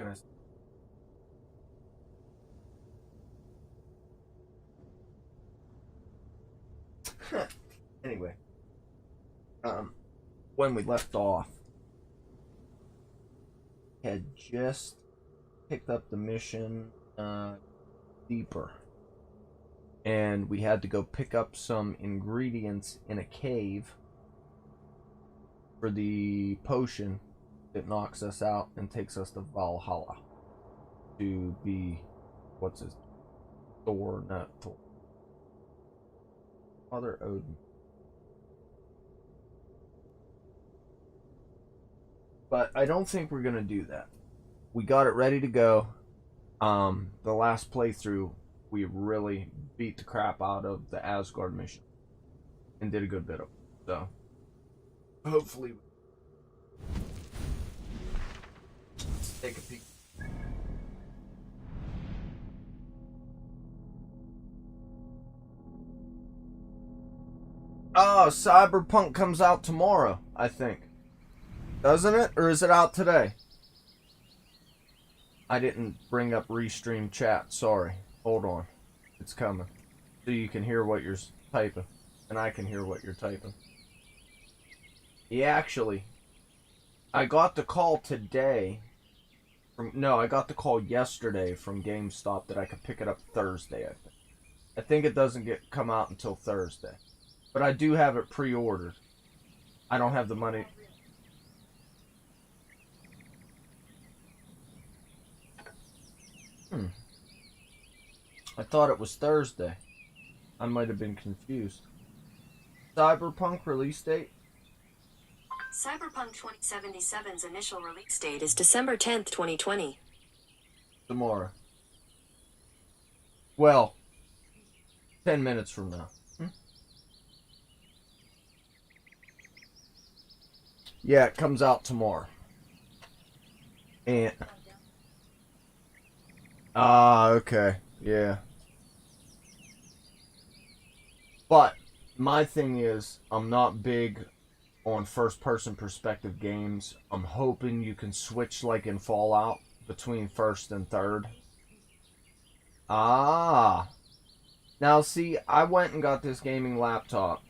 can I say? Anyway, when we left off, had just picked up the mission deeper, and we had to go pick up some ingredients in a cave for the potion that knocks us out and takes us to Valhalla to be, what's his, Thor, not Thor, Father Odin. But I don't think we're gonna do that. We got it ready to go. The last playthrough, we really beat the crap out of the Asgard mission and did a good bit of it. So hopefully, let's take a peek. Oh, Cyberpunk comes out tomorrow, I think. Doesn't it? Or is it out today? I didn't bring up Restream chat. Sorry. Hold on. It's coming. So you can hear what you're typing. And I can hear what you're typing. Yeah, actually, I got the call today. I got the call yesterday from GameStop that I could pick it up Thursday, I think. I think it doesn't come out until Thursday. But I do have it pre-ordered. I don't have the money. I thought it was Thursday. I might have been confused. Cyberpunk release date? Cyberpunk 2077's initial release date is December 10th, 2020. Tomorrow. Well, 10 minutes from now. Yeah, it comes out tomorrow. And okay. Yeah. But my thing is, I'm not big on first-person perspective games. I'm hoping you can switch like in Fallout between first and third. Now see, I went and got this gaming laptop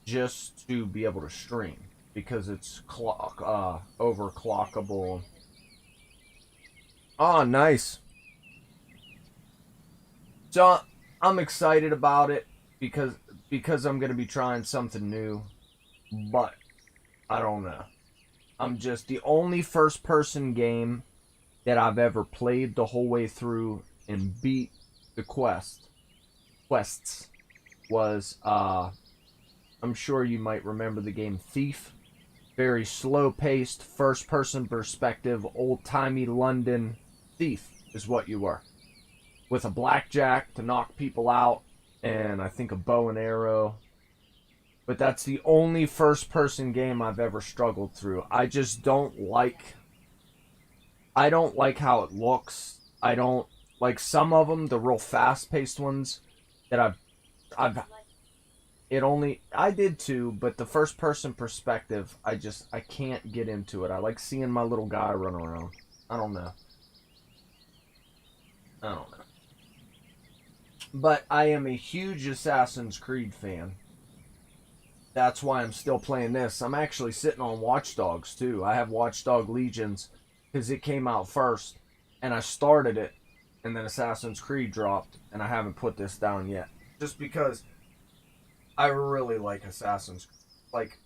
just to be able to stream because it's overclockable. Oh, nice. So I'm excited about it because I'm going to be trying something new, but I don't know. I'm just the only first person game that I've ever played the whole way through and beat the quests was I'm sure you might remember the game Thief. Very slow paced, first person perspective, old timey London thief is what you were. With a blackjack to knock people out, and I think a bow and arrow. But that's the only first-person game I've ever struggled through. I just don't like... I don't like how it looks. I don't... Like some of them, the real fast-paced ones, that I did too, but the first-person perspective, I can't get into it. I like seeing my little guy run around. I don't know. But I am a huge Assassin's Creed fan. That's why I'm still playing this. I'm actually sitting on Watch Dogs too. I have Watch Dog Legions because it came out first, and I started it, and then Assassin's Creed dropped, and I haven't put this down yet. Just because I really like Assassin's Creed. Like,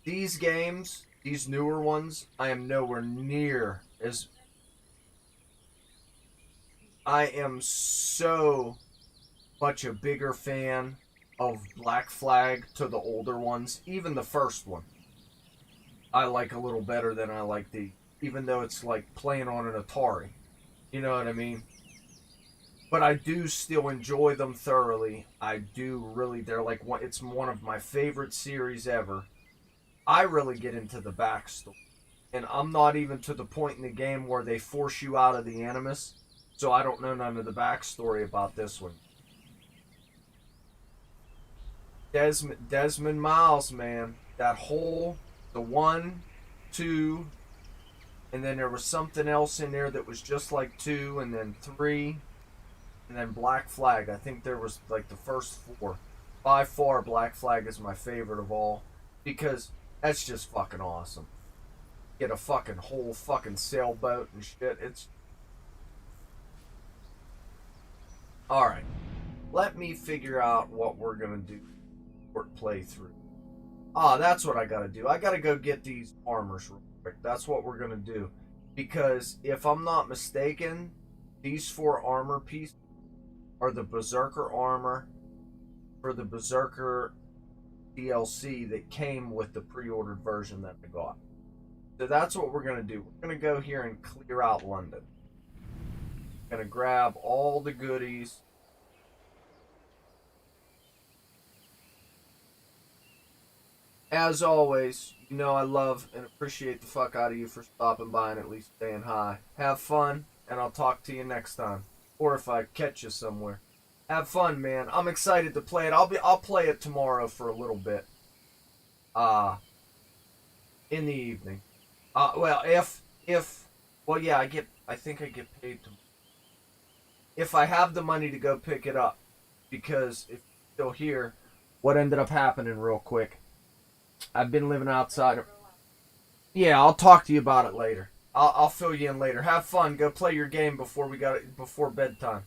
these games, these newer ones, I am nowhere near as... I am so much a bigger fan of Black Flag to the older ones. Even the first one I like a little better than I like even though it's like playing on an Atari. You know what I mean? But I do still enjoy them thoroughly. I do really, it's one of my favorite series ever. I really get into the backstory. And I'm not even to the point in the game where they force you out of the Animus. So I don't know none of the backstory about this one. Desmond Miles, man. That whole, the 1, 2, And then there was something else in there that was just like 2, and then 3, and then Black Flag. I think there was like the first 4. By far, Black Flag is my favorite of all because that's just fucking awesome. Get a fucking whole fucking sailboat and shit. It's all right. Let me figure out what we're gonna do. Short playthrough. Ah, that's what I gotta do. I gotta go get these armors real quick. That's what we're gonna do. Because if I'm not mistaken, these 4 armor pieces are the Berserker armor for the Berserker DLC that came with the pre-ordered version that I got. So that's what we're gonna do. We're gonna go here and clear out London. Gonna grab all the goodies. As always, you know I love and appreciate the fuck out of you for stopping by and at least saying hi. Have fun, and I'll talk to you next time. Or if I catch you somewhere. Have fun, man. I'm excited to play it. I'll play it tomorrow for a little bit. In the evening. Well, well, yeah, I think I get paid tomorrow. If I have the money to go pick it up. Because if you're still here, what ended up happening real quick. I've been living outside. Yeah, I'll talk to you about it later. I'll fill you in later. Have fun. Go play your game before bedtime.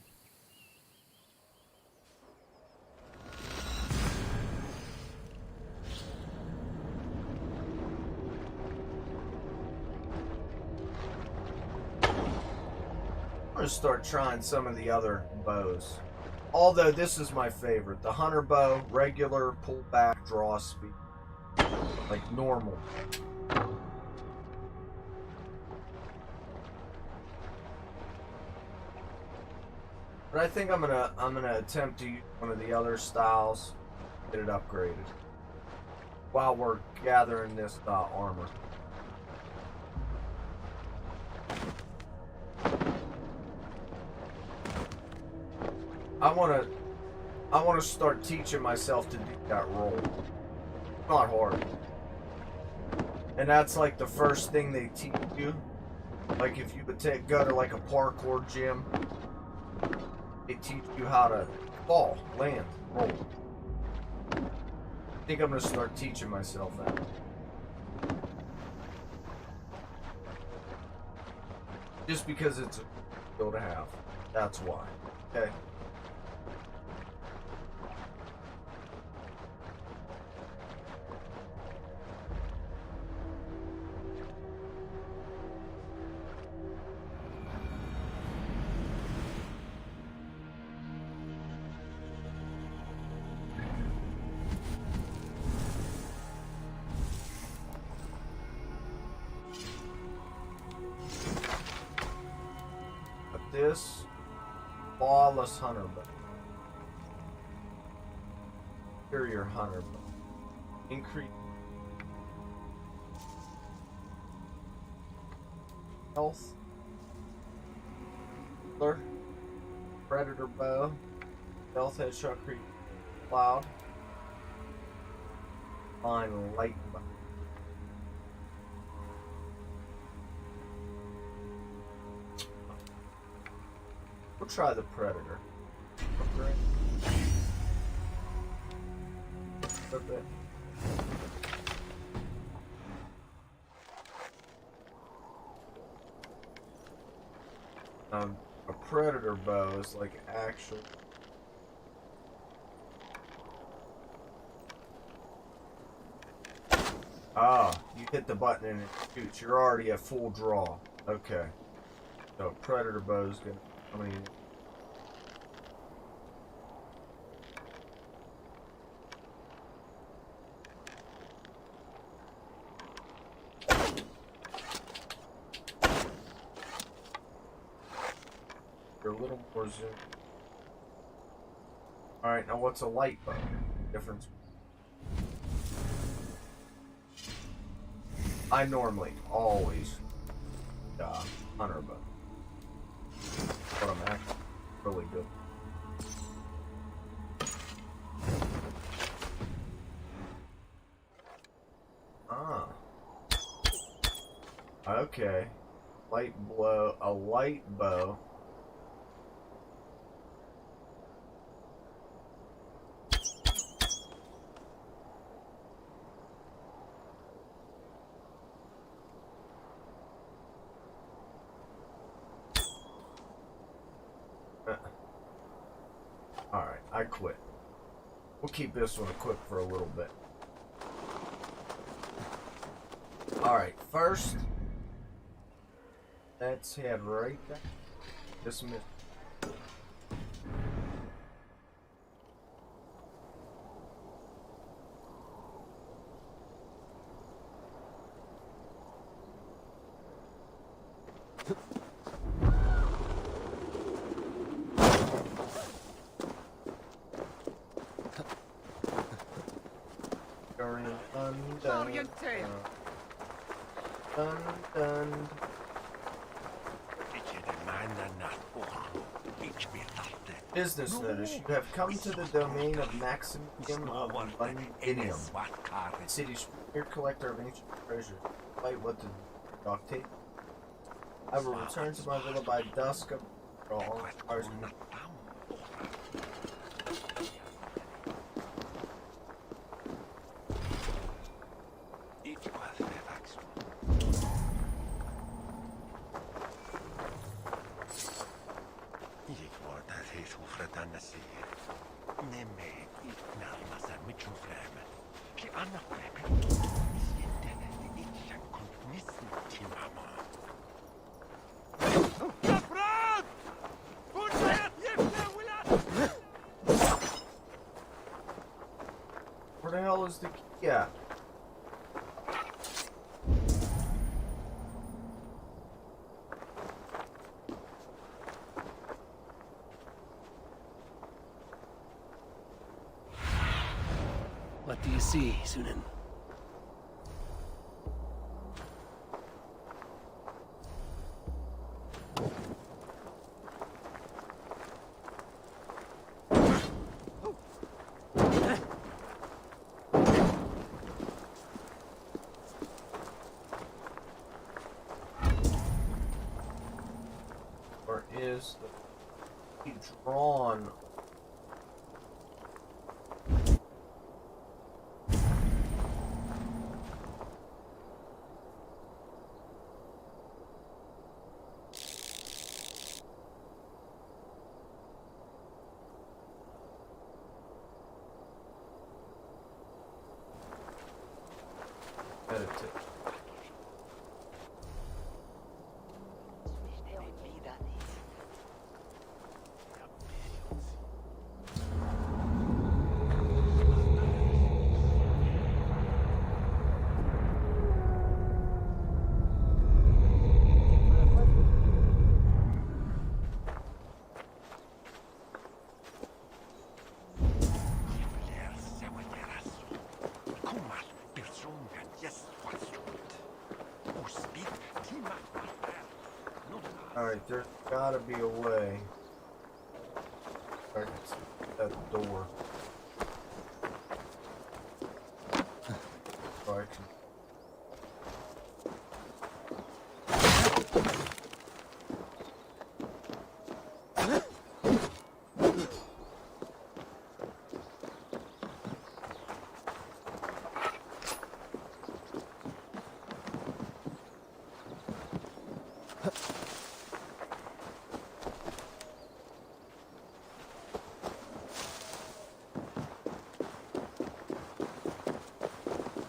I'm gonna start trying some of the other bows. Although this is my favorite. The hunter bow, regular, pull back, draw speed. Like normal. But I think I'm gonna attempt to use one of the other styles, get it upgraded. While we're gathering this armor. I wanna start teaching myself to do that roll. It's not hard. And that's like the first thing they teach you. Like if you would go to like a parkour gym, they teach you how to fall, land, roll. I think I'm gonna start teaching myself that. Just because it's a skill to have. That's why. Okay. This flawless hunter bow. Superior hunter bow. Increase health. Predator bow. Stealth headshot creep. Cloud. Fine light bow. We'll try the Predator. Okay. A Predator bow is like actual. Ah, you hit the button and it shoots. You're already at full draw. Okay. So Predator bow is gonna. I mean. A little more zoom. Alright, now what's a light bow? Difference. I normally always hunter bow. But I'm actually really good. Ah. Okay. a light bow. Alright, I quit. We'll keep this one equipped for a little bit. Alright, first, let's head right down this mission. Business notice. You have come to the domain of Maximum of Lundon, city's premier collector of ancient treasures. Fight what the dock take. I will return to my villa by dusk of all cars. Where the hell is the key at? What do you see, Sunan? Or is the key drawn? Meditate. Alright, there's gotta be a way. I can see that door. So I can...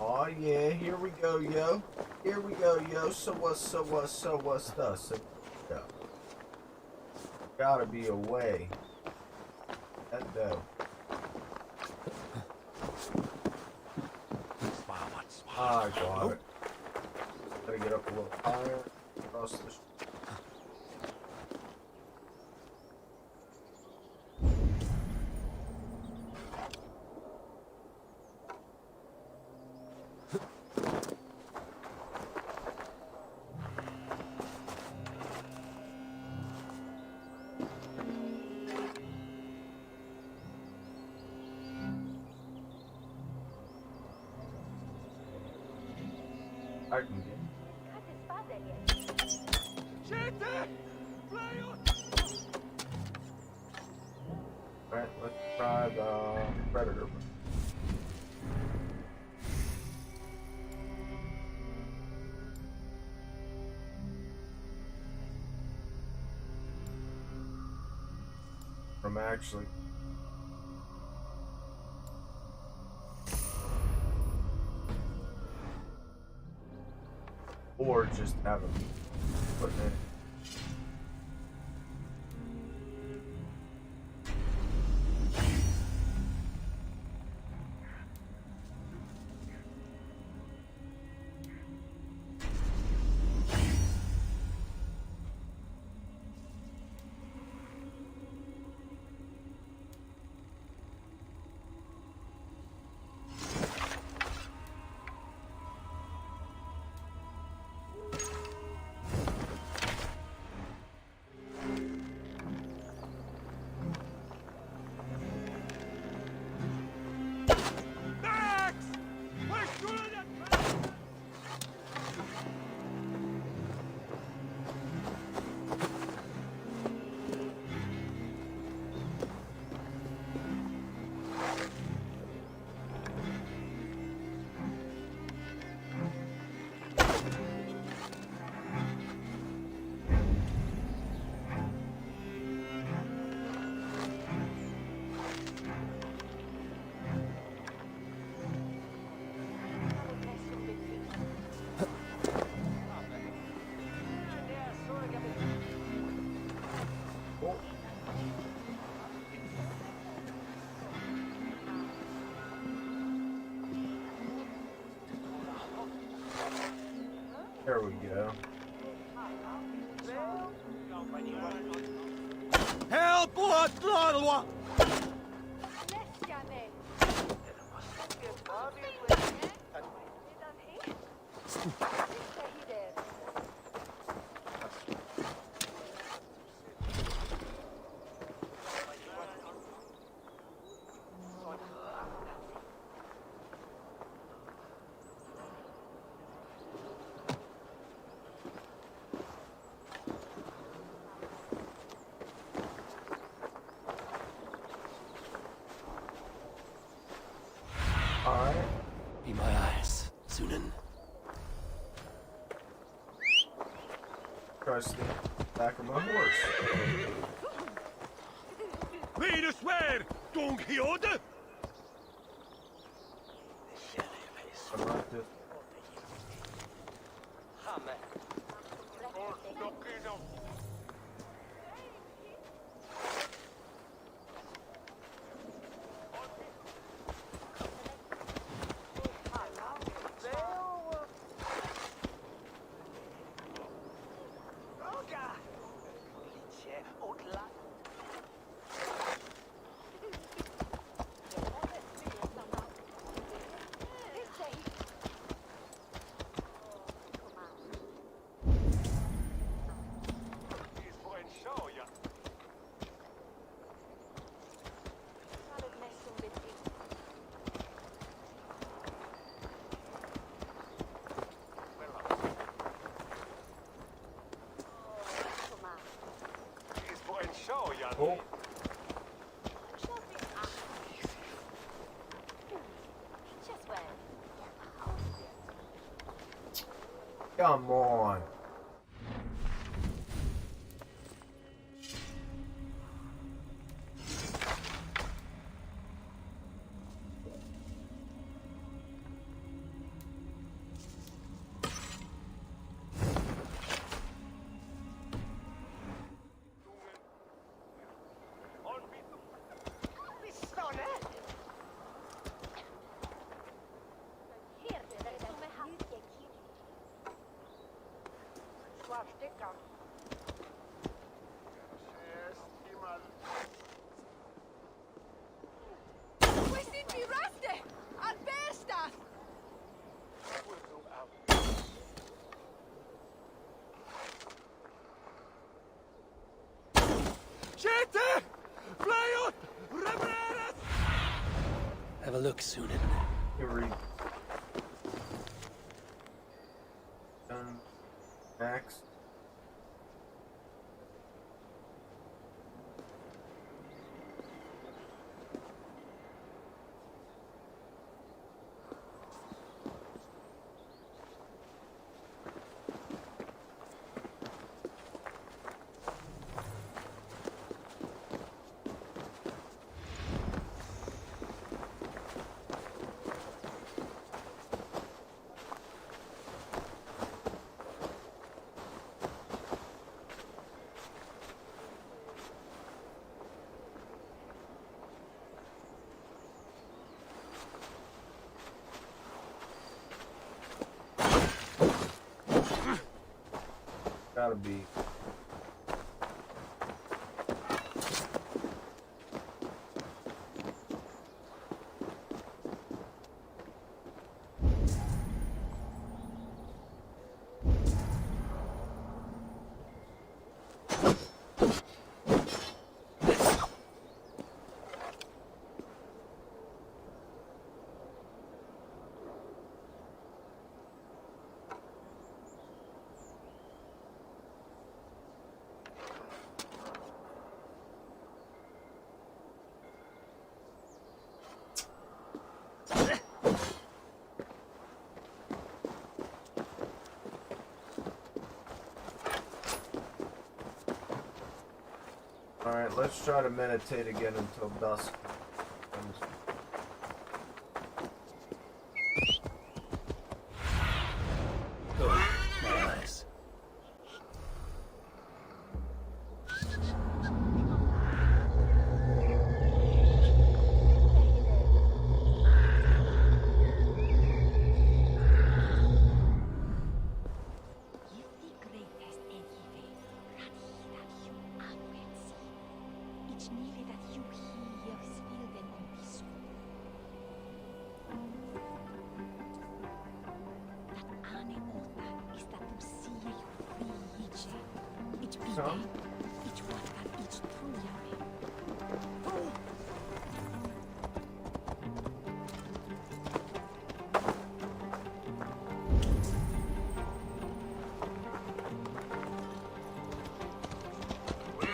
Oh yeah, here we go, yo. Here we go, yo. So what's the? So yeah. Gotta be a way. That though. I got it. Gotta get up a little higher. Across the street. I can get it. Alright, let's try the predator. I'm actually or just have them put in. There we go. Help! What? Alright. Be my eyes, Sunan. Trust the back of my horse. Peter swear! Don Quixote! I'm like this. Oh. Come on. Have a look, Sunan. Here we Max. gotta be. Alright, let's try to meditate again until dusk. Oh, my eyes.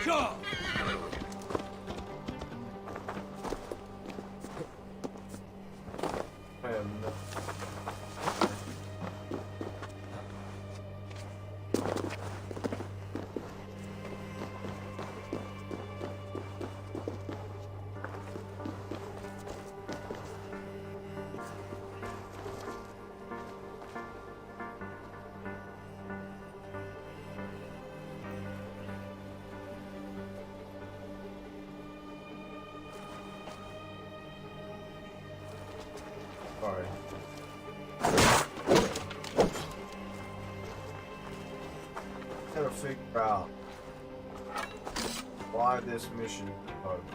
Sure. Sorry. Gotta figure out why this mission bugged.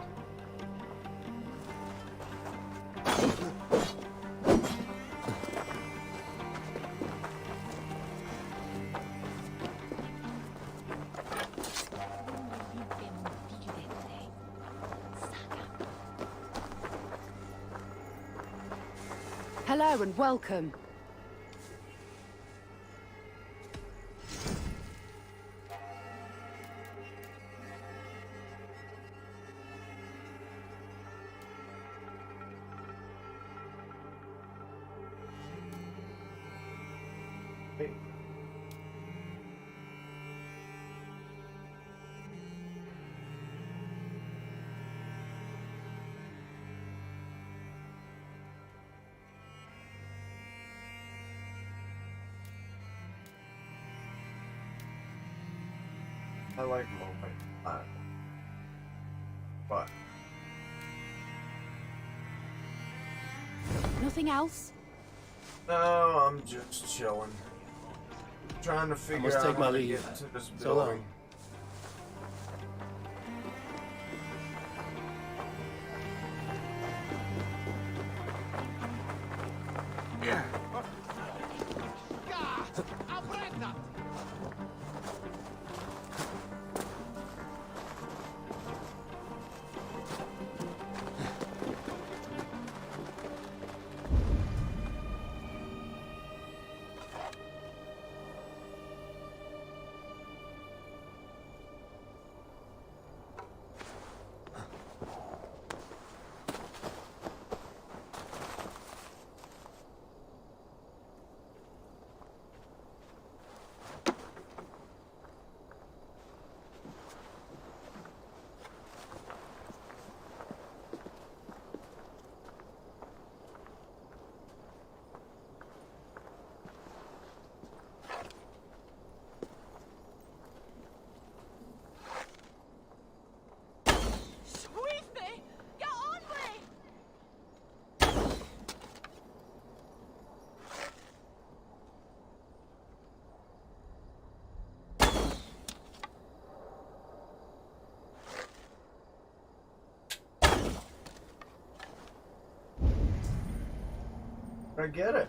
Hello and welcome. Hey. I like mowing lawn, but Nothing else? no, I'm just chilling, trying to figure must out take my how to leave. get to this So long. building. I get it.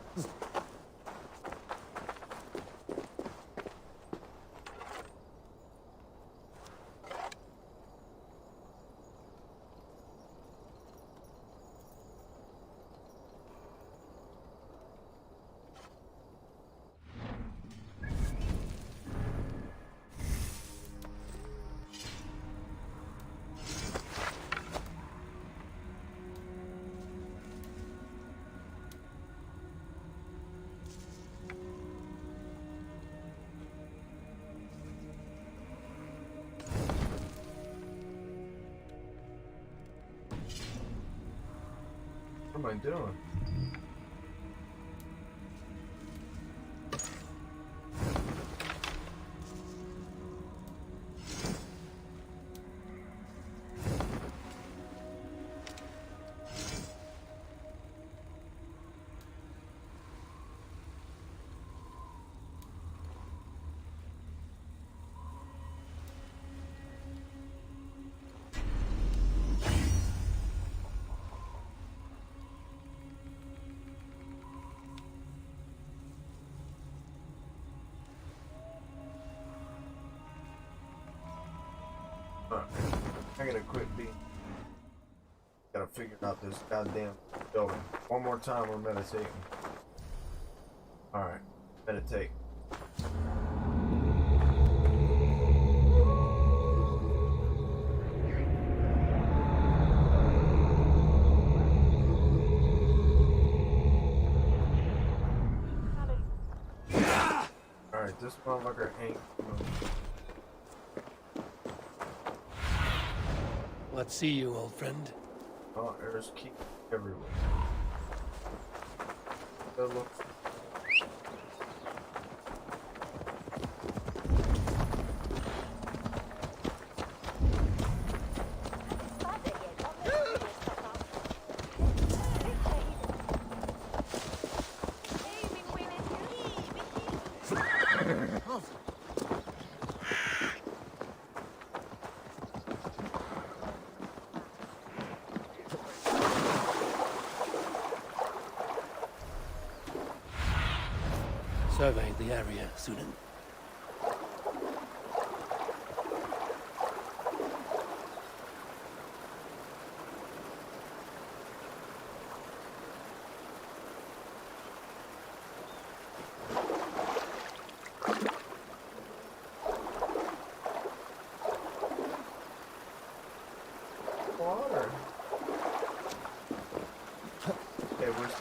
What am I doing? I gotta quit being. Gotta figure out this goddamn building. One more time, we're meditating. Alright, meditate. Alright, this motherfucker ain't moving. Let's see you, old friend. Oh, there's keys everywhere. Go look. Survey the area, student. Water. Okay, where's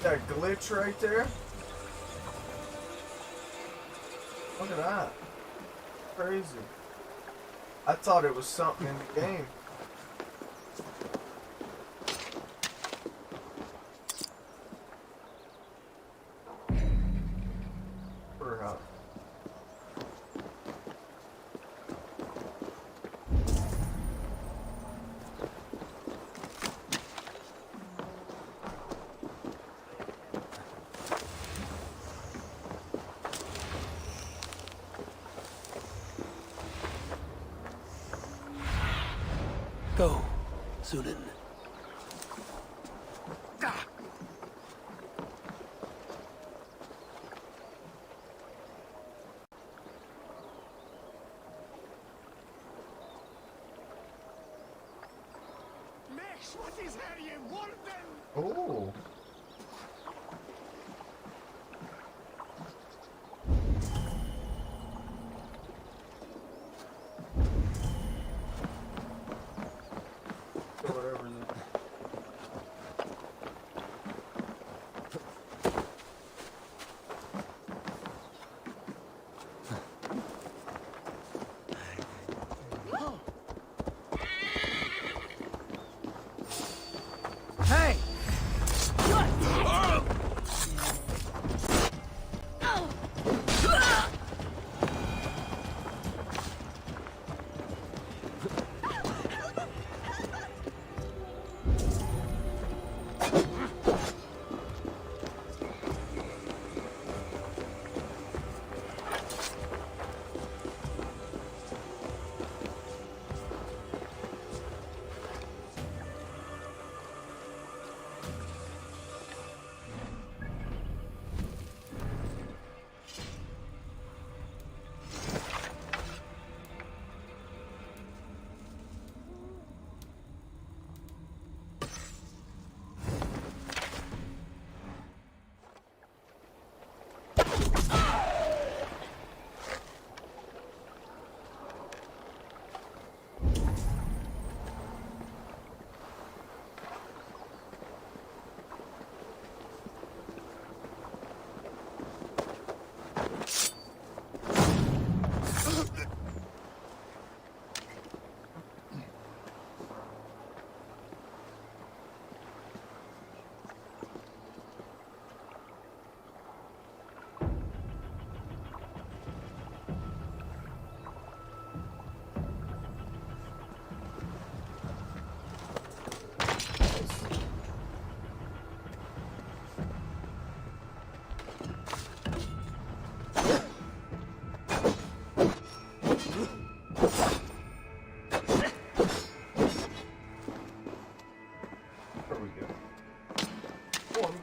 That glitch right there. Look at that. Crazy. I thought it was something in the game. Go, Sunan. Oh. Whatever. Hey!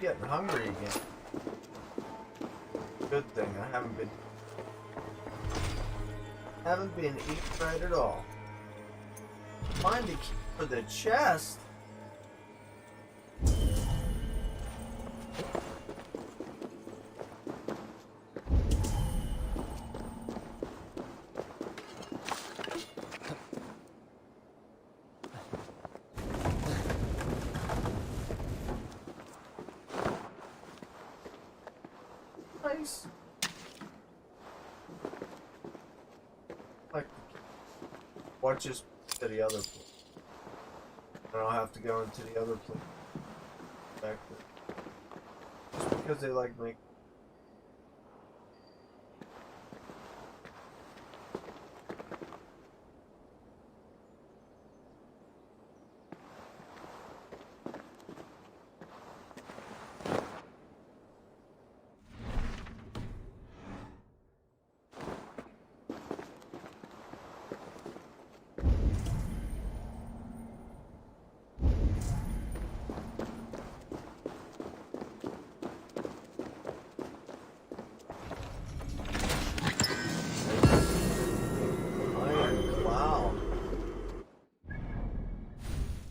Getting hungry again. Good thing I haven't been eating right at all. Find a key for the chest. Nice. Like, watch this to the other place. And I'll have to go into the other place. Back there. Just because they like make.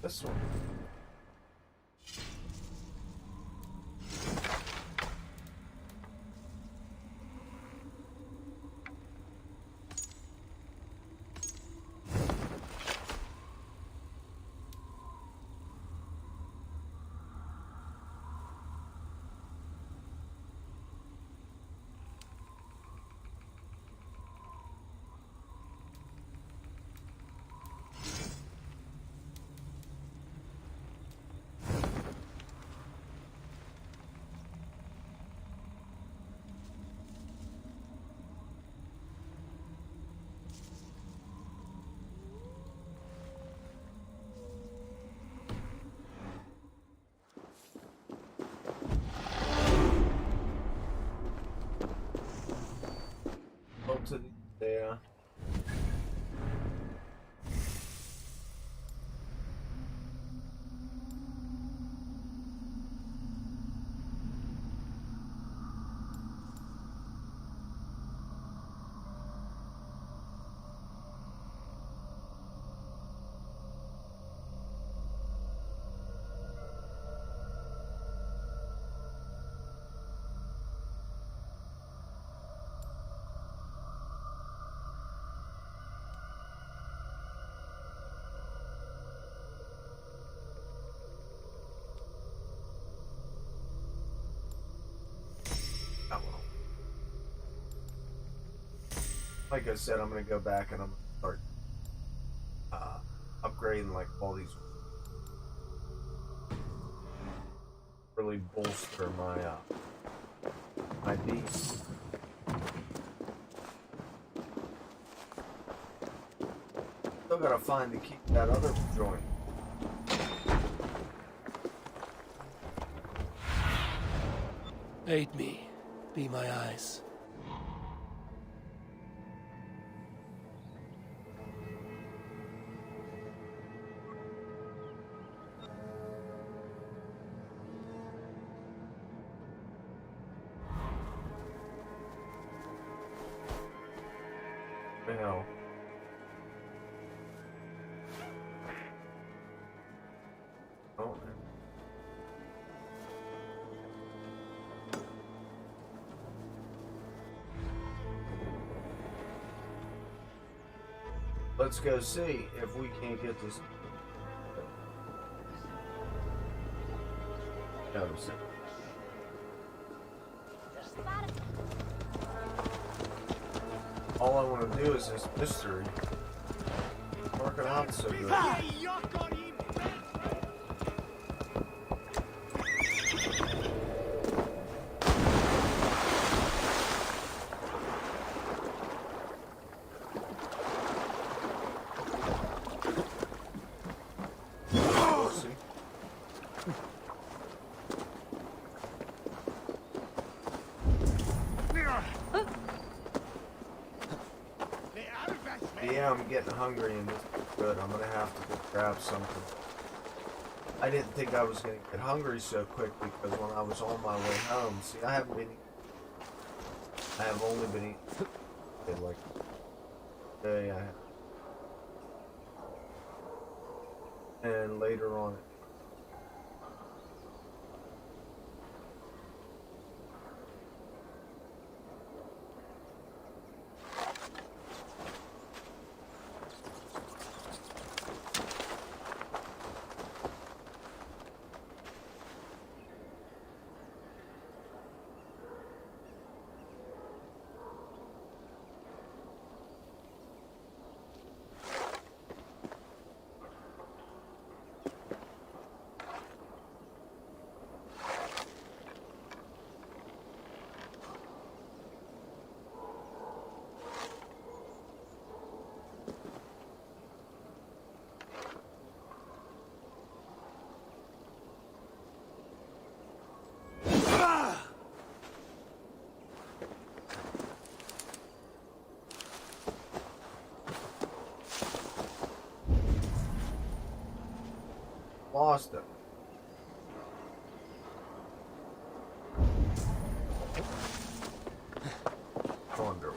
This one. like I said, I'm gonna go back and I'm gonna start upgrading like all these, really bolster my my beast. Still gotta find to keep that other joint. Aid me. Be my eyes. You know. Oh man. Let's go see if we can't get this. Notice it. All I want to do is this mystery. Working out so good. Yeah, I'm getting hungry and this is good. I'm gonna have to go grab something. I didn't think I was gonna get hungry so quick because when I was on my way home, see, I haven't been eating. I have only been eating like today. I have, and later on. Lost it. Go underway.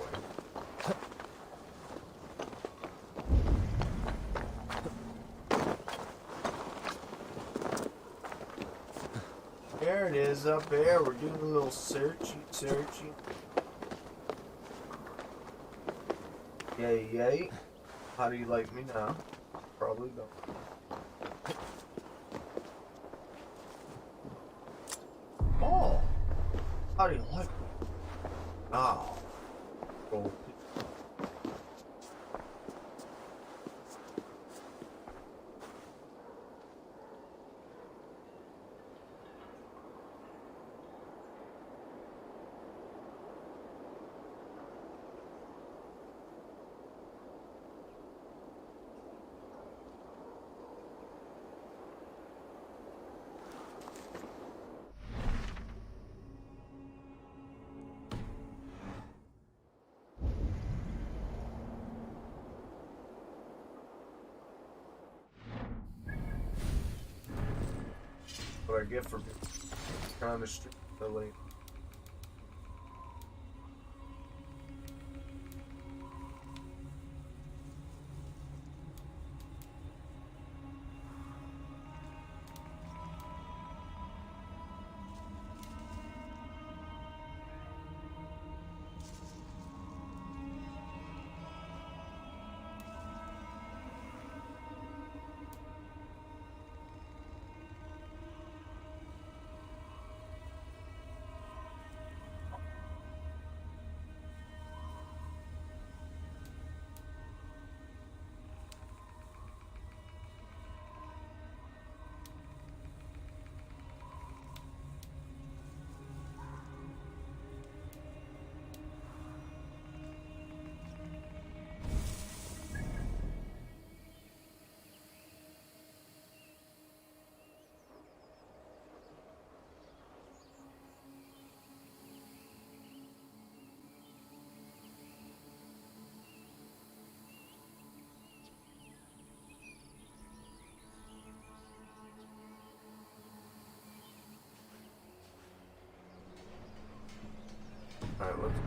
There it is up there. We're doing a little searching. Yay. How do you like me now? Probably don't. Oh, how do you like me? Now, cool. What I get for trying to street the lane.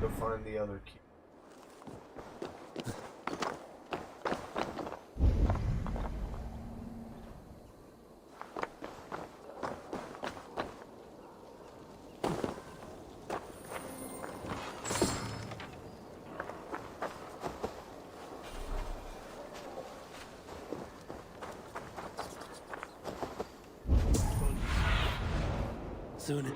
Go find the other key. Soon.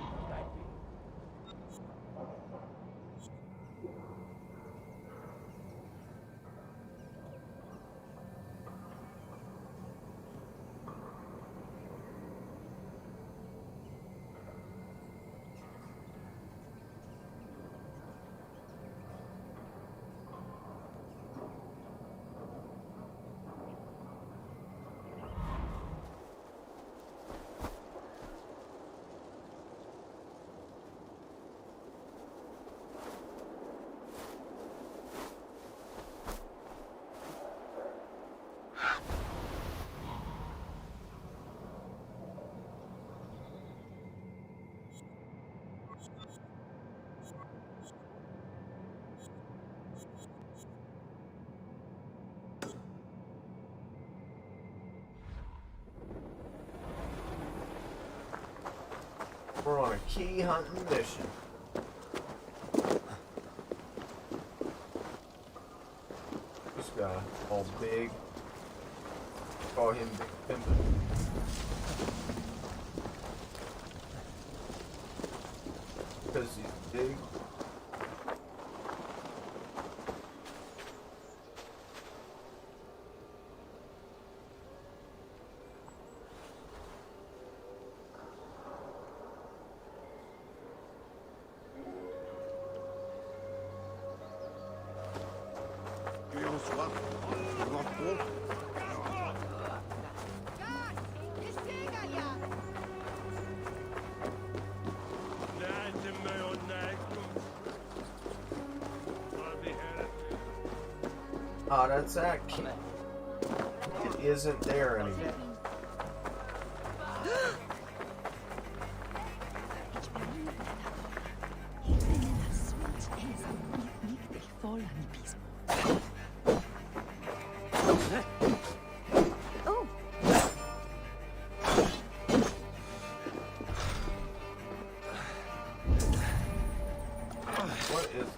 We're on a key hunting mission. This guy, all big. Call him Big Pimpin'. Because he's big. Ah, that's that key. It isn't there anymore. What is...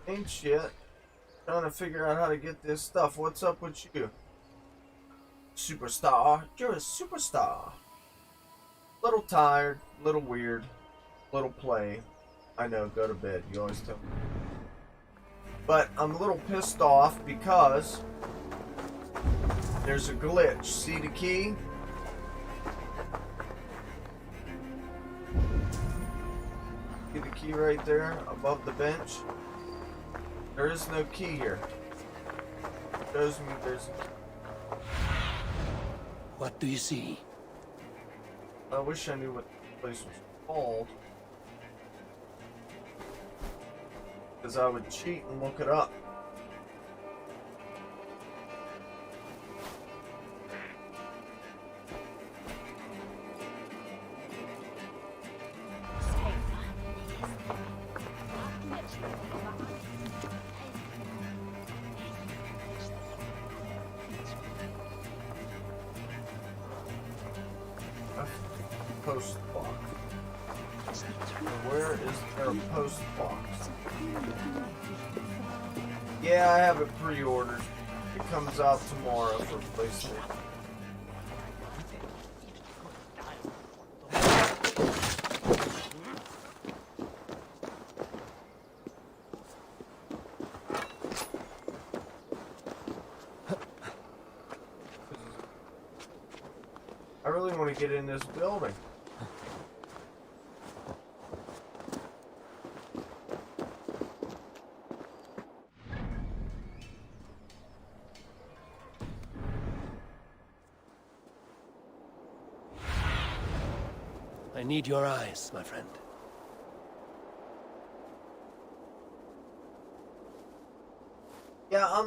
Ain't shit. Trying to figure out how to get this stuff. What's up with you? Superstar. You're a superstar. Little tired, little weird, little play. I know, go to bed. You always tell me. But I'm a little pissed off because there's a glitch. See the key? See the key right there above the bench? There is no key here. It shows me there's a key. What do you see? I wish I knew what the place was called. Because I would cheat and look it up. Post box. Where is there a post box? Yeah, I have it pre-ordered. It comes out tomorrow for PlayStation. I really want to get in this building. need your eyes, my friend. Yeah,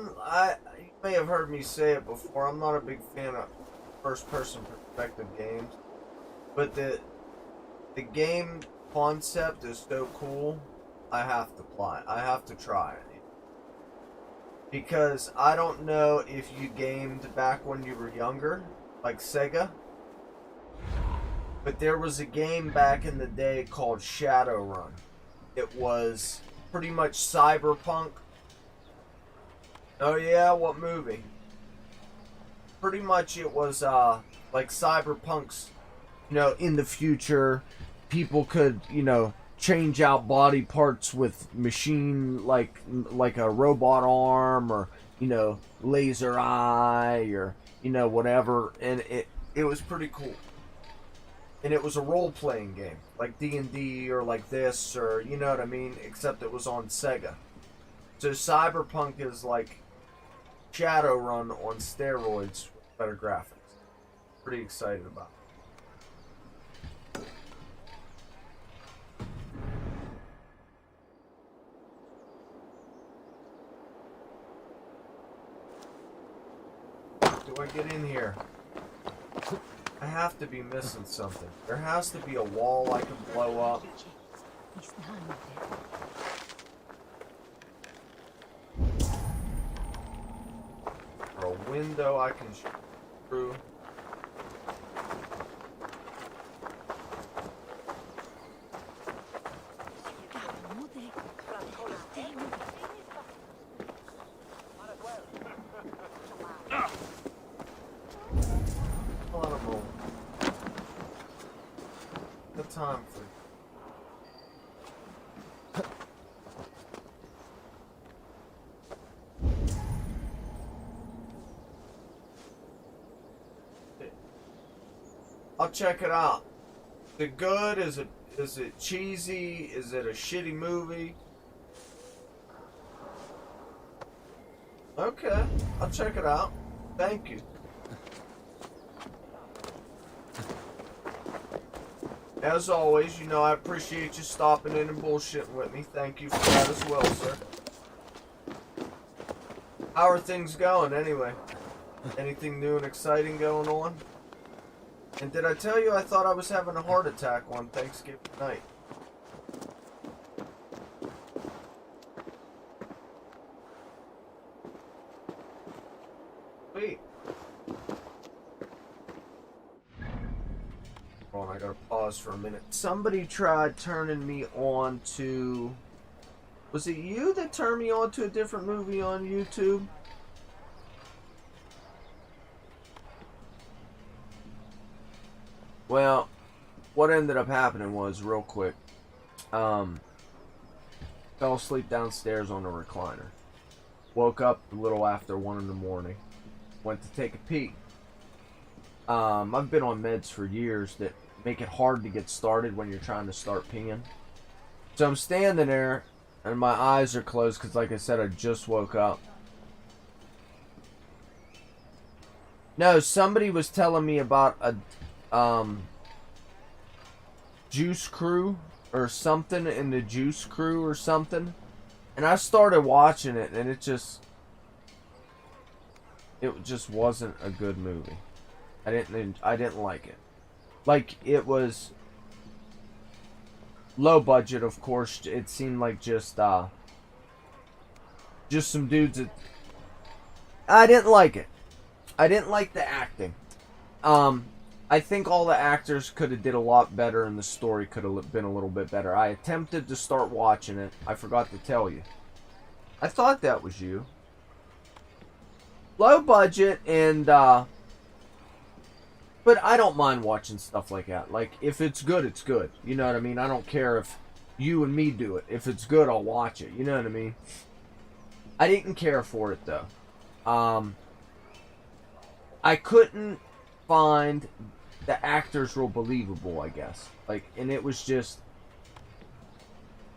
you may have heard me say it before. I'm not a big fan of first-person perspective games, but the game concept is so cool. I have to play. I have to try it. Because I don't know if you gamed back when you were younger, like Sega. But there was a game back in the day called Shadowrun. It was pretty much cyberpunk. Oh yeah, what movie? Pretty much it was like cyberpunks, in the future people could, change out body parts with machine, like a robot arm, or laser eye, or whatever, and it was pretty cool. And it was a role-playing game, like D&D, or like this, or you know what I mean, except it was on Sega. So Cyberpunk is like Shadowrun on steroids with better graphics. Pretty excited about it. Do I get in here? I have to be missing something. There has to be a wall I can blow up. Or a window I can shoot through. Time for I'll check it out. Is it good? Is it cheesy? Is it a shitty movie? Okay, I'll check it out. Thank you. As always, I appreciate you stopping in and bullshitting with me. Thank you for that as well, sir. How are things going, anyway? Anything new and exciting going on? And did I tell you I thought I was having a heart attack on Thanksgiving night? Sweet. Hold on, I gotta pause for a minute. Somebody tried turning me on to... Was it you that turned me on to a different movie on YouTube? Well, what ended up happening was, real quick, fell asleep downstairs on a recliner. Woke up a little after 1 in the morning. Went to take a pee. I've been on meds for years that make it hard to get started when you're trying to start peeing. So I'm standing there, and my eyes are closed because, like I said, I just woke up. No, somebody was telling me about a Juice Crew or something in the Juice Crew or something, and I started watching it, and it just wasn't a good movie. I didn't like it. Like, it was low budget, of course. It seemed like just some dudes that... I didn't like it. I didn't like the acting. I think all the actors could have did a lot better, and the story could have been a little bit better. I attempted to start watching it. I forgot to tell you. I thought that was you. Low budget, and but I don't mind watching stuff like that. Like, if it's good, it's good. You know what I mean? I don't care if you and me do it. If it's good, I'll watch it. You know what I mean? I didn't care for it, though. I couldn't find the actors real believable, I guess. Like, and it was just...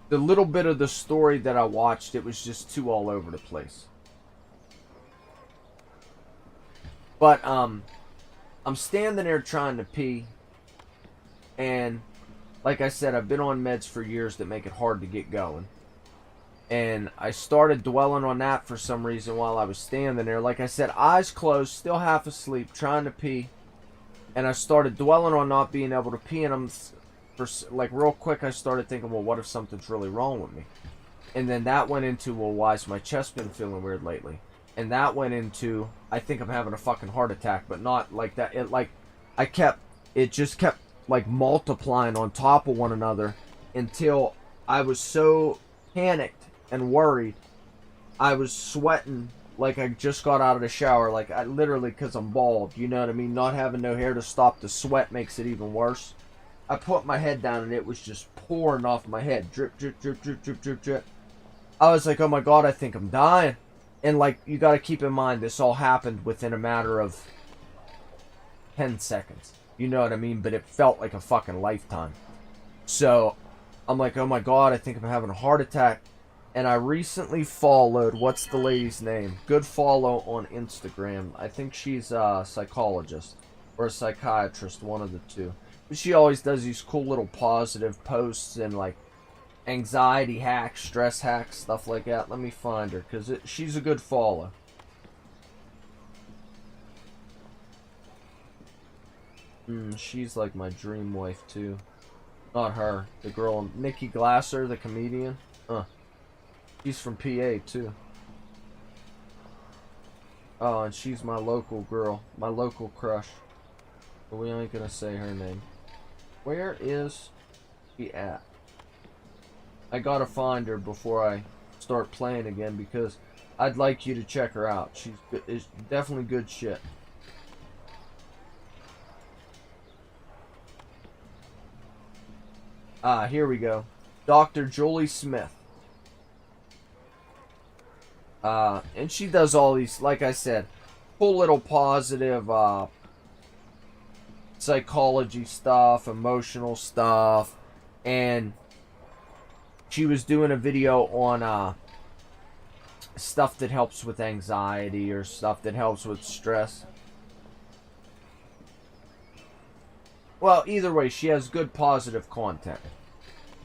The little bit of the story that I watched, it was just too all over the place. But, I'm standing there trying to pee, and like I said, I've been on meds for years that make it hard to get going. And I started dwelling on that for some reason while I was standing there. Like I said, eyes closed, still half asleep, trying to pee. And I started dwelling on not being able to pee. And like real quick, I started thinking, well, what if something's really wrong with me? And then that went into, well, why's my chest been feeling weird lately? And that went into, I think I'm having a fucking heart attack, but not like that. It just kept like multiplying on top of one another until I was so panicked and worried. I was sweating like I just got out of the shower, like I literally, because I'm bald, you know what I mean? Not having no hair to stop the sweat makes it even worse. I put my head down and it was just pouring off my head. Drip, drip, drip, drip, drip, drip, drip. I was like, oh my god, I think I'm dying. And like, you gotta keep in mind, this all happened within a matter of 10 seconds. You know what I mean? But it felt like a fucking lifetime. So, I'm like, oh my god, I think I'm having a heart attack. And I recently followed, what's the lady's name? Good follow on Instagram. I think she's a psychologist or a psychiatrist, one of the two. But she always does these cool little positive posts and like anxiety hacks, stress hacks, stuff like that. Let me find her, because she's a good follow. She's like my dream wife too. Not her, the girl, Nikki Glasser, the comedian. She's from PA too. Oh, and she's my local girl, my local crush. But we ain't gonna say her name. Where is she at? I gotta find her before I start playing again, because I'd like you to check her out. She's good, is definitely good shit. Here we go. Dr. Julie Smith. And she does all these, like I said, cool little positive, psychology stuff, emotional stuff, and she was doing a video on, stuff that helps with anxiety or stuff that helps with stress. Well, either way, she has good positive content.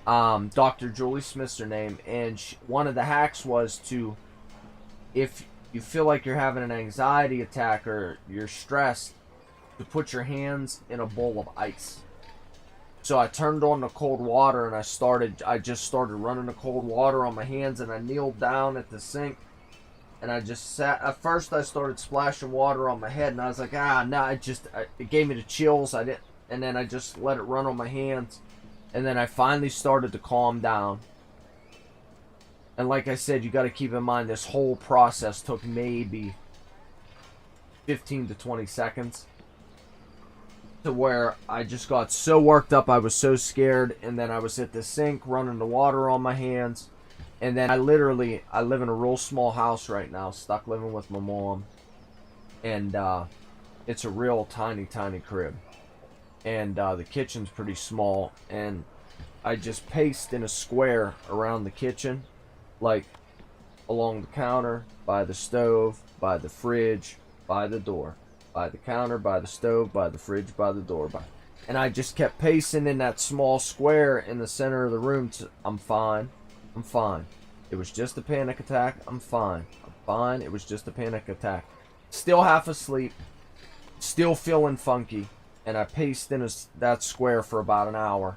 Dr. Julie Smith's her name, and one of the hacks was to, if you feel like you're having an anxiety attack or you're stressed, to put your hands in a bowl of ice. So I turned on the cold water and I just started running the cold water on my hands, and I kneeled down at the sink and I just sat. At first I started splashing water on my head and I was like, no, it gave me the chills. And then I just let it run on my hands, and then I finally started to calm down. And like I said, you got to keep in mind, this whole process took maybe 15 to 20 seconds. To where I just got so worked up, I was so scared, and then I was at the sink running the water on my hands. And then I live in a real small house right now, stuck living with my mom. And it's a real tiny, tiny crib. And the kitchen's pretty small, and I just paced in a square around the kitchen, like along the counter, by the stove, by the fridge, by the door, by the counter, by the stove, by the fridge, by the door, and I just kept pacing in that small square in the center of the room. I'm fine, I'm fine. It was just a panic attack. I'm fine, I'm fine. It was just a panic attack. Still half asleep, still feeling funky. And I paced in that square for about an hour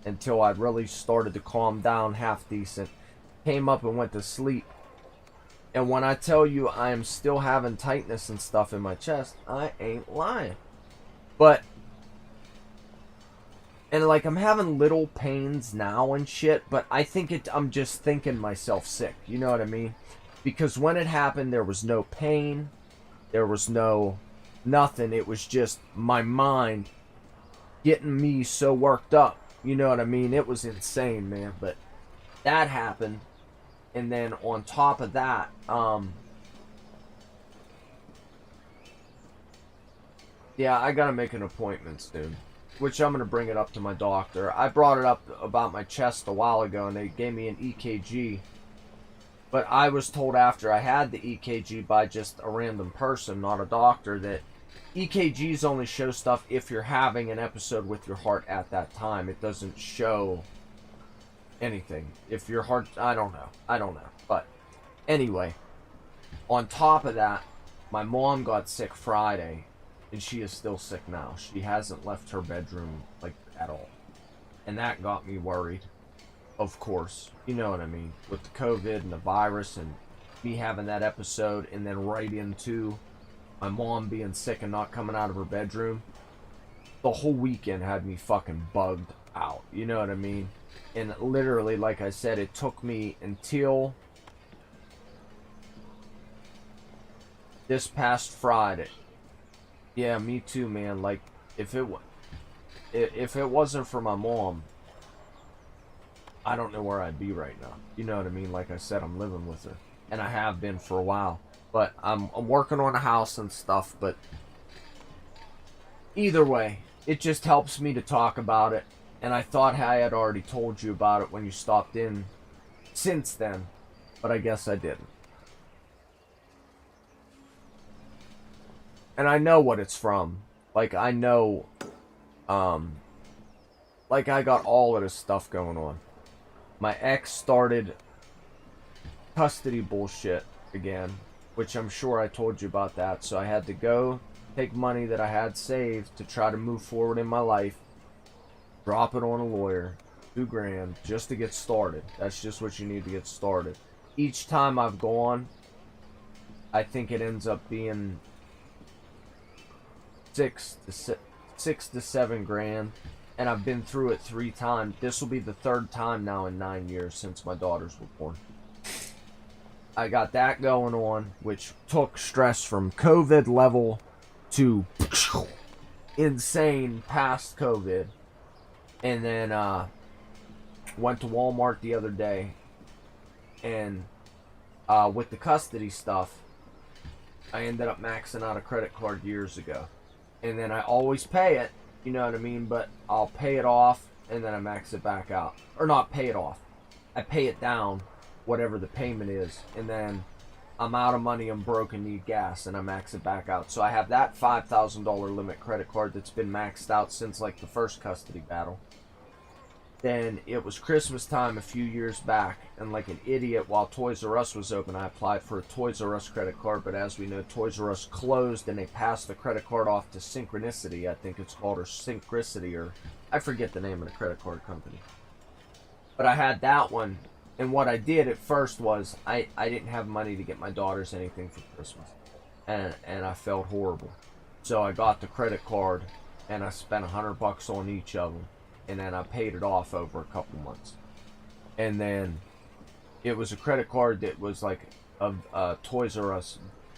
until I really started to calm down half decent. Came up and went to sleep. And when I tell you I am still having tightness and stuff in my chest, I ain't lying. And like, I'm having little pains now and shit, but I think I'm just thinking myself sick. You know what I mean? Because when it happened, there was no pain. There was nothing. It was just my mind getting me so worked up. You know what I mean? It was insane, man. But that happened, and then on top of that, yeah, I gotta make an appointment soon, which I'm gonna bring it up to my doctor. I brought it up about my chest a while ago, and they gave me an EKG. But I was told after I had the EKG by just a random person, not a doctor, that EKGs only show stuff if you're having an episode with your heart at that time. It doesn't show anything. If your heart, I don't know. But anyway, on top of that, my mom got sick Friday, and she is still sick now. She hasn't left her bedroom, like, at all. And that got me worried, of course. You know what I mean? With the COVID and the virus and me having that episode, and then right into my mom being sick and not coming out of her bedroom. The whole weekend had me fucking bugged out. You know what I mean? And literally, like I said, it took me until this past Friday. Yeah, me too, man. Like, if it wasn't for my mom, I don't know where I'd be right now. You know what I mean? Like I said, I'm living with her, and I have been for a while. But I'm working on a house and stuff. But either way, it just helps me to talk about it. And I thought I had already told you about it when you stopped in since then, but I guess I didn't. And I know what it's from. Like, I know, like, I got all of this stuff going on. My ex started custody bullshit again, which I'm sure I told you about that. So I had to go take money that I had saved to try to move forward in my life, drop it on a lawyer, $2,000, just to get started. That's just what you need to get started. Each time I've gone, I think it ends up being $6 to $7,000, and I've been through it 3 times. This will be the 3rd time now in 9 years since my daughters were born. I got that going on, which took stress from COVID level to insane past COVID. And then went to Walmart the other day, and with the custody stuff, I ended up maxing out a credit card years ago. And then I always pay it, you know what I mean? But I'll pay it off, and then I max it back out. Or not pay it off. I pay it down, whatever the payment is, and then I'm out of money, I'm broke and need gas, and I max it back out. So I have that $5,000 limit credit card that's been maxed out since like the first custody battle. Then it was Christmas time a few years back, and like an idiot, while Toys R Us was open, I applied for a Toys R Us credit card, but as we know, Toys R Us closed, and they passed the credit card off to Synchronicity, I think it's called, or Synchronicity, or I forget the name of the credit card company. But I had that one, and what I did at first was, I didn't have money to get my daughters anything for Christmas, and I felt horrible. So I got the credit card, and I spent $100 on each of them. And then I paid it off over a couple months. And then it was a credit card that was like a Toys R Us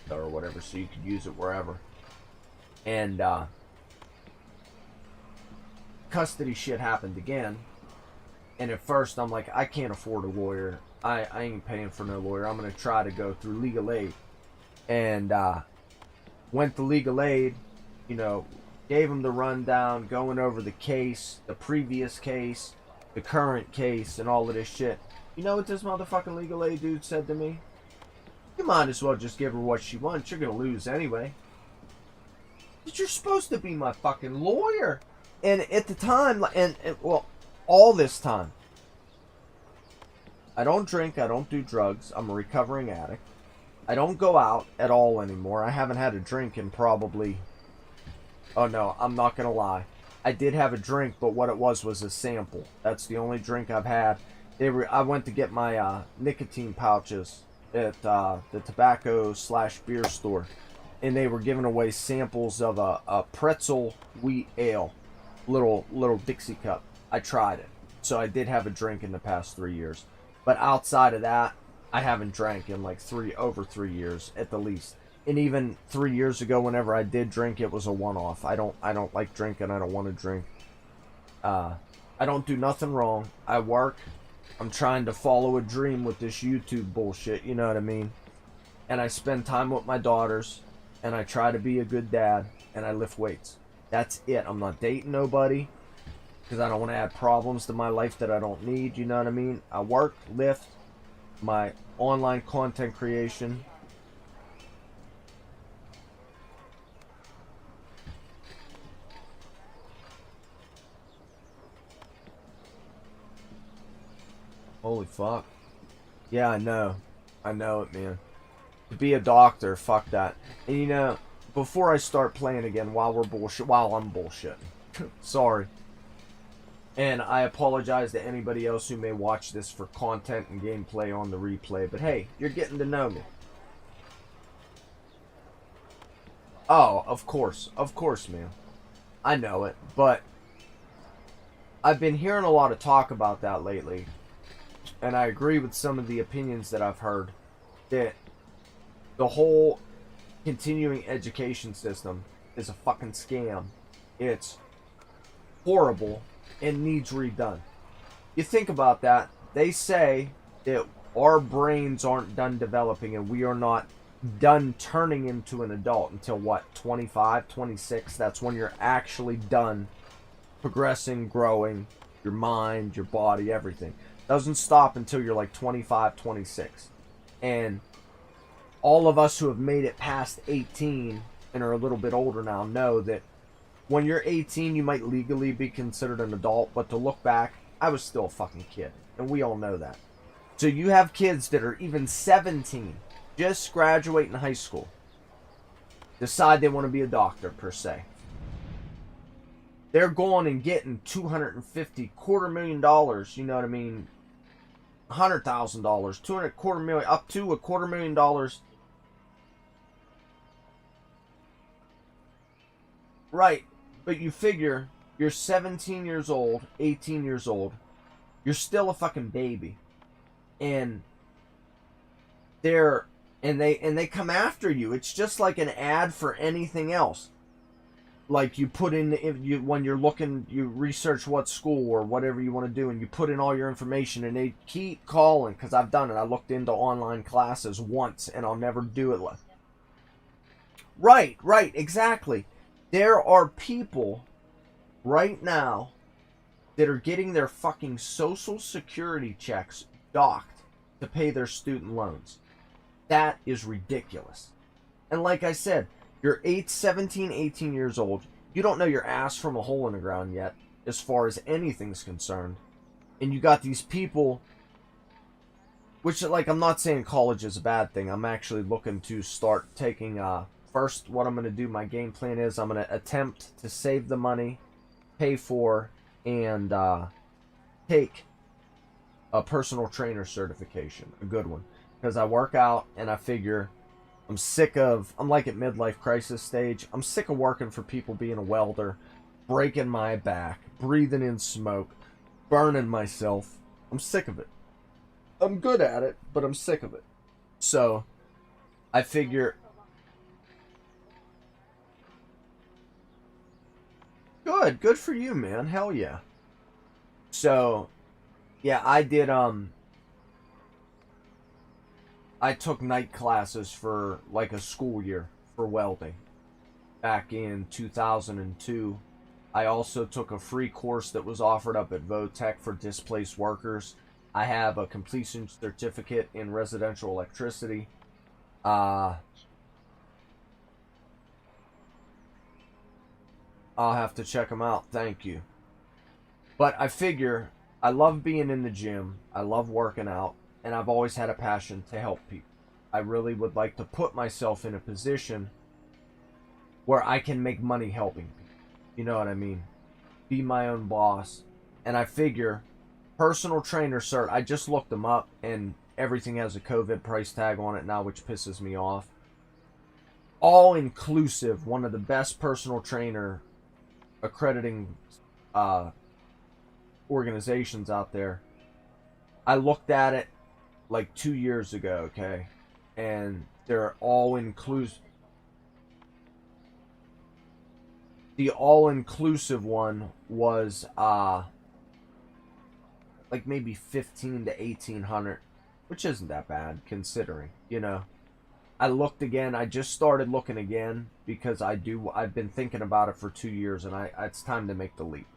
or whatever, so you could use it wherever. And custody shit happened again. And at first I'm like, I can't afford a lawyer. I ain't paying for no lawyer. I'm going to try to go through legal aid. And went to legal aid, you know, gave him the rundown, going over the case, the previous case, the current case, and all of this shit. You know what this motherfucking legal aid dude said to me? You might as well just give her what she wants. You're gonna lose anyway. But you're supposed to be my fucking lawyer. And at the time, and well, all this time, I don't drink, I don't do drugs, I'm a recovering addict. I don't go out at all anymore. I haven't had a drink in probably... Oh no, I'm not gonna lie. I did have a drink, but what it was a sample. That's the only drink I've had. I went to get my nicotine pouches at the tobacco/beer store, and they were giving away samples of a pretzel wheat ale, little Dixie cup. I tried it, so I did have a drink in the past 3 years. But outside of that, I haven't drank in like over 3 years at the least. And even 3 years ago, whenever I did drink, it was a one-off. I don't like drinking. I don't want to drink. I don't do nothing wrong. I work. I'm trying to follow a dream with this YouTube bullshit. You know what I mean? And I spend time with my daughters. And I try to be a good dad. And I lift weights. That's it. I'm not dating nobody, because I don't want to add problems to my life that I don't need. You know what I mean? I work, lift, my online content creation. Holy fuck. Yeah, I know. I know it, man. To be a doctor, fuck that. And you know, before I start playing again, while I'm bullshitting. Sorry. And I apologize to anybody else who may watch this for content and gameplay on the replay, but hey, you're getting to know me. Oh, of course, man. I know it, but I've been hearing a lot of talk about that lately, and I agree with some of the opinions that I've heard, that the whole continuing education system is a fucking scam. It's horrible and needs redone. You think about that, they say that our brains aren't done developing and we are not done turning into an adult until what, 25, 26? That's when you're actually done progressing, growing, your mind, your body, everything. Doesn't stop until you're like 25, 26. And all of us who have made it past 18 and are a little bit older now know that when you're 18, you might legally be considered an adult, but to look back, I was still a fucking kid, and we all know that. So you have kids that are even 17, just graduating high school, decide they want to be a doctor, per se. They're going and getting $250, $250,000, you know what I mean, $100,000, quarter million, up to $250,000. Right, but you figure you're 17 years old, 18 years old, you're still a fucking baby, and they come after you. It's just like an ad for anything else. Like you put in, when you're looking, you research what school or whatever you want to do, and you put in all your information, and they keep calling, because I've done it. I looked into online classes once, and I'll never do it less. Right, exactly. There are people right now that are getting their fucking social security checks docked to pay their student loans. That is ridiculous. And like I said, you're 17, 18 years old. You don't know your ass from a hole in the ground yet, as far as anything's concerned. And you got these people, which, like, I'm not saying college is a bad thing. I'm actually looking to start taking, first, what I'm going to do, my game plan is I'm going to attempt to save the money, pay for, and take a personal trainer certification, a good one. Because I work out, and I figure I'm like at midlife crisis stage. I'm sick of working for people, being a welder, breaking my back, breathing in smoke, burning myself. I'm sick of it. I'm good at it, but I'm sick of it. So, I figure... Good for you, man. Hell yeah. So, yeah, I did, I took night classes for, like, a school year for welding back in 2002. I also took a free course that was offered up at Votech for displaced workers. I have a completion certificate in residential electricity. I'll have to check them out. Thank you. But I figure I love being in the gym. I love working out. And I've always had a passion to help people. I really would like to put myself in a position where I can make money helping people. You know what I mean? Be my own boss. And I figure personal trainer cert, I just looked them up and everything has a COVID price tag on it now, which pisses me off. All inclusive, one of the best personal trainer accrediting organizations out there. I looked at it like 2 years ago, okay? And they're all inclusive. The all-inclusive one was like maybe 15 to 1800, which isn't that bad considering, you know. I looked again. I just started looking again because I've been thinking about it for 2 years, and it's time to make the leap.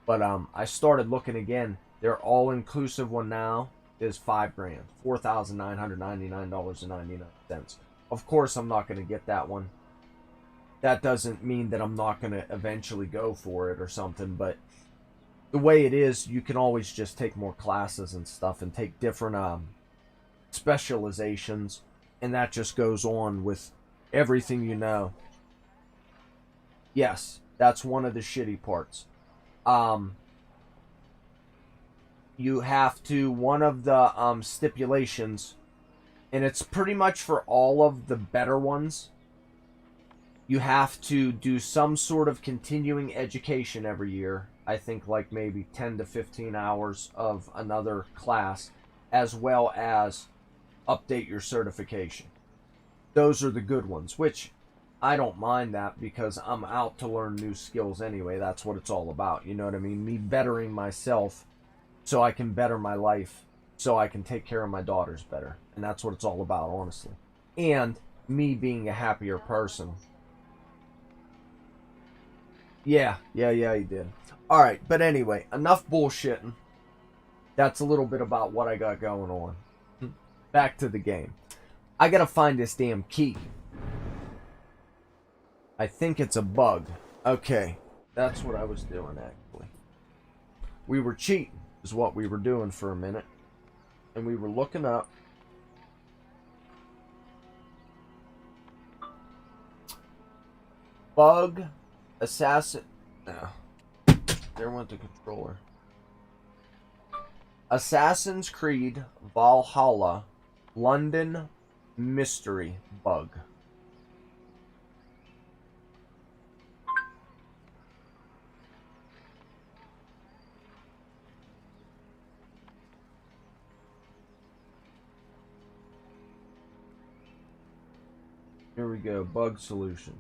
But I started looking again. Their all-inclusive one now is $5,000, $4,999.99. Of course, I'm not going to get that one. That doesn't mean that I'm not going to eventually go for it or something, but the way it is, you can always just take more classes and stuff and take different specializations, and that just goes on with everything you know. Yes, that's one of the shitty parts. You have to, one of the stipulations, and it's pretty much for all of the better ones, you have to do some sort of continuing education every year. I think like maybe 10 to 15 hours of another class, as well as update your certification. Those are the good ones, which I don't mind that because I'm out to learn new skills anyway. That's what it's all about. You know what I mean? Me bettering myself so I can better my life, so I can take care of my daughters better. And that's what it's all about, honestly. And me being a happier person. Yeah, he did. Alright, but anyway, enough bullshitting. That's a little bit about what I got going on. Back to the game. I gotta find this damn key. I think it's a bug. Okay, that's what I was doing, actually. We were cheating, is what we were doing for a minute. And we were looking up. Bug, assassin... No. There went the controller. Assassin's Creed Valhalla London mystery bug. Here we go, bug solution.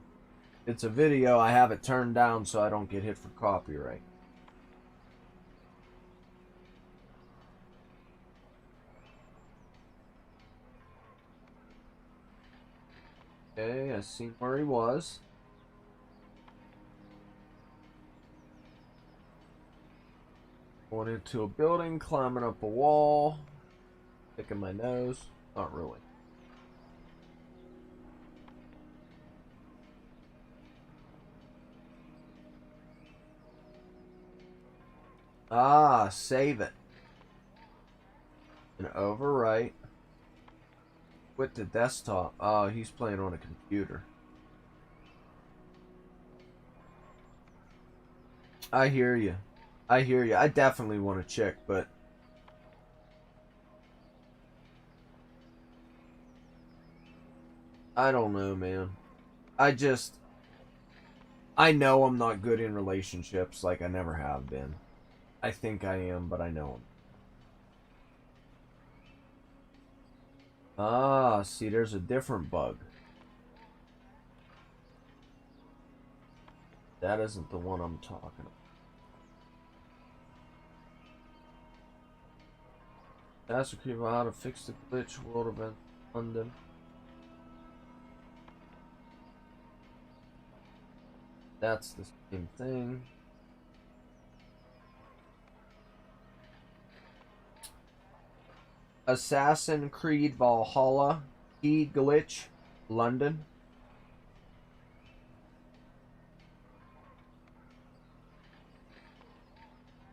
It's a video, I have it turned down so I don't get hit for copyright. Okay, I seen where he was. Going into a building, climbing up a wall, picking my nose. Not really. Ah, save it. And overwrite. Quit the desktop. Oh, he's playing on a computer. I hear you. I hear you. I definitely want to check, but... I don't know, man. I know I'm not good in relationships, like I never have been. I think I am, but I know him. Ah, see, there's a different bug. That isn't the one I'm talking about. Ask people how to fix the glitch world event London. That's the same thing. Assassin's Creed Valhalla key glitch London.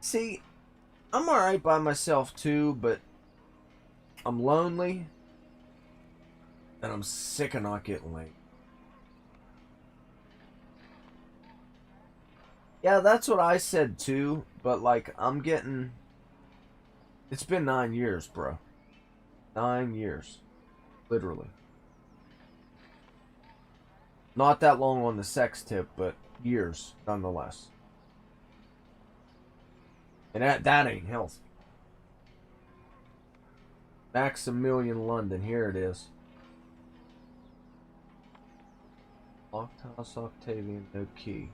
See, I'm alright by myself too, but I'm lonely and I'm sick of not getting laid. Yeah, that's what I said too, but like I'm getting... It's been 9 years, bro. 9 years. Literally. Not that long on the sex tip, but years, nonetheless. And that ain't healthy. Maximilian London, here it is. Locked house, Octavian, no key.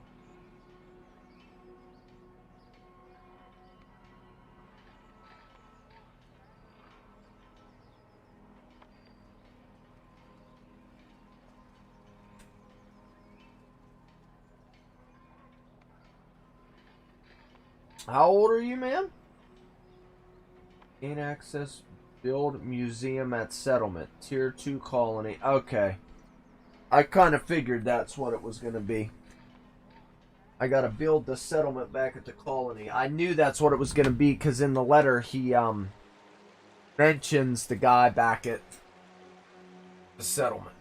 How old are you, man? Gain access, build museum at settlement. Tier 2 colony. Okay. I kind of figured that's what it was going to be. I gotta build the settlement back at the colony. I knew that's what it was gonna be, because in the letter he mentions the guy back at the settlement.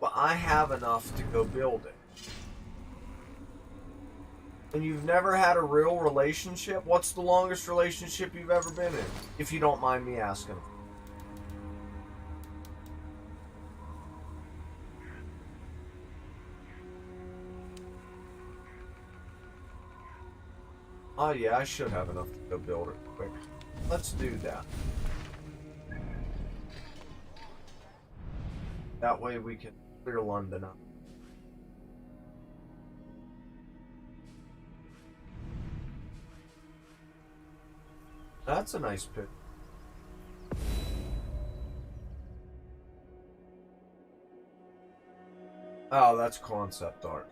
But I have enough to go build it. And you've never had a real relationship? What's the longest relationship you've ever been in? If you don't mind me asking. Oh yeah, I should have enough to go build it quick. Let's do that. That way we can clear London up. That's a nice pic. Oh, that's concept art.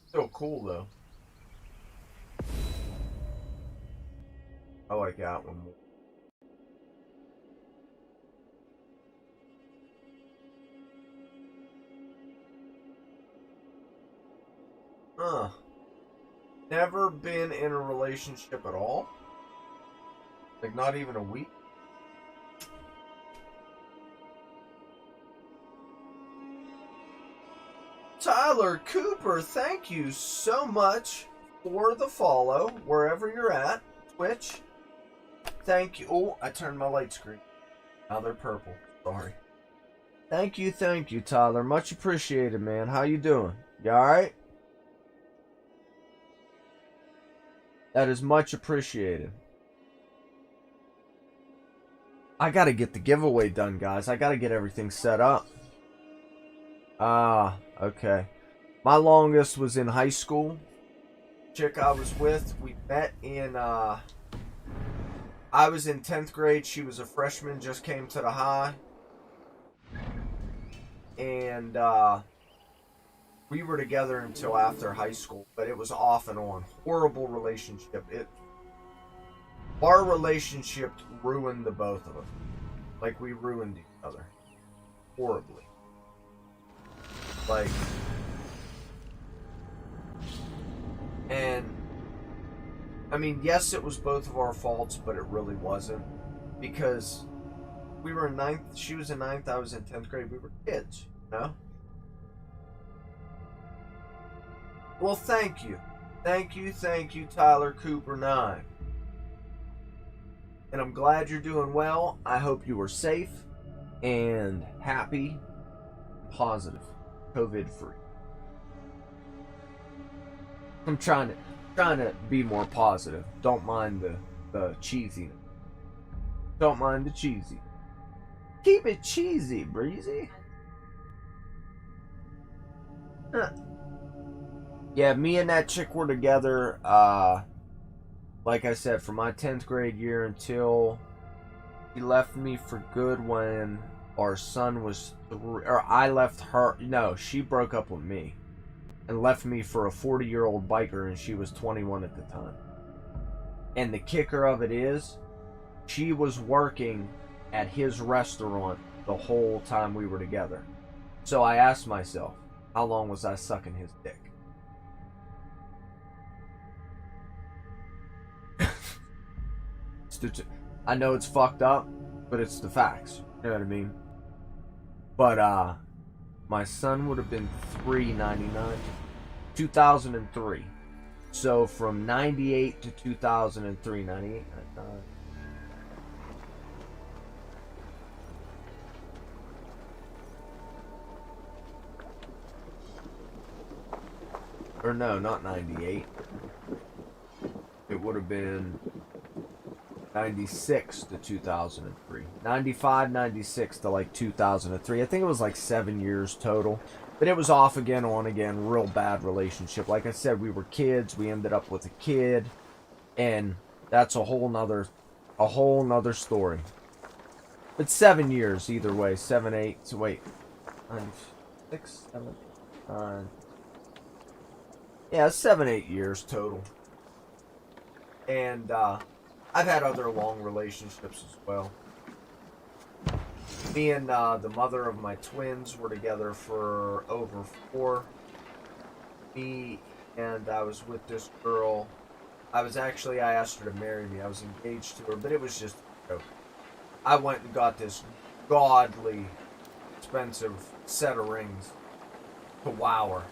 Still cool though. I like that one more. Never been in a relationship at all? Like not even a week? Tyler Cooper, thank you so much for the follow, wherever you're at. Twitch. Thank you. Oh, I turned my light screen. Now they're purple. Sorry. Thank you, Tyler. Much appreciated, man. How you doing? You alright? That is much appreciated. I gotta get the giveaway done, guys. I gotta get everything set up. Okay. My longest was in high school. Chick I was with, we met in, I was in 10th grade. She was a freshman, just came to the high. And, we were together until after high school, but it was off and on. Horrible relationship. Our relationship ruined the both of us. Like, we ruined each other. Horribly. Like, and, I mean, yes, it was both of our faults, but it really wasn't. Because we were in 9th, she was in 9th, I was in 10th grade. We were kids, you know? Well, thank you. Thank you, Tyler Cooper 9. And I'm glad you're doing well. I hope you are safe and happy, positive, COVID free. I'm trying to be more positive. Don't mind the cheesy. Don't mind the cheesy. Keep it cheesy, Breezy. Huh. Yeah, me and that chick were together, like I said, from my 10th grade year until she left me for good when our son was 3, or I left her, no, she broke up with me and left me for a 40-year-old biker, and she was 21 at the time. And the kicker of it is, she was working at his restaurant the whole time we were together. So I asked myself, how long was I sucking his dick? I know it's fucked up, but it's the facts. You know what I mean? But my son would have been 399, 2003. So from 98 to 2003, 98, 99. Or no, not 98. It would have been 96 to 2003. 95, 96 to like 2003. I think it was like 7 years total. But it was off again, on again. Real bad relationship. Like I said, we were kids. We ended up with a kid. And that's a whole nother story. But 7 years either way. 7, 8. So wait. 96, 7, 9. Yeah, 7, 8 years total. And, I've had other long relationships as well. Me and the mother of my twins were together for over 4. Me and I was with this girl. I asked her to marry me. I was engaged to her, but it was just a joke. I went and got this godly expensive set of rings to wow her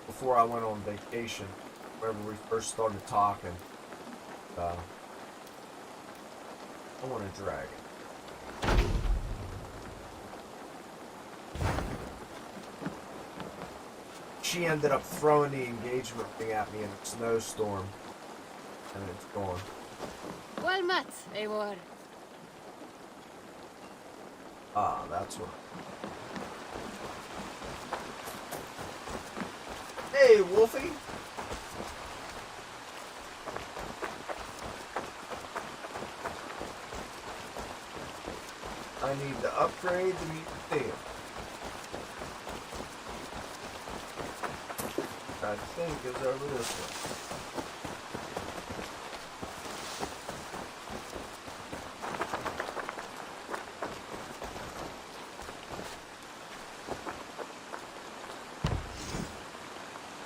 before I went on vacation, whenever we first started talking. I want a dragon. She ended up throwing the engagement ring at me in a snowstorm, and it's gone. Well met, Eivor. Ah, that's what. Hey, Wolfie. I need to upgrade the museum. I think is over this one.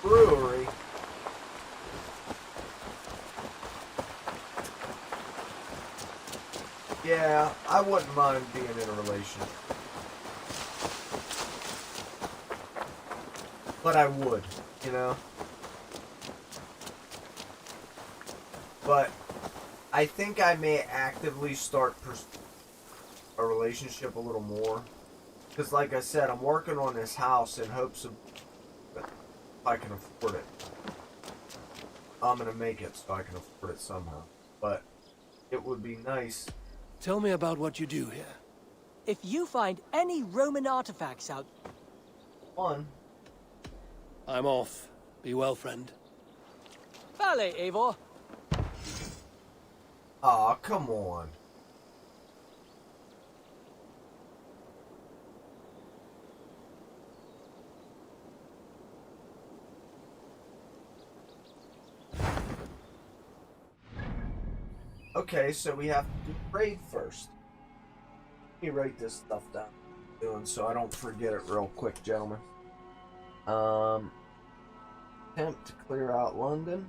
Brewery. Yeah, I wouldn't mind being in a relationship. But I would, you know? But I think I may actively start a relationship a little more. Because like I said, I'm working on this house in hopes of if I can afford it. I'm going to make it so I can afford it somehow. But it would be nice. Tell me about what you do here. If you find any Roman artifacts out... One. I'm off. Be well, friend. Vale, Eivor. Aw, come on. Okay, so we have to do raid first. Let me write this stuff down. Doing so I don't forget it real quick, gentlemen. Attempt to clear out London.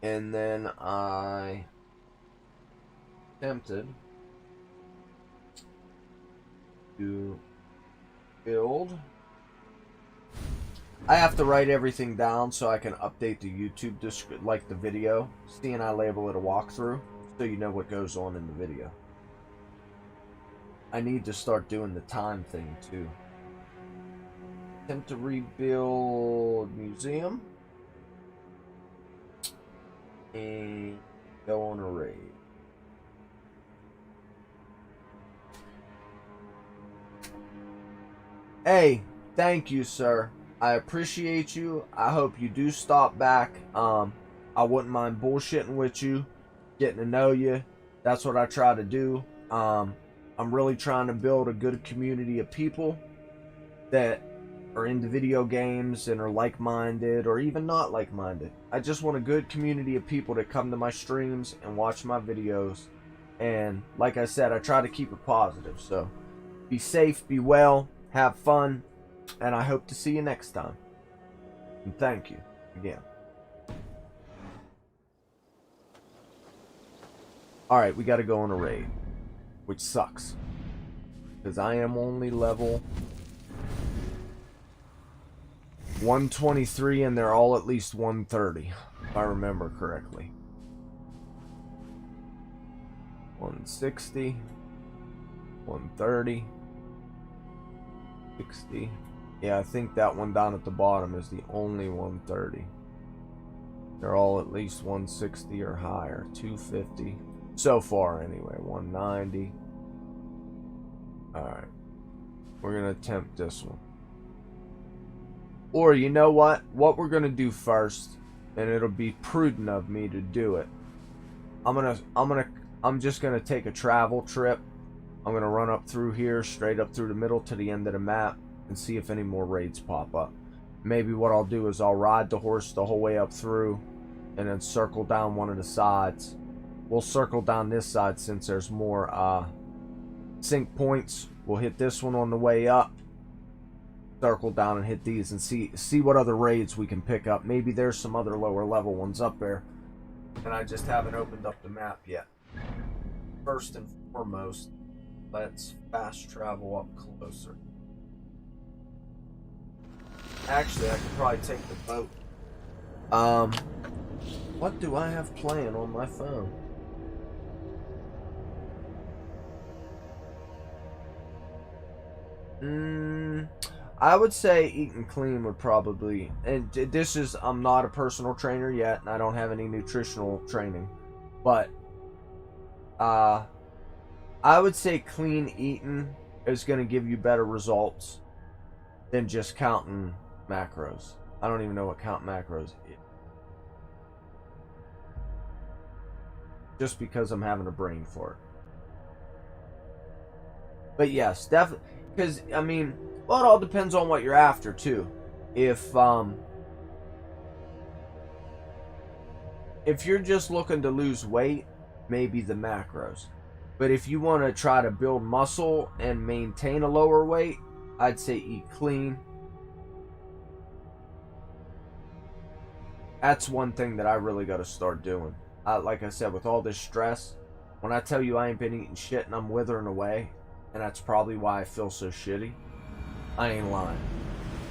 And then I attempted to build. I have to write everything down so I can update the YouTube description, like the video. Seeing I label it a walkthrough, so you know what goes on in the video. I need to start doing the time thing too. Attempt to rebuild museum. And go on a raid. Hey, thank you, sir. I appreciate you. I hope you do stop back. I wouldn't mind bullshitting with you, getting to know you. That's what I try to do. I'm really trying to build a good community of people that are into video games and are like-minded or even not like-minded. I just want a good community of people to come to my streams and watch my videos. And like I said, I try to keep it positive. So be safe, be well, have fun, and I hope to see you next time. And thank you again. Alright, we gotta go on a raid, which sucks, because I am only level 123 and they're all at least 130, if I remember correctly. 160, 130, 60. Yeah, I think that one down at the bottom is the only 130. They're all at least 160 or higher. 250. So far, anyway. 190. Alright. We're going to attempt this one. Or, you know what? What we're going to do first, and it'll be prudent of me to do it. I'm just going to take a travel trip. I'm going to run up through here, straight up through the middle to the end of the map, and see if any more raids pop up. Maybe what I'll do is I'll ride the horse the whole way up through and then circle down one of the sides. We'll circle down this side since there's more sync points. We'll hit this one on the way up, circle down and hit these, and see what other raids we can pick up. Maybe there's some other lower level ones up there, and I just haven't opened up the map yet. First and foremost, let's fast travel up closer. Actually, I could probably take the boat. What do I have playing on my phone? I would say eating clean would probably, and this is, I'm not a personal trainer yet, and I don't have any nutritional training, but I would say clean eating is going to give you better results than just counting macros. I don't even know what count macros is. Just because I'm having a brain for it. But yes, definitely. Because, I mean, well, it all depends on what you're after, too. If you're just looking to lose weight, maybe the macros. But if you want to try to build muscle and maintain a lower weight, I'd say eat clean. That's one thing that I really got to start doing. Like I said, with all this stress, when I tell you I ain't been eating shit and I'm withering away, and that's probably why I feel so shitty, I ain't lying.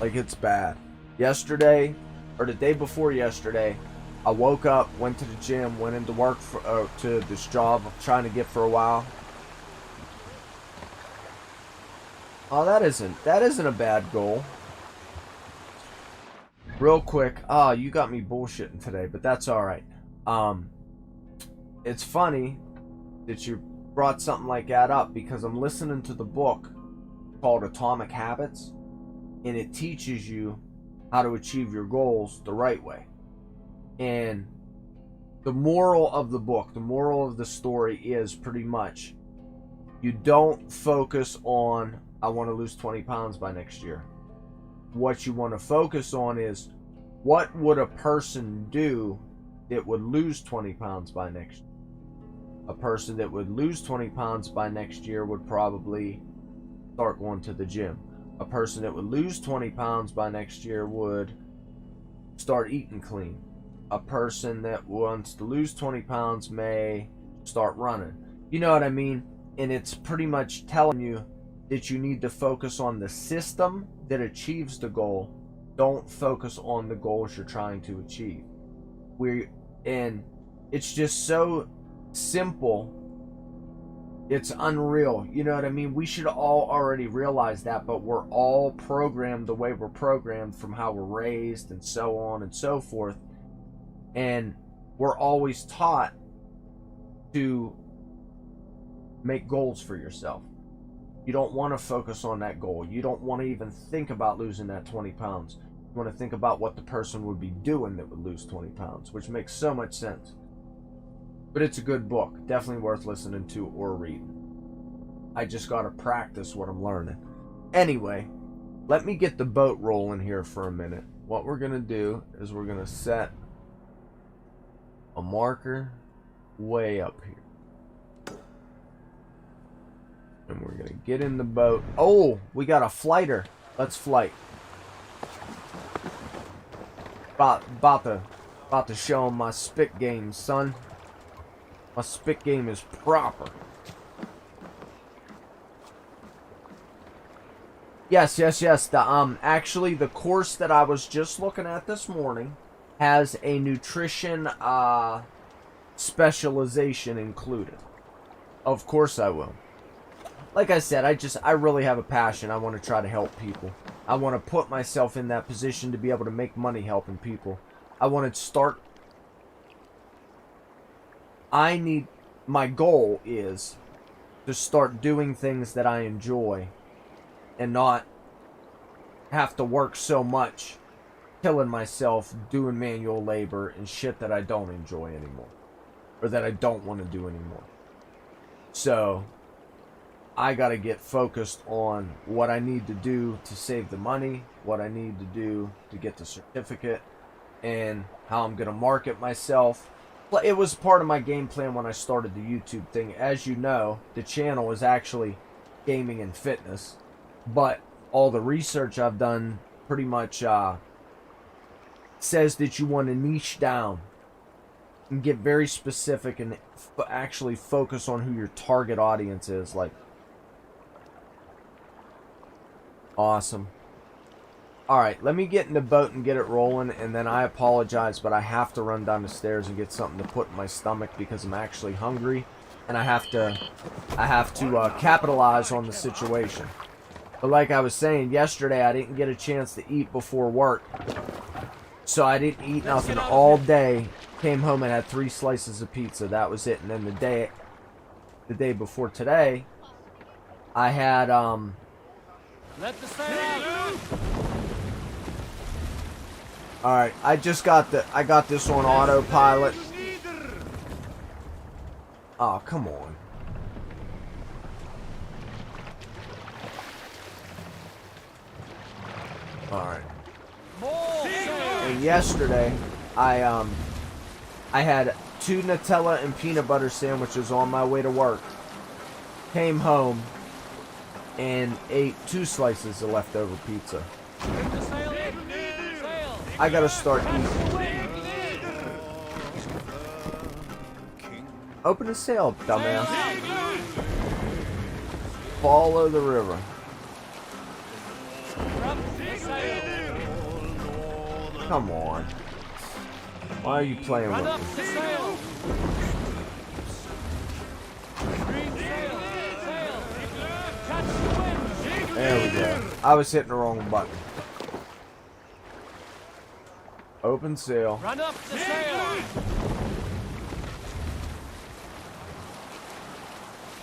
Like, it's bad. Yesterday, or the day before yesterday, I woke up, went to the gym, went into work for, to this job I'm trying to get for a while. Oh, that isn't a bad goal. Real quick, you got me bullshitting today, but that's alright. It's funny that you brought something like that up, because I'm listening to the book called Atomic Habits, and it teaches you how to achieve your goals the right way. And the moral of the book, the moral of the story is pretty much, you don't focus on, I want to lose 20 pounds by next year. What you want to focus on is, what would a person do that would lose 20 pounds by next year? A person that would lose 20 pounds by next year would probably start going to the gym. A person that would lose 20 pounds by next year would start eating clean. A person that wants to lose 20 pounds may start running. You know what I mean? And it's pretty much telling you that you need to focus on the system that achieves the goal. Don't focus on the goals you're trying to achieve. And it's just so simple, it's unreal. You know what I mean? We should all already realize that, but we're all programmed the way we're programmed from how we're raised and so on and so forth. And we're always taught to make goals for yourself. You don't want to focus on that goal. You don't want to even think about losing that 20 pounds. You want to think about what the person would be doing that would lose 20 pounds, which makes so much sense. But it's a good book. Definitely worth listening to or reading. I just got to practice what I'm learning. Anyway, let me get the boat rolling here for a minute. What we're going to do is we're going to set a marker way up here. And we're going to get in the boat. Oh, we got a flighter. Let's flight. About to show 'em my spit game, son. My spit game is proper. Yes. Actually, the course that I was just looking at this morning has a nutrition specialization included. Of course I will. Like I said, I really have a passion. I want to try to help people. I want to put myself in that position to be able to make money helping people. I want to start. My goal is to start doing things that I enjoy and not have to work so much, killing myself doing manual labor and shit that I don't enjoy anymore, or that I don't want to do anymore. So I got to get focused on what I need to do to save the money, what I need to do to get the certificate, and how I'm going to market myself. It was part of my game plan when I started the YouTube thing. As you know, the channel is actually gaming and fitness, but all the research I've done pretty much says that you want to niche down and get very specific and actually focus on who your target audience is. Like, awesome. Alright, let me get in the boat and get it rolling, and then I apologize, but I have to run down the stairs and get something to put in my stomach because I'm actually hungry, and I have to capitalize on the situation. But like I was saying, yesterday I didn't get a chance to eat before work, so I didn't eat nothing all day. Came home and had 3 slices of pizza. That was it. And then the day before today, I had Let the sail out. Alright, I got this on autopilot. Oh, come on. Alright. And yesterday, I had 2 Nutella and peanut butter sandwiches on my way to work. Came home and ate 2 slices of leftover pizza. I gotta start eating. Open the sail, dumbass. Follow the river. Come on. Why are you playing with me? There we go. I was hitting the wrong button. Open sail. Run up the sail.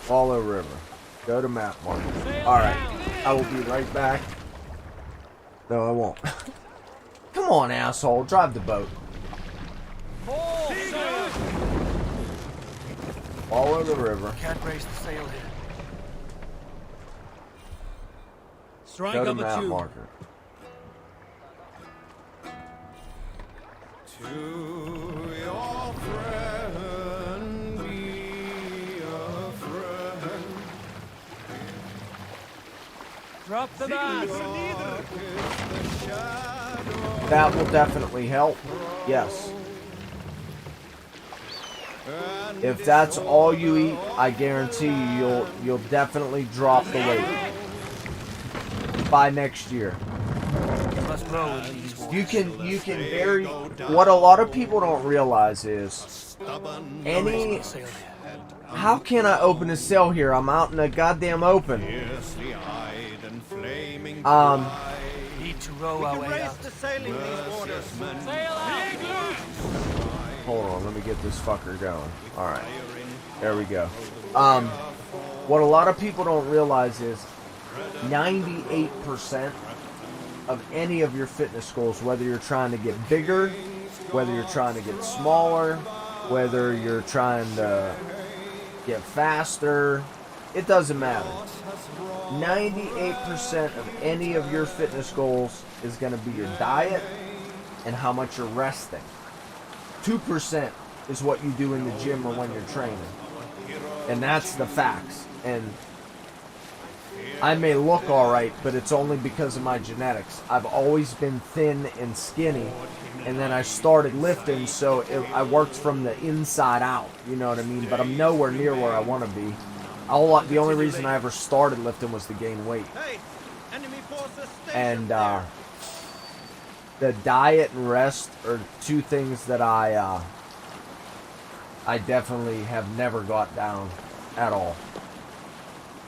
Follow river. Go to map marker. Alright. I will be right back. No, I won't. Come on, asshole. Drive the boat. Follow the river. Can't raise the sail here. Strike Go to up a map tune. marker. To your friend, be a friend. Drop the mast. That will definitely help. Yes. If that's all you eat, I guarantee you'll definitely drop the weight by next year. You must row in these waters. You can vary. What a lot of people don't realize is any. Sail here. How can I open a sail here? I'm out in the goddamn open. Need to row our way out. Hold on, let me get this fucker going. Alright. There we go. What a lot of people don't realize is 98% of any of your fitness goals, whether you're trying to get bigger, whether you're trying to get smaller, whether you're trying to get faster, it doesn't matter. 98% of any of your fitness goals is going to be your diet and how much you're resting. 2% is what you do in the gym or when you're training. And that's the facts. And I may look alright, but it's only because of my genetics. I've always been thin and skinny, and then I started lifting, so I worked from the inside out, you know what I mean? But I'm nowhere near where I want to be. The only reason I ever started lifting was to gain weight. And the diet and rest are 2 things that I definitely have never got down at all.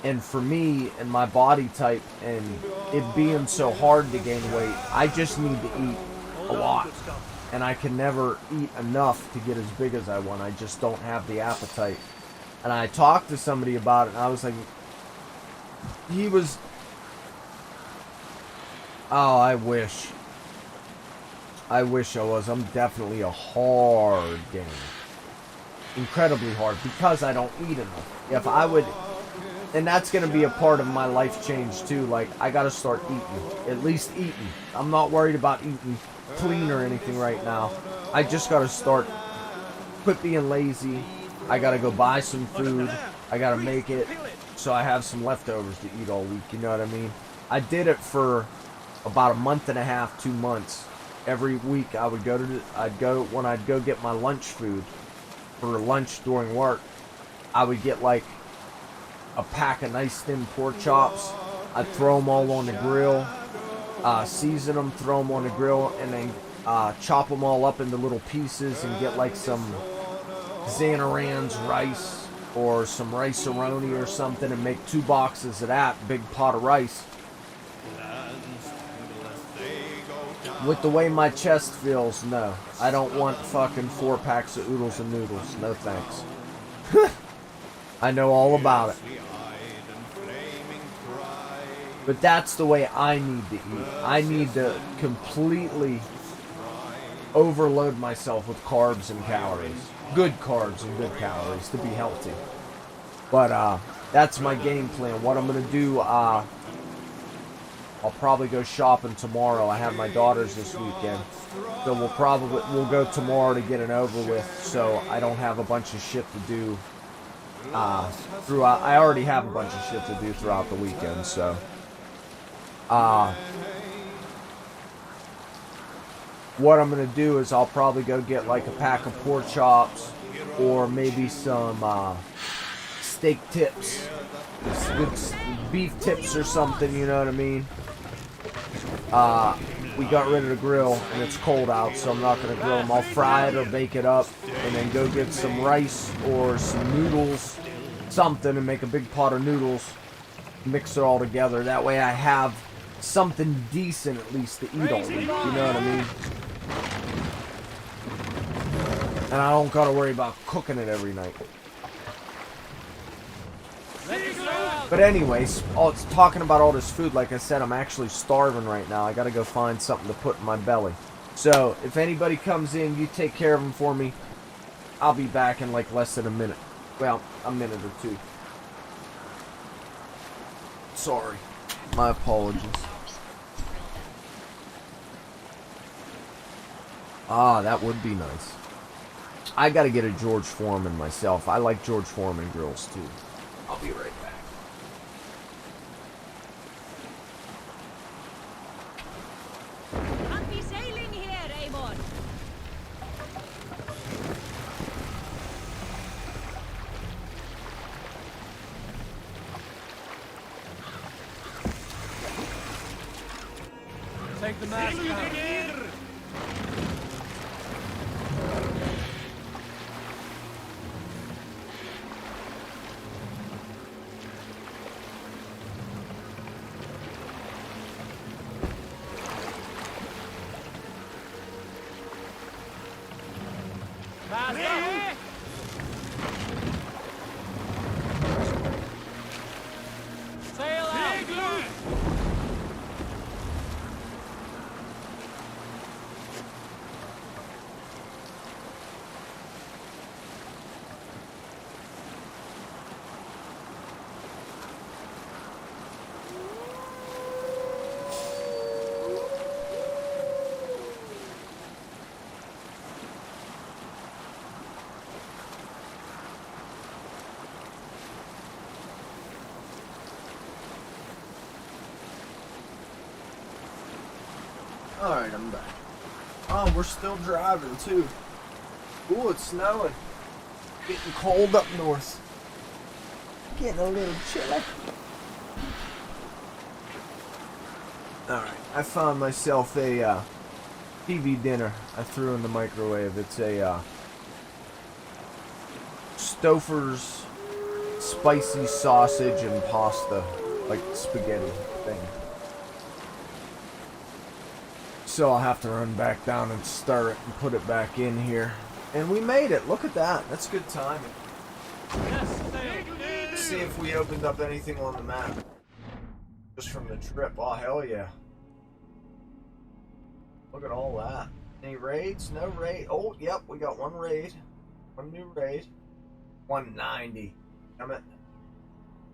And for me and my body type and it being so hard to gain weight, I just need to eat a lot. And I can never eat enough to get as big as I want. I just don't have the appetite. And I talked to somebody about it, and I was like, oh, I wish I was. I'm definitely a hard gainer. Incredibly hard, because I don't eat enough. If I would, And that's going to be a part of my life change too. Like, I got to start eating. At least eating. I'm not worried about eating clean or anything right now. I just got to start. Quit being lazy. I got to go buy some food. I got to make it so I have some leftovers to eat all week. You know what I mean? I did it for about a month and a half, 2 months. Every week I would go to when I'd go get my lunch food for lunch during work, I would get like a pack of nice thin pork chops. I'd throw them all on the grill, season them, throw them on the grill, and then chop them all up into little pieces and get like some Xanaran's rice or some rice-a-roni or something and make 2 boxes of that, big pot of rice. With the way my chest feels, no. I don't want fucking 4 packs of oodles and noodles. No thanks. I know all about it. But that's the way I need to eat. I need to completely overload myself with carbs and calories. Good carbs and good calories to be healthy. But that's my game plan. What I'm going to do, I'll probably go shopping tomorrow. I have my daughters this weekend. So we'll go tomorrow to get it over with so I don't have a bunch of shit to do throughout. I already have a bunch of shit to do throughout the weekend, so what I'm gonna do is I'll probably go get like a pack of pork chops or maybe some steak tips, good beef tips or something, you know what I mean? We got rid of the grill and it's cold out, so I'm not gonna grill them. I'll fry it or bake it up and then go get some rice or some noodles, something, and make a big pot of noodles, mix it all together. That way I have something decent at least to eat all week, you know what I mean? And I don't gotta worry about cooking it every night. But anyways, talking about all this food, like I said, I'm actually starving right now. I gotta go find something to put in my belly. So, if anybody comes in, you take care of them for me. I'll be back in like less than a minute. Well, a minute or 2. Sorry. My apologies. Ah, that would be nice. I gotta get a George Foreman myself. I like George Foreman grills too. I'll be right back. Happy sailing here, Amon. Take the mask down. Sail out! Alright, I'm back. Oh, we're still driving too. Ooh, it's snowing. Getting cold up north. Getting a little chilly. Alright, I found myself a TV dinner I threw in the microwave. It's a Stouffer's spicy sausage and pasta, like spaghetti thing. So I'll have to run back down and stir it and put it back in here. And we made it. Look at that. That's good timing. Let's see if we opened up anything on the map. Just from the trip. Oh, hell yeah. Look at all that. Any raids? No raid. Oh, yep. We got 1 raid. 1 new raid. 190. Damn it.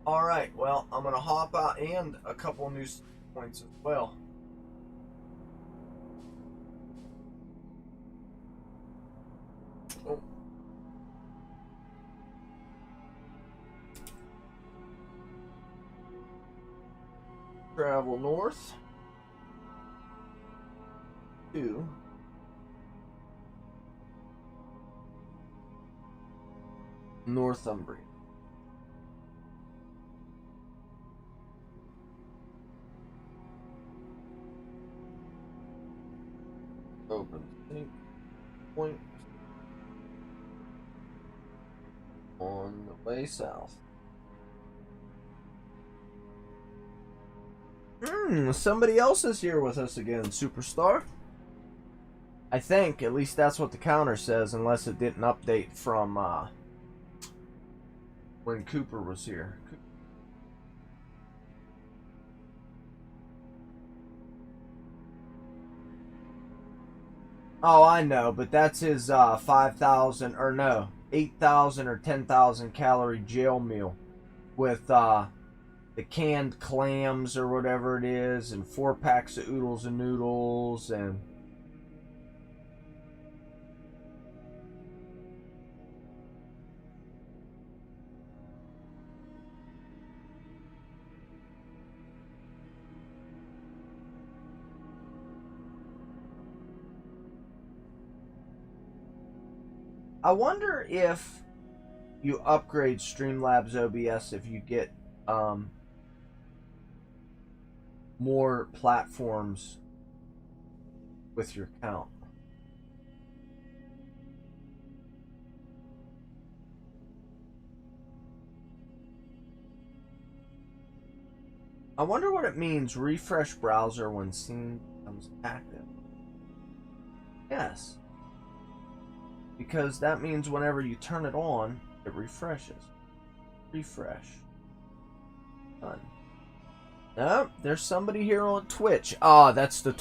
Alright, well, I'm going to hop out and a couple new points as well. Oh. Travel north to Northumbria. Open sync point on the way south. Somebody else is here with us again, superstar. I think, at least that's what the counter says, unless it didn't update from when Cooper was here. Oh, I know, but that's his 5,000, or no, 8,000 or 10,000 calorie jail meal with the canned clams or whatever it is, and 4 packs of oodles and noodles, and I wonder if you upgrade Streamlabs OBS if you get more platforms with your count. I wonder what it means, refresh browser when scene becomes active. Yes. Because that means whenever you turn it on, it refreshes. Refresh. Done. Oh, there's somebody here on Twitch. Ah, that's the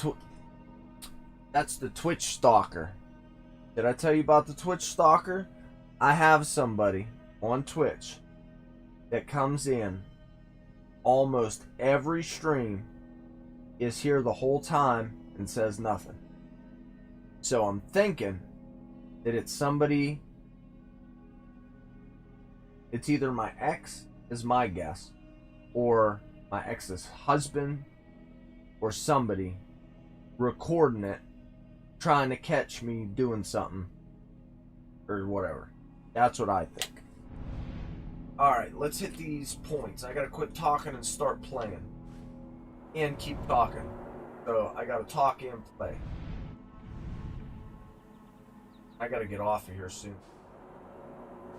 Twitch stalker. Did I tell you about the Twitch stalker? I have somebody on Twitch that comes in almost every stream, is here the whole time, and says nothing. So I'm thinking that it's somebody, it's either my ex, is my guess, or my ex's husband, or somebody recording it, trying to catch me doing something, or whatever. That's what I think. Alright, let's hit these points. I gotta quit talking and start playing. And keep talking. So, I gotta talk and play. I gotta get off of here soon.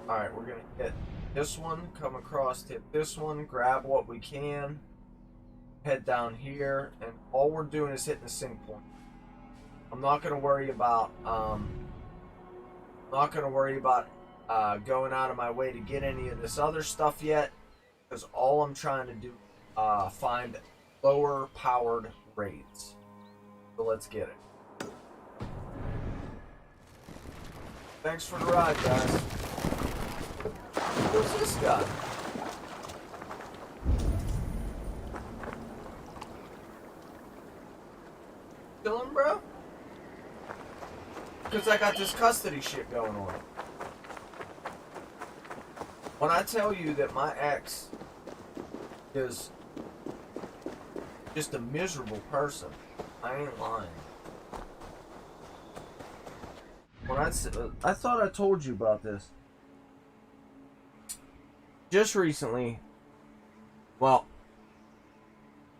Alright, we're gonna hit this one, come across, hit this one, grab what we can, head down here, and all we're doing is hitting the sync point. I'm not gonna worry about going out of my way to get any of this other stuff yet, because all I'm trying to do find lower powered raids. So let's get it. Thanks for the ride, guys. Who's this guy? Chillin', bro? Because I got this custody shit going on. When I tell you that my ex is just a miserable person, I ain't lying. When I thought I told you about this. Just recently, well,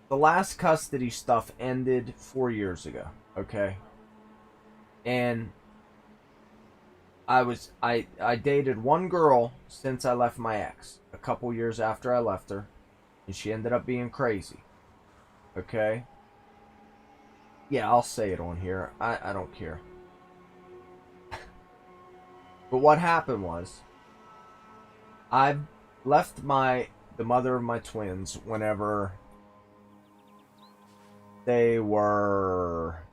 the last custody stuff ended 4 years ago, okay? And I dated one girl since I left my ex, a couple years after I left her, and she ended up being crazy. Okay? Yeah, I'll say it on here. I don't care. But what happened was, I left the mother of my twins whenever they were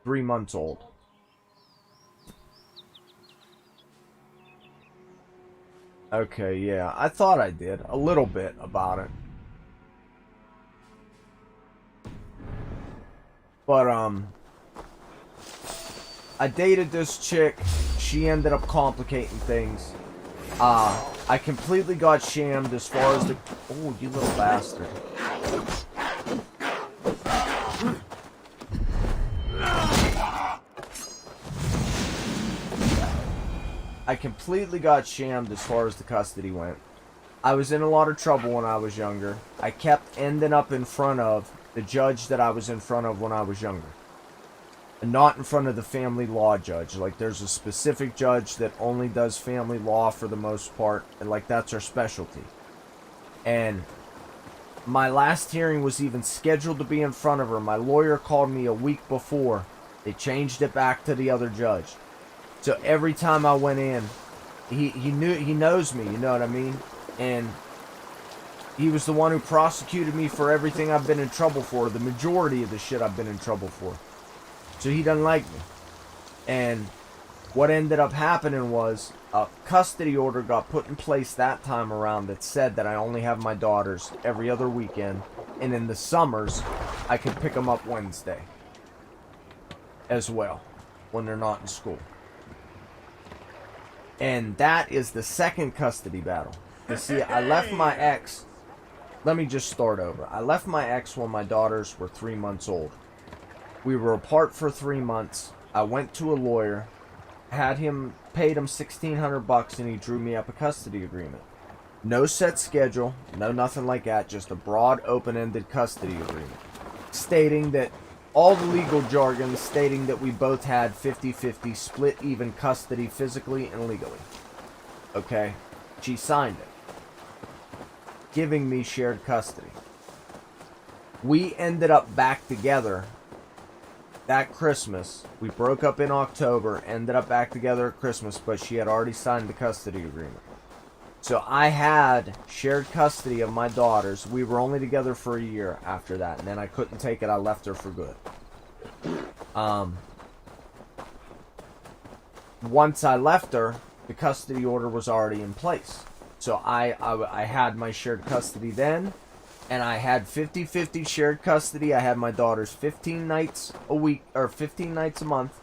3 months old. Okay, yeah. I thought I did. A little bit about it. But, I dated this chick. She ended up complicating things. I completely got shammed as far as the... Oh, you little bastard. I completely got shammed as far as the custody went. I was in a lot of trouble when I was younger. I kept ending up in front of the judge that I was in front of when I was younger. And not in front of the family law judge. Like, there's a specific judge that only does family law for the most part. And, like, that's our specialty. And my last hearing was even scheduled to be in front of her. My lawyer called me a week before. They changed it back to the other judge. So every time I went in, he knows me, you know what I mean? And he was the one who prosecuted me for everything I've been in trouble for, the majority of the shit I've been in trouble for. So he doesn't like me. And what ended up happening was a custody order got put in place that time around that said that I only have my daughters every other weekend, and in the summers I could pick them up Wednesday as well when they're not in school. And that is the second custody battle. You see, I left my ex... Let me just start over. I left my ex when my daughters were 3 months old. We were apart for 3 months. I went to a lawyer, paid him $1,600, and he drew me up a custody agreement. No set schedule, no nothing like that, just a broad, open-ended custody agreement. Stating that... all the legal jargon stating that we both had 50-50 split even custody physically and legally. Okay? She signed it. Giving me shared custody. We ended up back together that Christmas. We broke up in October, ended up back together at Christmas, but she had already signed the custody agreement. So I had shared custody of my daughters. We were only together for a year after that, and then I couldn't take it. I left her for good. Once I left her, the custody order was already in place. So I had my shared custody then, and I had 50-50 shared custody. I had my daughters 15 nights a week, or 15 nights a month,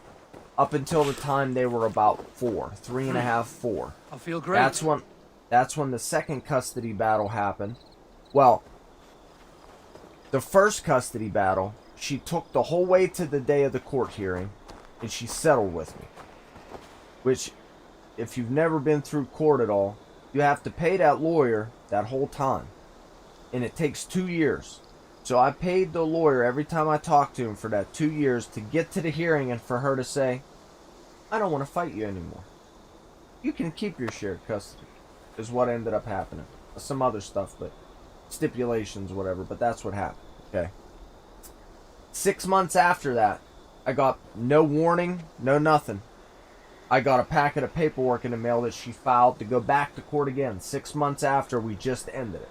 up until the time they were about 3.5, 4. I feel great. That's when the second custody battle happened. Well, the first custody battle, she took the whole way to the day of the court hearing, and she settled with me. Which, if you've never been through court at all, you have to pay that lawyer that whole time. And it takes 2 years. So I paid the lawyer every time I talked to him for that 2 years to get to the hearing and for her to say, I don't want to fight you anymore. You can keep your shared custody. Is what ended up happening. Some other stuff, but stipulations, whatever, but that's what happened. Okay. 6 months after that, I got no warning, no nothing. I got a packet of paperwork in the mail that she filed to go back to court again 6 months after we just ended it.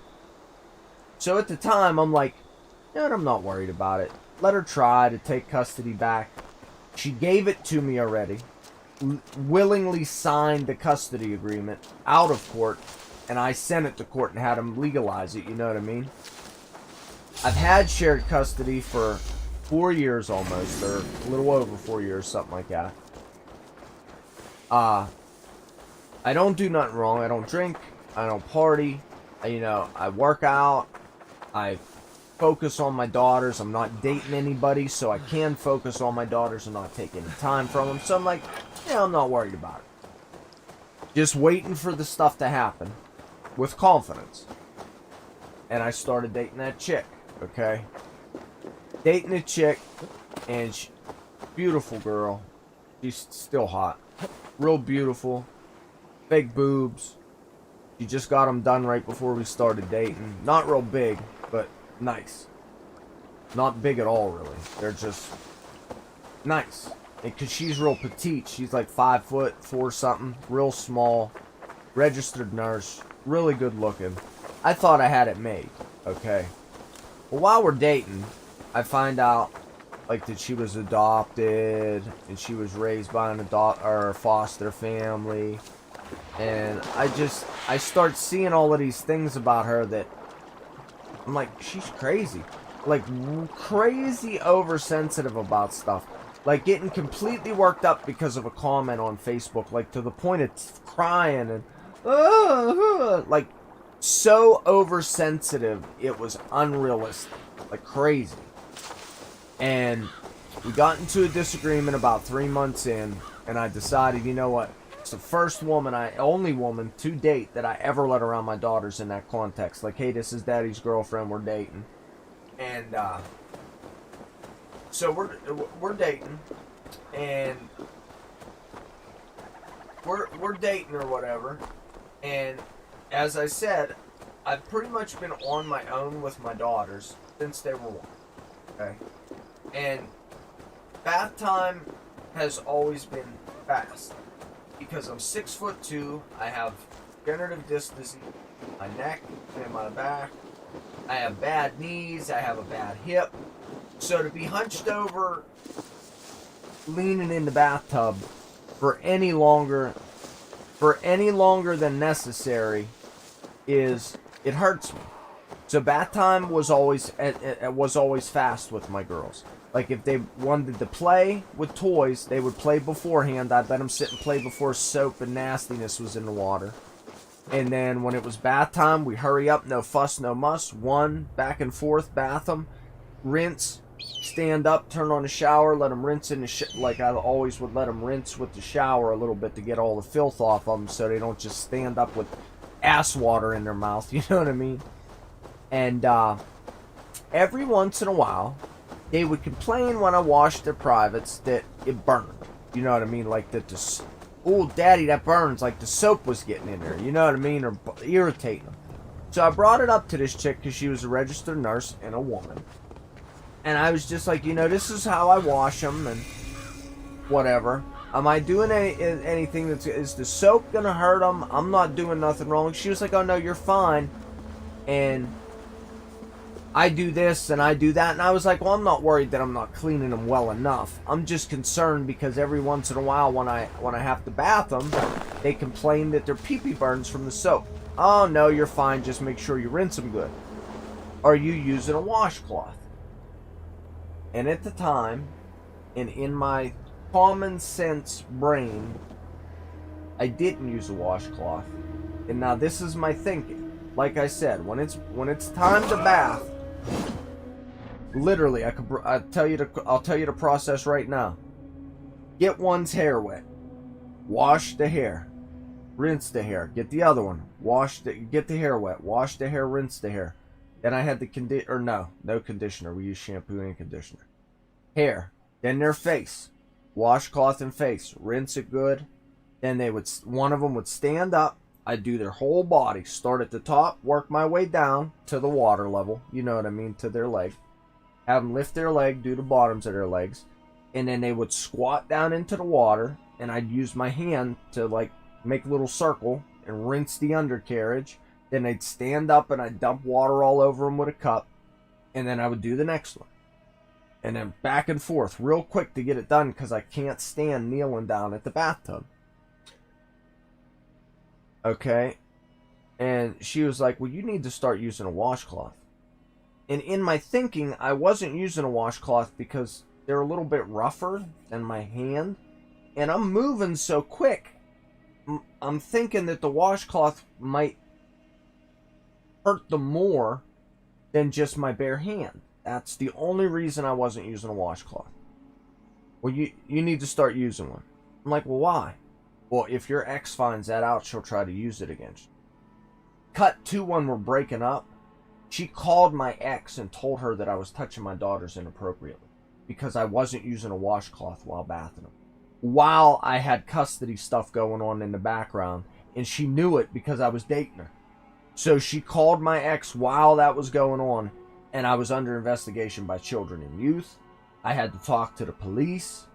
So at the time, I'm like, no, I'm not worried about it. Let her try to take custody back. She gave it to me already. Willingly signed the custody agreement out of court, and I sent it to court and had them legalize it, you know what I mean? I've had shared custody for 4 years almost, or a little over 4 years, something like that. I don't do nothing wrong. I don't drink. I don't party. I work out. I focus on my daughters. I'm not dating anybody, so I can focus on my daughters and not take any time from them. So I'm like, I'm not worried about it. Just waiting for the stuff to happen with confidence. And I started dating that chick, okay? Dating a chick, and beautiful girl. She's still hot. Real beautiful. Fake boobs. She just got them done right before we started dating. Not real big, but nice. Not big at all, really. They're just nice. Because she's real petite. She's like 5'4" something. Real small. Registered nurse. Really good looking. I thought I had it made. Okay. Well, while we're dating, I find out like that she was adopted and she was raised by an foster family. And I start seeing all of these things about her that I'm like, she's crazy. Like, crazy oversensitive about stuff. Like, getting completely worked up because of a comment on Facebook. Like, to the point of crying and... like, so oversensitive, it was unrealistic. Like, crazy. And we got into a disagreement about 3 months in. And I decided, you know what? It's the first woman, only woman to date that I ever let around my daughters in that context. Like, hey, this is Daddy's girlfriend, we're dating. And, so we're dating, and we're dating or whatever, and as I said, I've pretty much been on my own with my daughters since they were 1, okay? And bath time has always been fast, because I'm 6'2", I have degenerative disc disease in my neck and in my back, I have bad knees, I have a bad hip. So to be hunched over, leaning in the bathtub for any longer than necessary it hurts me. So bath time was always fast with my girls. Like, if they wanted to play with toys, they would play beforehand. I'd let them sit and play before soap and nastiness was in the water. And then when it was bath time, we hurry up, no fuss, no muss. 1, back and forth, bath them, rinse, stand up, turn on the shower, let them rinse in the like I always would let them rinse with the shower a little bit to get all the filth off of them so they don't just stand up with ass water in their mouth, you know what I mean? And every once in a while, they would complain when I washed their privates that it burned. You know what I mean? Like that oh, Daddy, that burns. Like the soap was getting in there. You know what I mean? Or irritating them. So I brought it up to this chick because she was a registered nurse and a woman. And I was just like, you know, this is how I wash them and whatever. Am I doing anything is the soap going to hurt them? I'm not doing nothing wrong. She was like, oh, no, you're fine. And I do this and I do that. And I was like, well, I'm not worried that I'm not cleaning them well enough. I'm just concerned because every once in a while when I have to bath them, they complain that their pee-pee burns from the soap. Oh, no, you're fine. Just make sure you rinse them good. Are you using a washcloth? And at the time, and in my common sense brain, I didn't use a washcloth. And now this is my thinking. Like I said, when it's time to bath, literally, I'll tell you the process right now. Get one's hair wet, wash the hair, rinse the hair. Get the other one, get the hair wet, wash the hair, rinse the hair. Then I had the no conditioner. We use shampoo and conditioner. Hair, then their face, washcloth and face, rinse it good. Then one of them would stand up. I'd do their whole body, start at the top, work my way down to the water level, you know what I mean, to their leg. Have them lift their leg, do the bottoms of their legs, and then they would squat down into the water, and I'd use my hand to, like, make a little circle and rinse the undercarriage. Then they'd stand up, and I'd dump water all over them with a cup, and then I would do the next one. And then back and forth, real quick to get it done, because I can't stand kneeling down at the bathtub. Okay, and she was like, well, you need to start using a washcloth. And in my thinking, I wasn't using a washcloth because they're a little bit rougher than my hand. And I'm moving so quick, I'm thinking that the washcloth might hurt them more than just my bare hand. That's the only reason I wasn't using a washcloth. Well, you need to start using one. I'm like, well, why? Well, if your ex finds that out, she'll try to use it against you. Cut to when we're breaking up. She called my ex and told her that I was touching my daughters inappropriately because I wasn't using a washcloth while bathing them. While I had custody stuff going on in the background, and she knew it because I was dating her. So she called my ex while that was going on, and I was under investigation by Children and Youth. I had to talk to the police.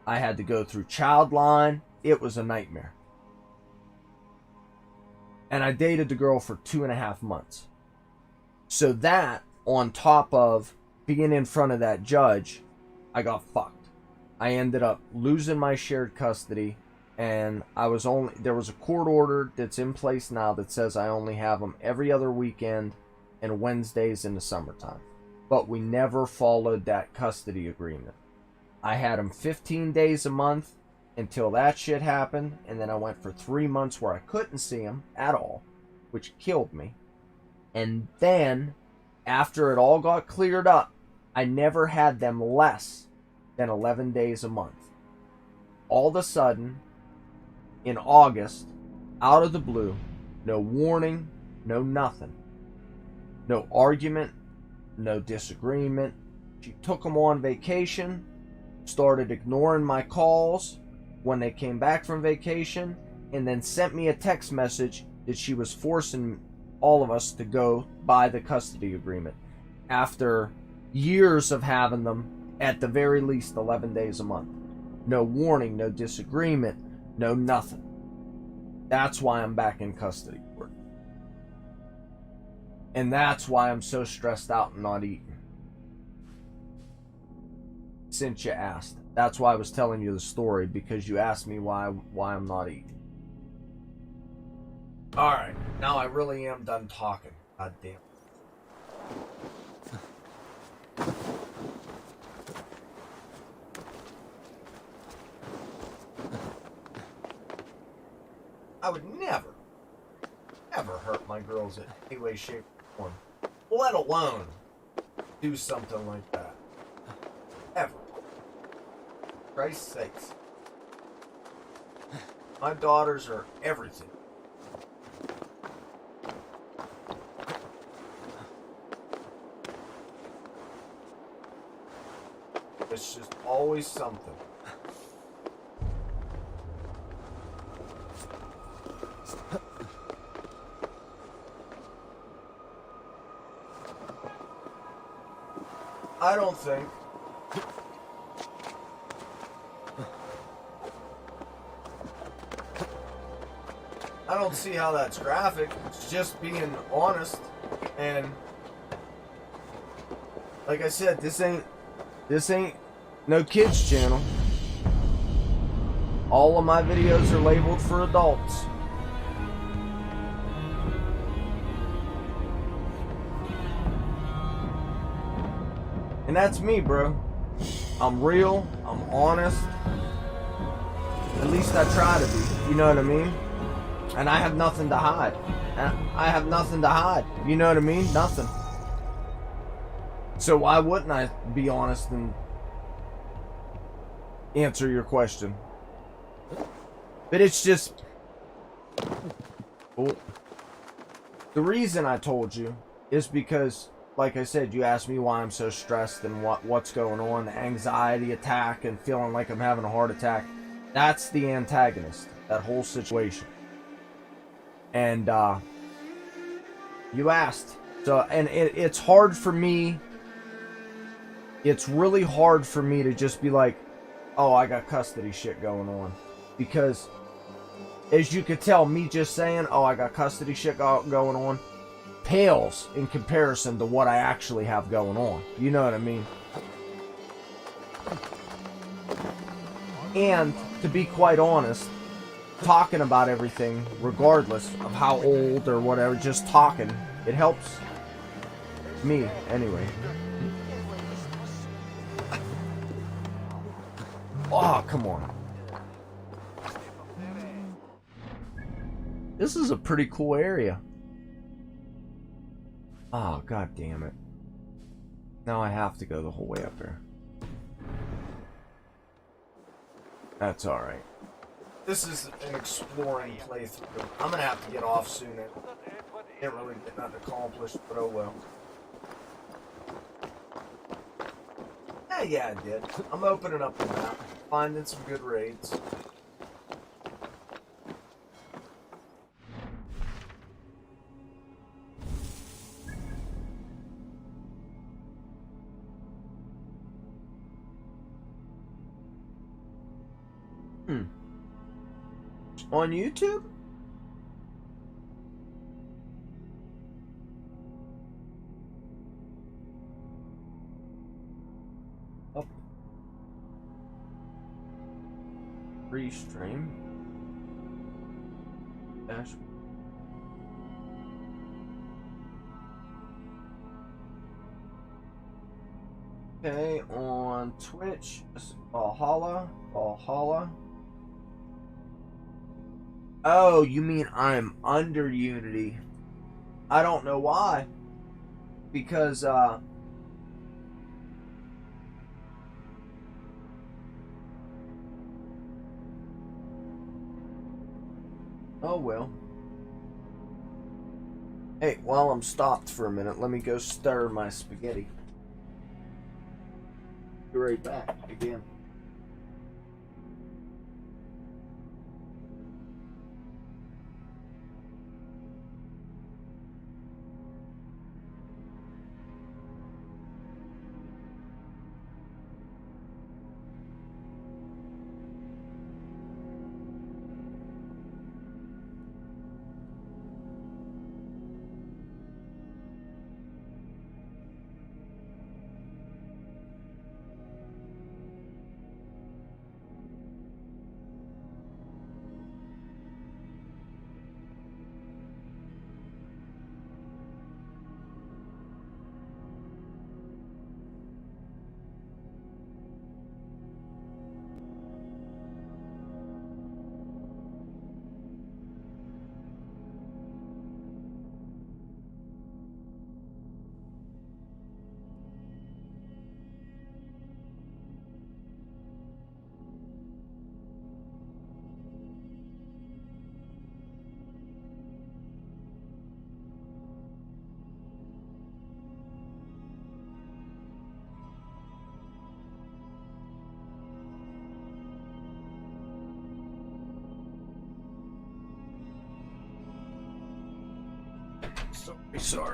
I had to go through Childline. It was a nightmare. And I dated the girl for 2.5 months. So that, on top of being in front of that judge, I got fucked. I ended up losing my shared custody, And there was a court order that's in place now that says I only have them every other weekend and Wednesdays in the summertime. But we never followed that custody agreement. I had them 15 days a month until that shit happened, and then I went for 3 months where I couldn't see them at all, which killed me. And then, after it all got cleared up, I never had them less than 11 days a month. All of a sudden, in August, out of the blue, no warning, no nothing. No argument, no disagreement. She took them on vacation, started ignoring my calls when they came back from vacation, and then sent me a text message that she was forcing all of us to go by the custody agreement after years of having them at the very least 11 days a month. No warning, no disagreement, no nothing. That's why I'm back in custody court. And that's why I'm so stressed out and not eating. Since you asked. That's why I was telling you the story, because you asked me why I'm not eating. Alright, now I really am done talking. God damn. I would never hurt my girls in any way, shape, or form. Let alone do something like that. Ever. For Christ's sakes. My daughters are everything. It's just always something. I don't think I don't see how that's graphic. It's just being honest. And like I said, this ain't no kids channel. All of my videos are labeled for adults. And that's me, bro. I'm real, I'm honest. At least I try to be, you know what I mean? And I have nothing to hide. You know what I mean? Nothing. So why wouldn't I be honest and answer your question? But it's just... Oh. The reason I told you is because, like I said, you asked me why I'm so stressed and what's going on. The anxiety attack and feeling like I'm having a heart attack. That's the antagonist. That whole situation. And you asked. So, and it's hard for me. It's really hard for me to just be like, oh, I got custody shit going on. Because, as you could tell, me just saying, oh, I got custody shit going on, pales in comparison to what I actually have going on. You know what I mean? And, to be quite honest, talking about everything, regardless of how old or whatever, just talking, it helps me, anyway. Oh, come on. This is a pretty cool area. Oh, god damn it. Now I have to go the whole way up there. That's alright. This is an exploring playthrough. I'm gonna have to get off soon. Didn't really get nothing accomplished, but oh well. Yeah, I did. I'm opening up the map, finding some good raids. On YouTube? Up. Free stream. Dash. Okay, on Twitch, Vahalla. Oh, you mean I'm under Unity? I don't know why. Because, oh well. Hey, while I'm stopped for a minute, let me go stir my spaghetti. Be right back again.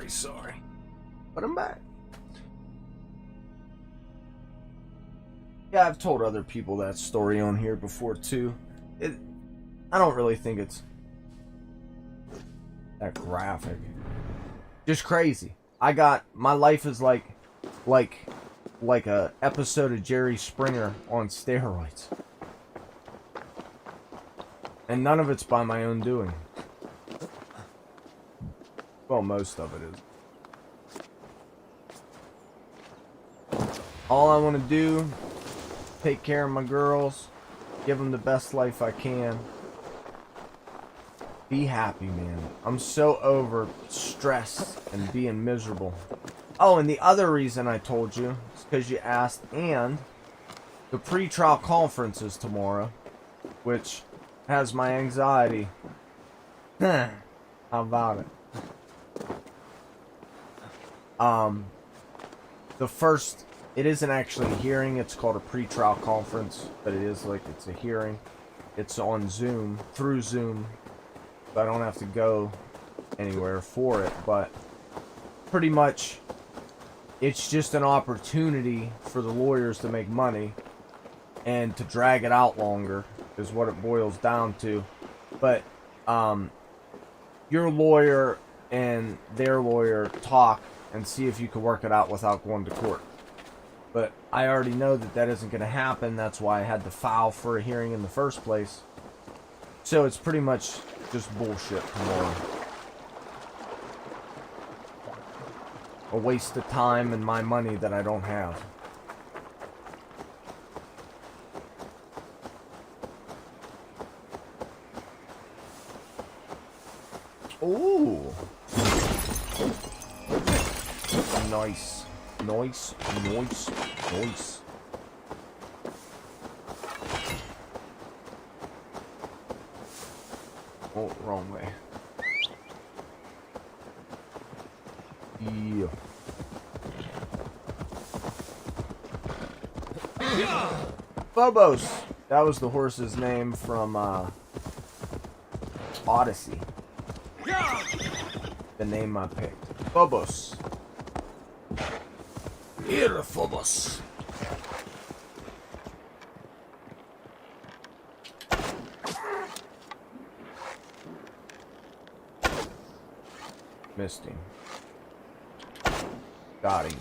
Sorry. But I'm back. Yeah, I've told other people that story on here before too. I don't really think it's that graphic. Just crazy. My life is like a episode of Jerry Springer on steroids. And none of it's by my own doing. Well, most of it is. All I want to do, take care of my girls, give them the best life I can. Be happy, man. I'm so over stress and being miserable. Oh, and the other reason I told you is because you asked, and the pre-trial conference is tomorrow, which has my anxiety. How about it? It isn't actually a hearing, it's called a pre-trial conference, but it is like, it's a hearing. It's on Zoom, through Zoom, so I don't have to go anywhere for it, but pretty much, it's just an opportunity for the lawyers to make money, and to drag it out longer, is what it boils down to. But, your lawyer and their lawyer talk and see if you can work it out without going to court. But I already know that isn't going to happen. That's why I had to file for a hearing in the first place. So it's pretty much just bullshit tomorrow. A waste of time and my money that I don't have. Ooh. Nice. Nice. Oh, wrong way. Yeah. Phobos! That was the horse's name from, Odyssey. The name I picked. Phobos. Here, Phobos. Missed him. Got him.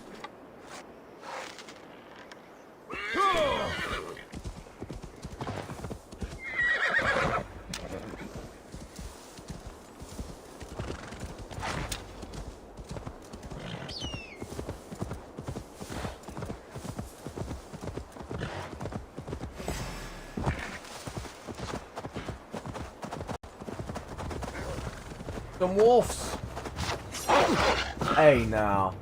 Some wolves. Hey, now.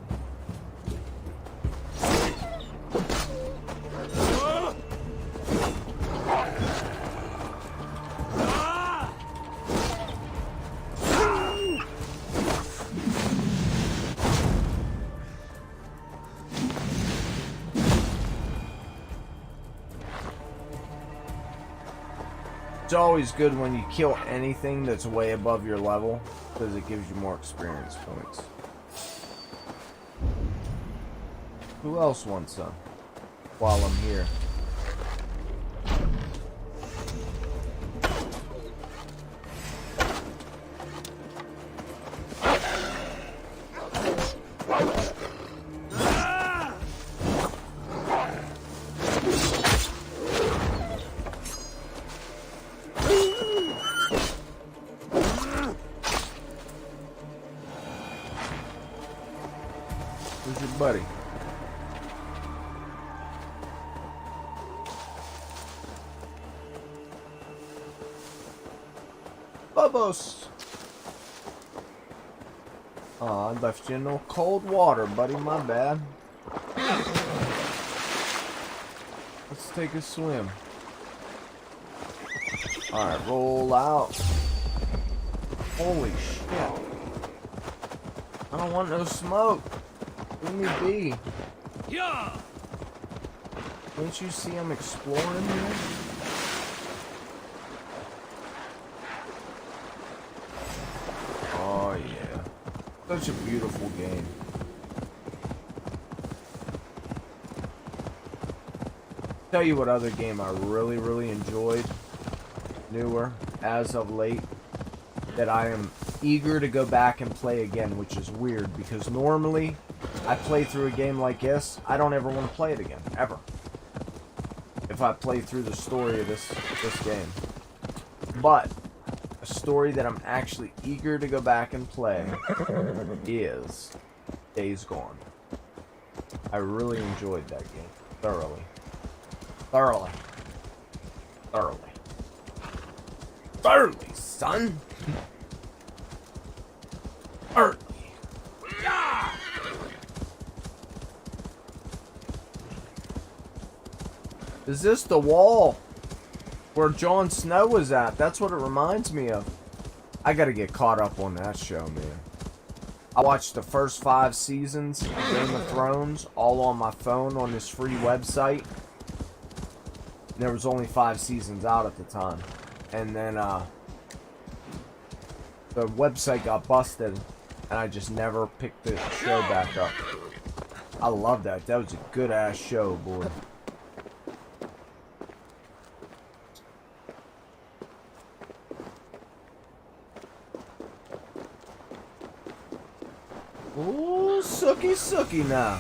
It's always good when you kill anything that's way above your level, because it gives you more experience points. Who else wants some? While I'm here. Who's your buddy? Bubbles! Aw, I left you in no cold water, buddy. My bad. Let's take a swim. Alright, roll out. Holy shit. I don't want no smoke. Leave me be. Yeah. Don't you see I'm exploring here? Oh yeah. Such a beautiful game. Tell you what other game I really enjoyed, newer, as of late, that I am eager to go back and play again, which is weird because normally I play through a game like this, I don't ever want to play it again, ever. If I play through the story of this game. But a story that I'm actually eager to go back and play is Days Gone. I really enjoyed that game. Thoroughly. Thoroughly, son! Thoroughly. Is this the wall where Jon Snow was at? That's what it reminds me of. I gotta get caught up on that show, man. I watched the first 5 seasons of Game of Thrones all on my phone on this free website. And there was only 5 seasons out at the time. And then the website got busted and I just never picked the show back up. I love that. That was a good ass show, boy. Ooh, sooky now.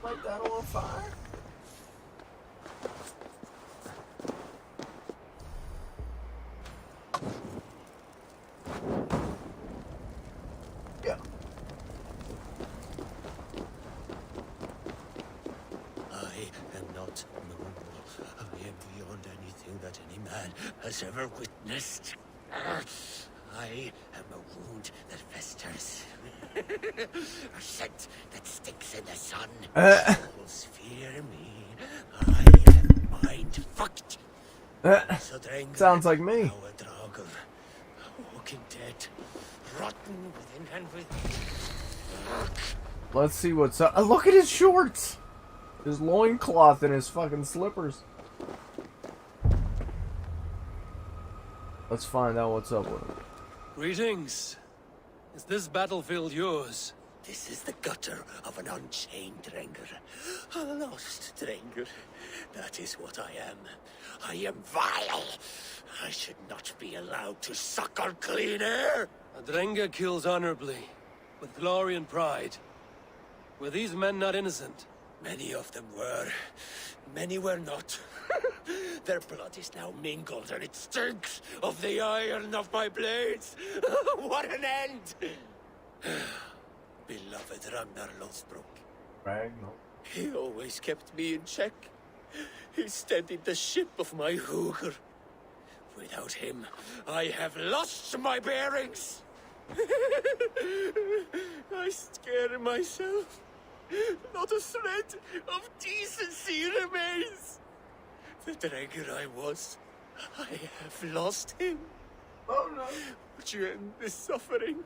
Light that on fire. Yeah. I am not normal. I am beyond anything that any man has ever witnessed. I am a wound that festers. A scent that sticks in the sun. Souls fear me. I am mind-fucked. Sounds like me. Now a draugr, a walking dead, rotten within and within. Let's see what's up. Look at his shorts. His loincloth and his fucking slippers. Let's find out what's up with him. Greetings. Is this battlefield yours? This is the gutter of an unchained Drengr. A lost Drengr. That is what I am. I am vile. I should not be allowed to suckle clean air. A Drenga kills honorably, with glory and pride. Were these men not innocent? Many of them were. Many were not. Their blood is now mingled, and it stinks of the iron of my blades. What an end! Beloved Ragnar Lothbrok. Ragnar. He always kept me in check. He steadied the ship of my Hugr. Without him, I have lost my bearings. I scare myself. Not a thread of decency remains. The dragon I was, I have lost him. Oh no. Would you end this suffering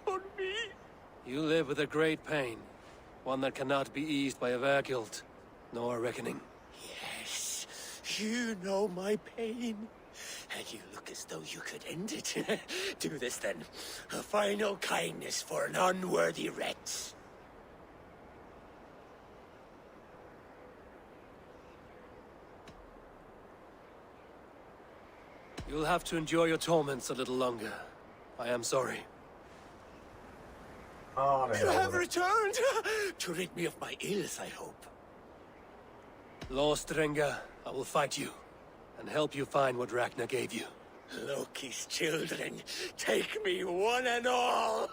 for me? You live with a great pain, one that cannot be eased by a Vahalla, nor reckoning. Yes, you know my pain. And you look as though you could end it. Do this then. A final kindness for an unworthy wretch. You'll have to endure your torments a little longer. I am sorry. Oh, You have returned to rid me of my ills, I hope. Lord Strenga, I will fight you, and help you find what Ragnar gave you. Loki's children, take me one and all!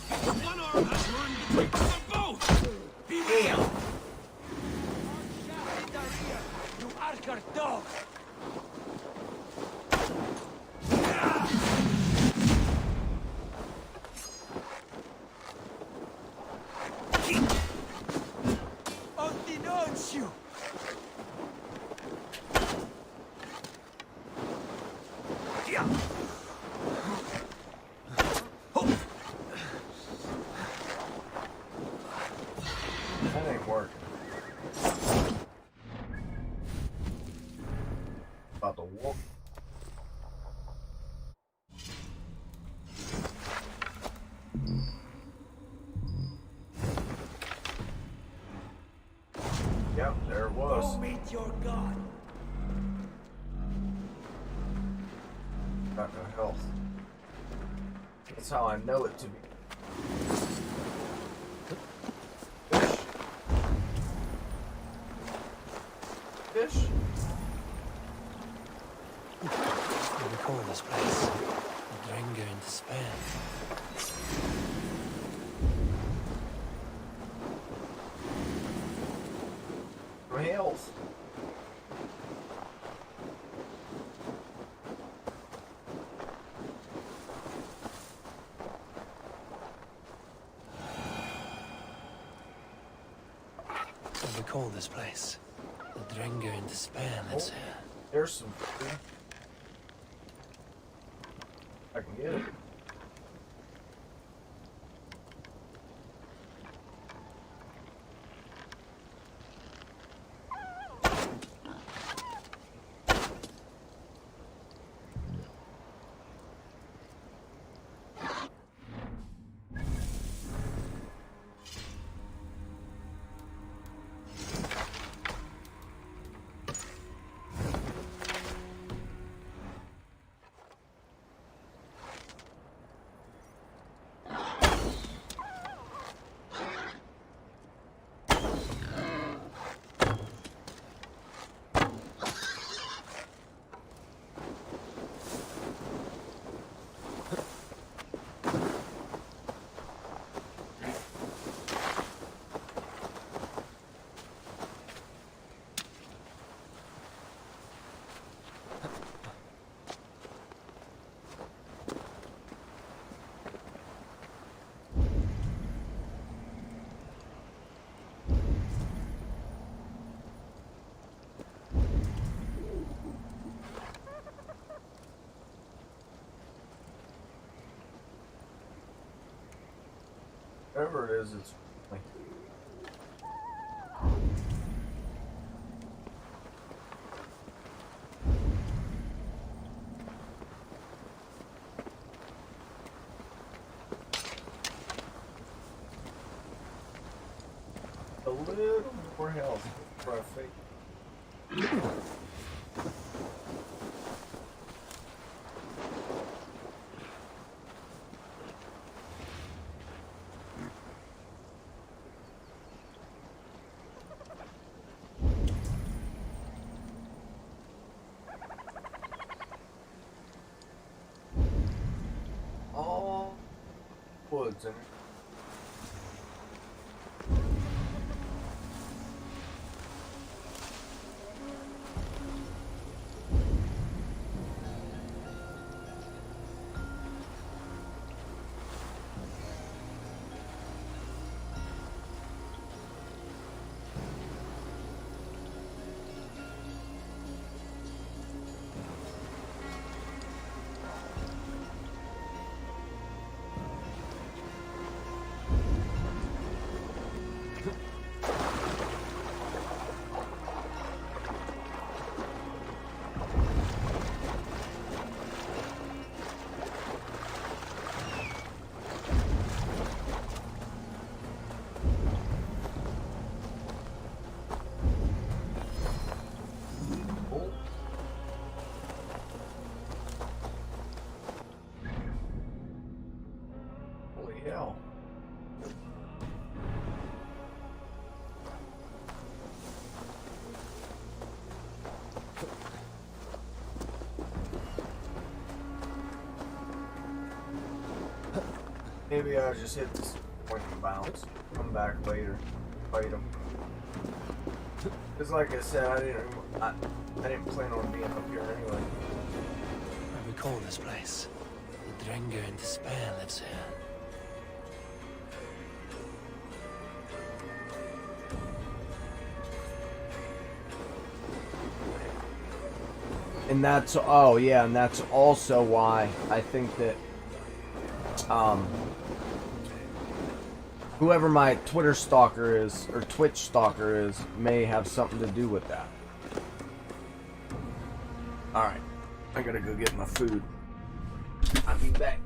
One arm has learned the tricks of both! Damn. You Archer dog! You! That ain't working. About to whoop. Yep, there it was. Go meet your god! Got no health. That's how I know it to be. Fish. Fish. What do we call this place? A Drenga in despair. No health. What do we call this place? The Drenga in despair lives here. There's some food. I can get it. Whatever it is, it's like a little more health for a fake. All woods in it. Maybe I just hit this point and bounce. Come back later. Fight him. Because like I said, I didn't plan on being up here anyway. I recall this place. The Drenger in despair lives here. And that's, oh yeah, and that's also why I think that, whoever my Twitter stalker is, or Twitch stalker is, may have something to do with that. Alright, I gotta go get my food. I'll be back.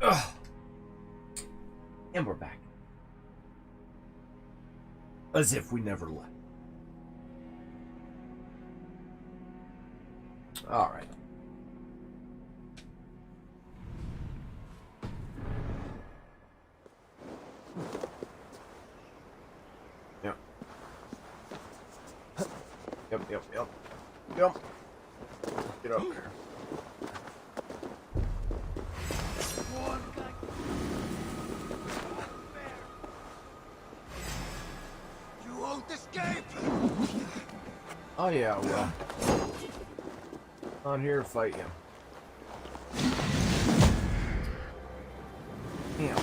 Ugh. And we're back. As if we never left. Alright. Yep. Yep. Get up there. You won't escape! Oh yeah, well. Not here to fight you. Damn. I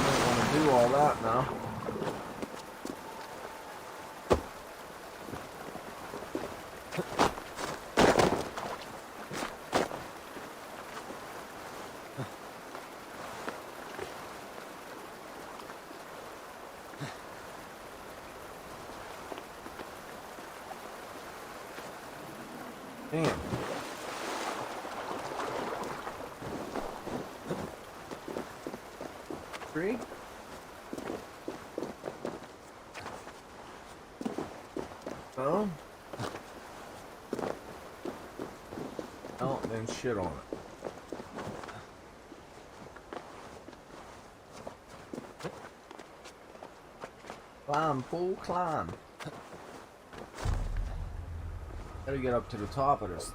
don't want to do all that now. Damn. Tree? Oh? Oh, then shit on it. Climb, fool, climb. How do you get up to the top of this?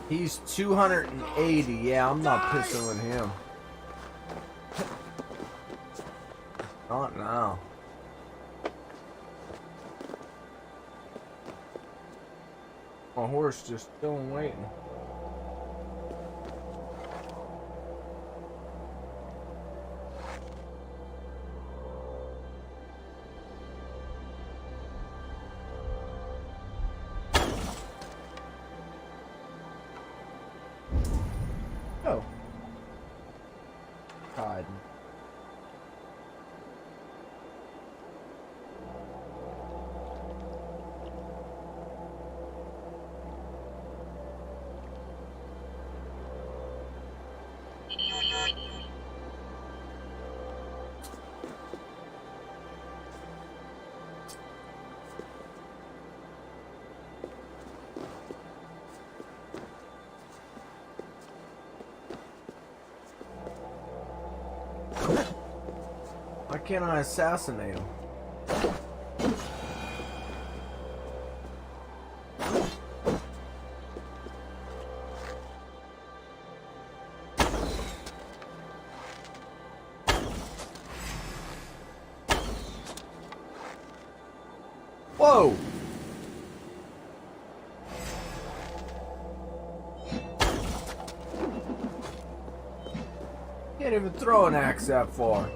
He's 280. Yeah, I'm not pissing with him. Not now. My horse just still waiting. can't I assassinate him? Whoa! Can't even throw an axe that far.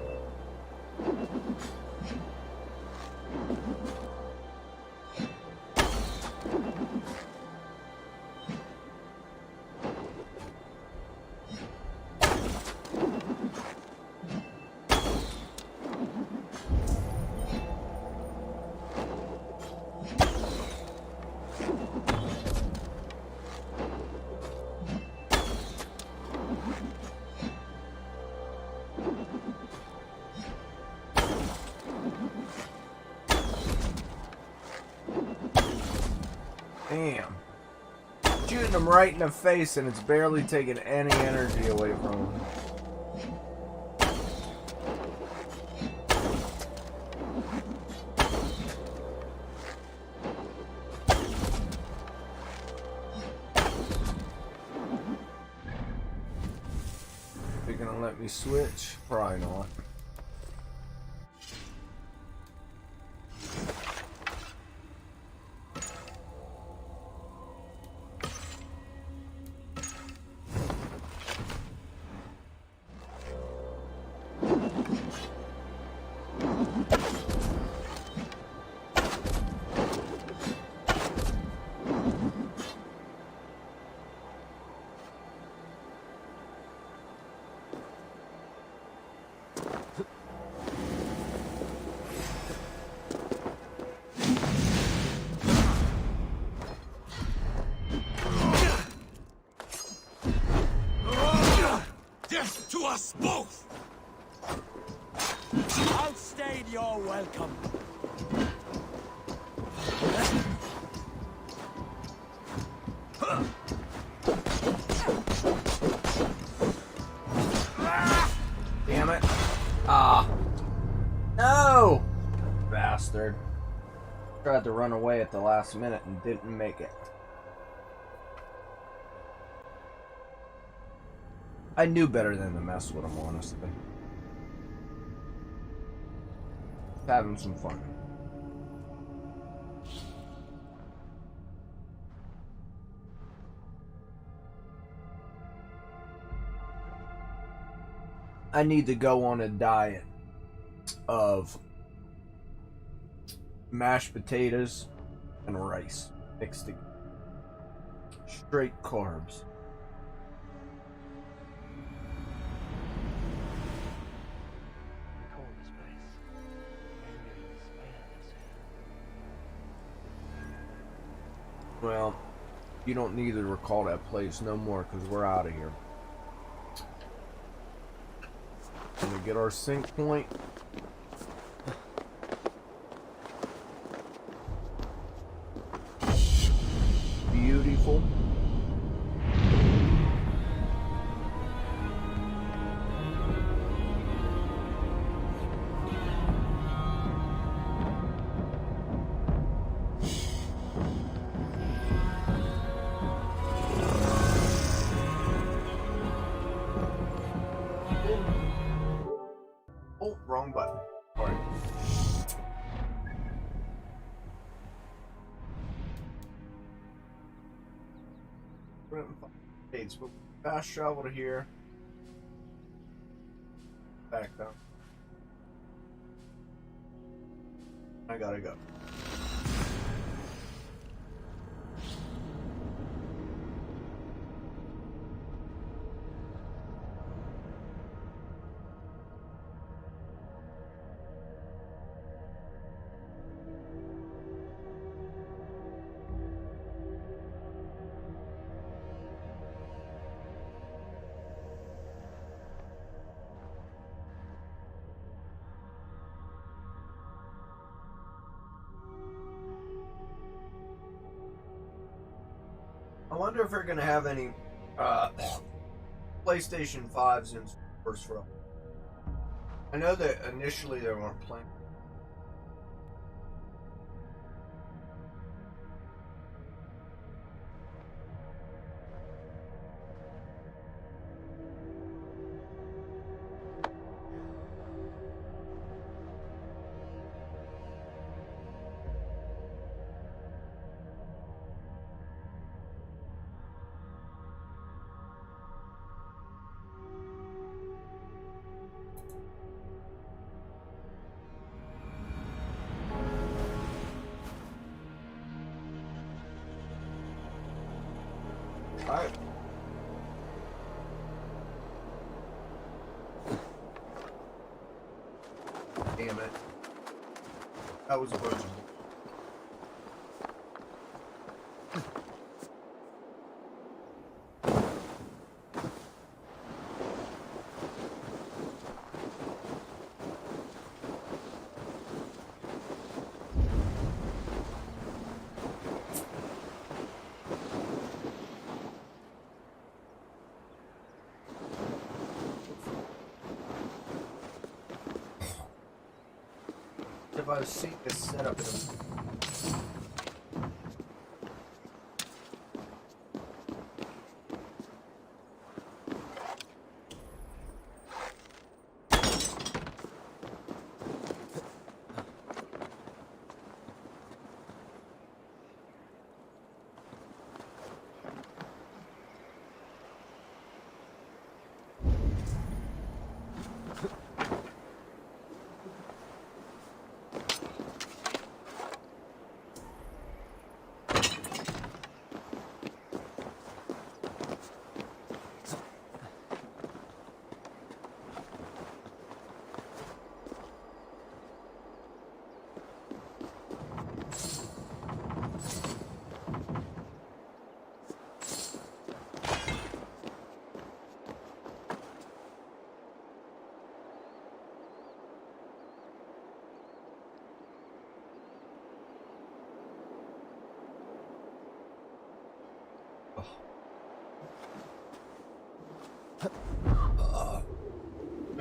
Damn. Shooting him right in the face and it's barely taking any energy away from him. They're gonna let me switch? Probably not. Death to us both! Outstayed your welcome. Damn it. Ah. No! Bastard. Tried to run away at the last minute and didn't make it. I knew better than to mess with him, honestly. Having some fun. I need to go on a diet of mashed potatoes and rice mixed together. Straight carbs. Well, you don't need to recall that place no more because we're out of here. Gonna get our sync point. Beautiful. Oh, wrong button. Alright. But fast travel to here. Back down. I gotta go. I wonder if they're gonna have any PlayStation 5s in stores for I know that initially they weren't playing. Alright. Damn it. That was approachable. If I was seeing this setup in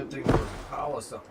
good thing there was a pile of something.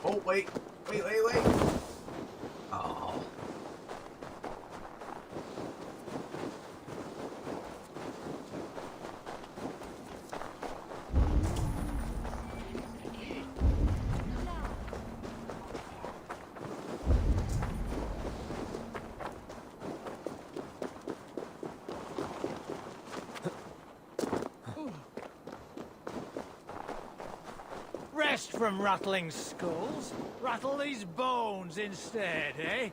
Oh, wait. Wait. Oh. Rest from rattling skulls. Rattle these bones instead, eh?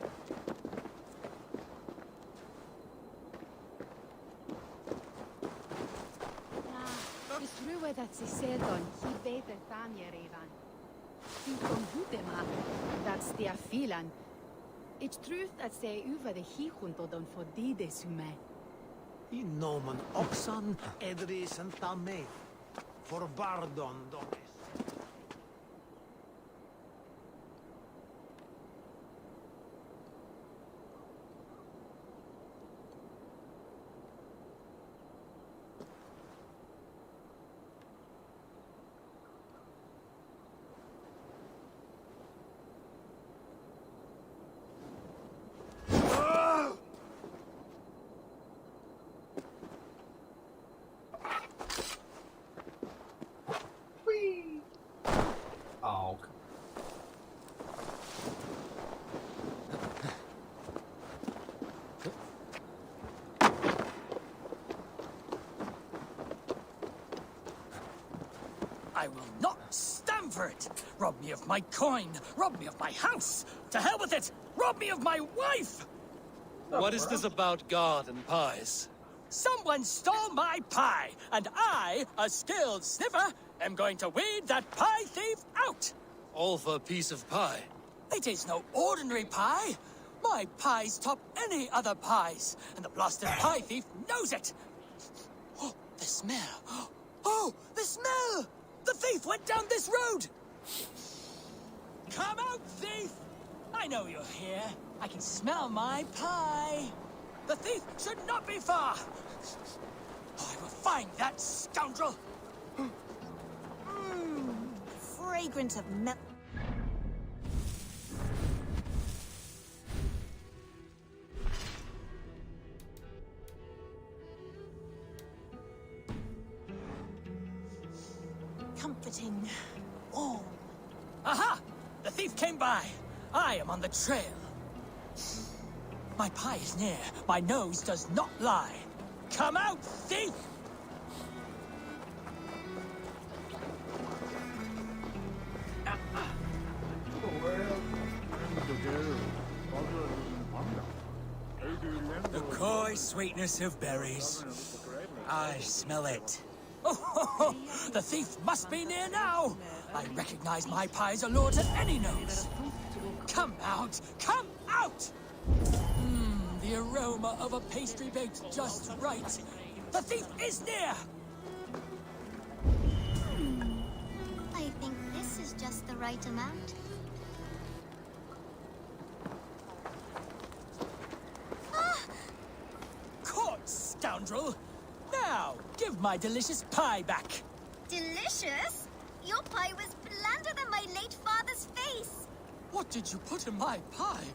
Is ruwe dat si sedon, hi beter tamje revan. Kom hudema, that's the afilan. It's truth that say uva the hijunto don fodide sume. I nomen oxan edris and tame. For bardon dones. I will not stand for it. Rob me of my coin. Rob me of my house. To hell with it. Rob me of my wife. What is this about God and pies? Someone stole my pie, and I, a skilled sniffer, am going to weed that pie thief out. All for a piece of pie. It is no ordinary pie. My pies top any other pies, and the blasted pie thief knows it. Oh, the smell. Oh, the smell! The thief went down this road! Come out, thief! I know you're here. I can smell my pie. The thief should not be far. Oh, I will find that scoundrel. Fragrant of milk. Comforting. Warm. Aha! The thief came by. I am on the trail. My pie is near. My nose does not lie. Come out, thief! The coy sweetness of berries. I smell it. Oh, the thief must be near now. I recognize my pie's allure to any nose. Come out! Come out! The aroma of a pastry baked just right. The thief is near! I think this is just the right amount. Caught, scoundrel! Now, give my delicious pie back. Delicious? Your pie was blander than my late father's face. What did you put in my pie?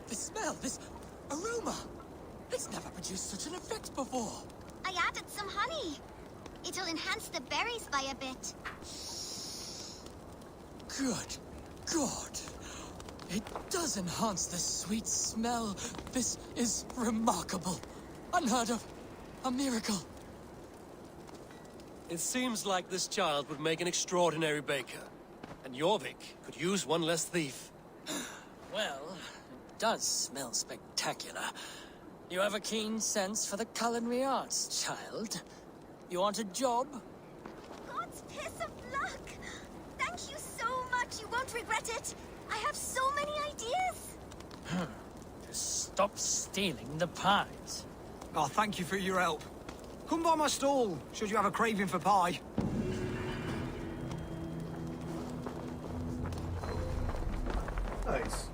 The smell, this aroma. It's never produced such an effect before. I added some honey. It'll enhance the berries by a bit. Good God. It does enhance the sweet smell. This is remarkable. Unheard of. A miracle. It seems like this child would make an extraordinary baker. And Jorvik could use one less thief. Well, it does smell spectacular. You have a keen sense for the culinary arts, child. You want a job? God's piss of luck! Thank you so much. You won't regret it. I have so many ideas. Just stop stealing the pies. Oh, thank you for your help. Come by my stall, should you have a craving for pie. Nice.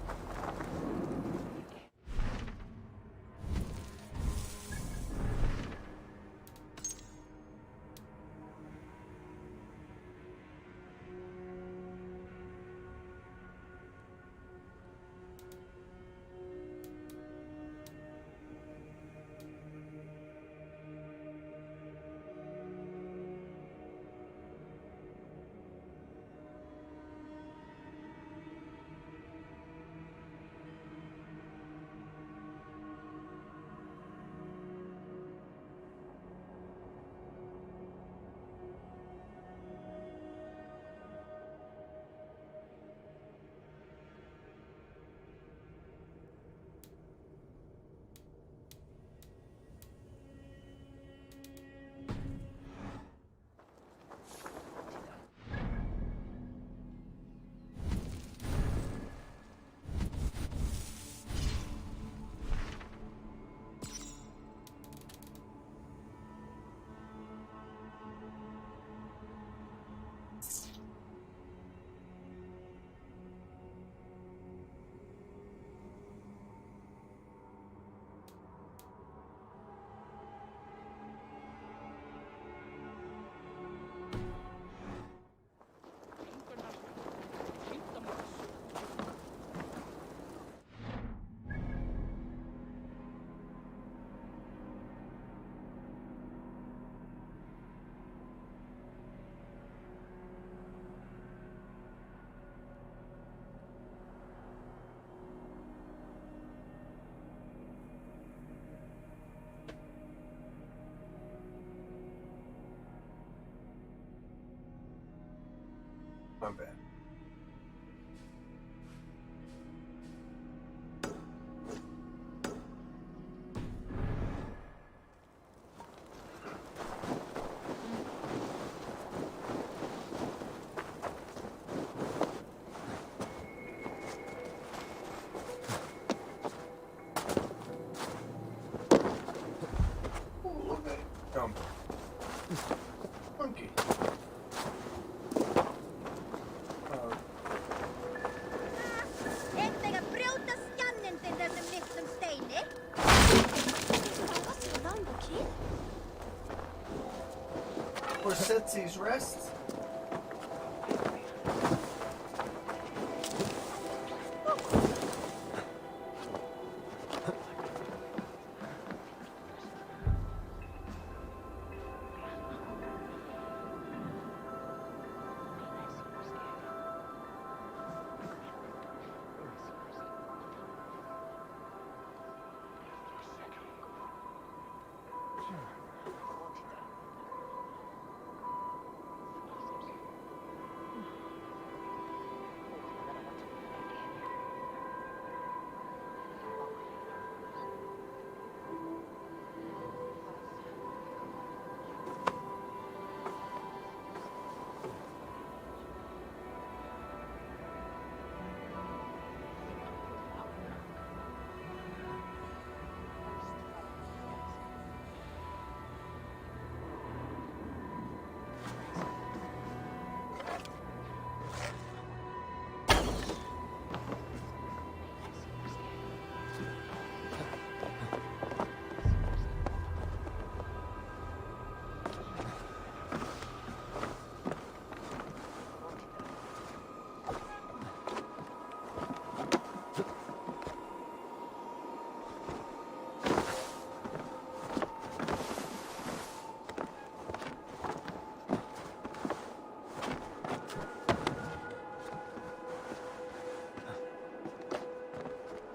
My bad. Jump. Monkey. Ég þegar brjóta skjanninn til þessum litlum steini. What's around the kid? Where Setsy's rests?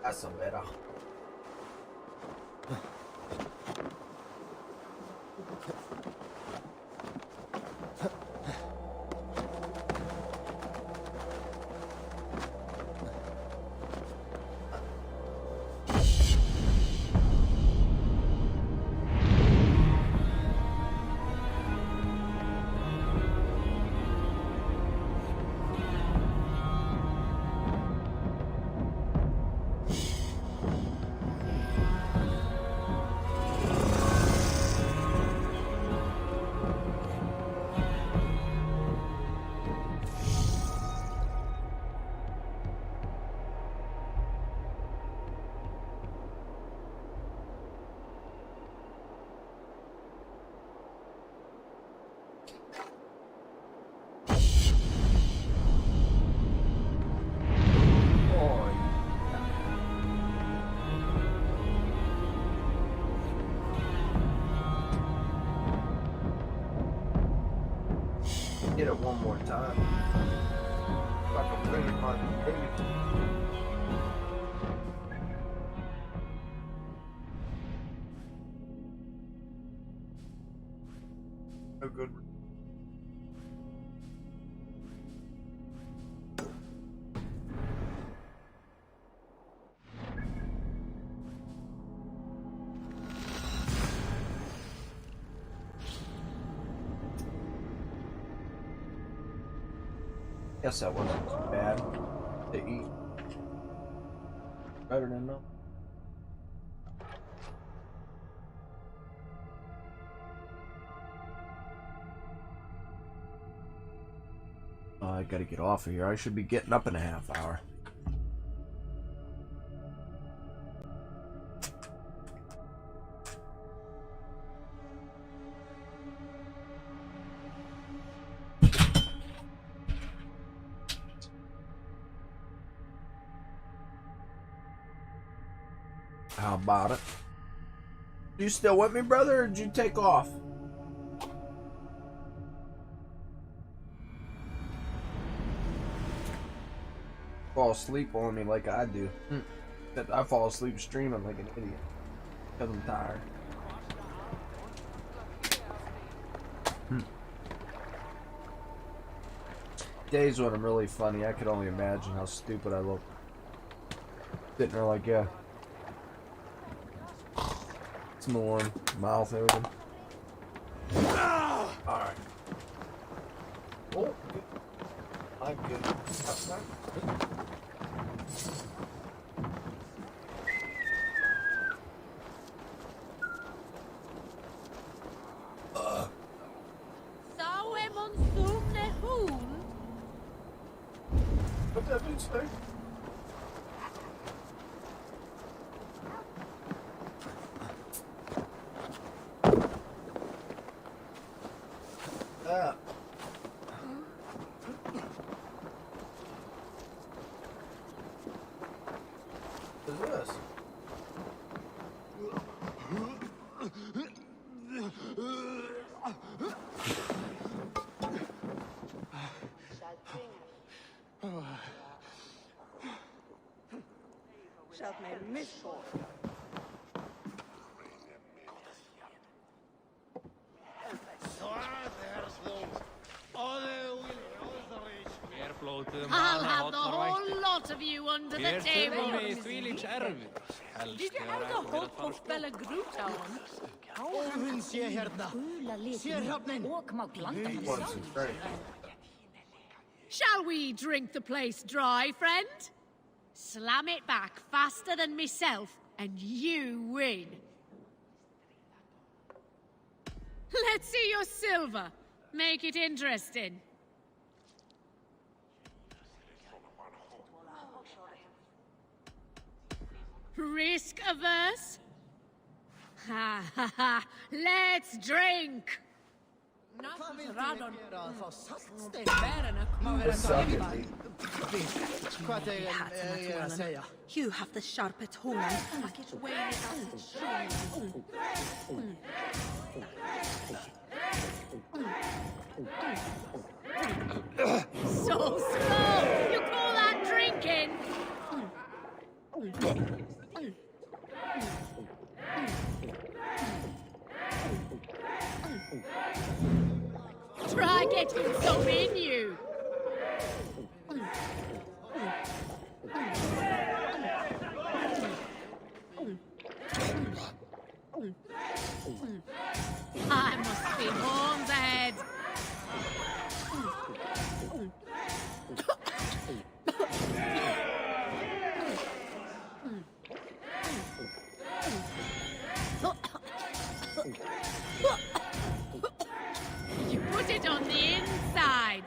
That's a better. Get it one more time. If I can bring it my baby. No good. Guess that wasn't too bad to eat. Better than no. I gotta get off of here. I should be getting up in a half hour. How about it? You still with me, brother, or did you take off? Fall asleep on me like I do. I fall asleep streaming like an idiot because I'm tired. days when I'm really funny, I could only imagine how stupid I look. Sitting there like, yeah. Snoring, mouth open. Alright. Oh, I'm good. What that dude say? What is this? I'll have the whole lot of you under the table. Did you have the hope of Bella Gruta on? Shall we drink the place dry, friend? Slam it back faster than myself, and you win. Let's see your silver. Make it interesting. Risk averse? Ha ha ha! Let's drink! You have the sharpest horn. So slow! You call that drinking? Try getting some in you. I must be horns ahead. You put it on the inside.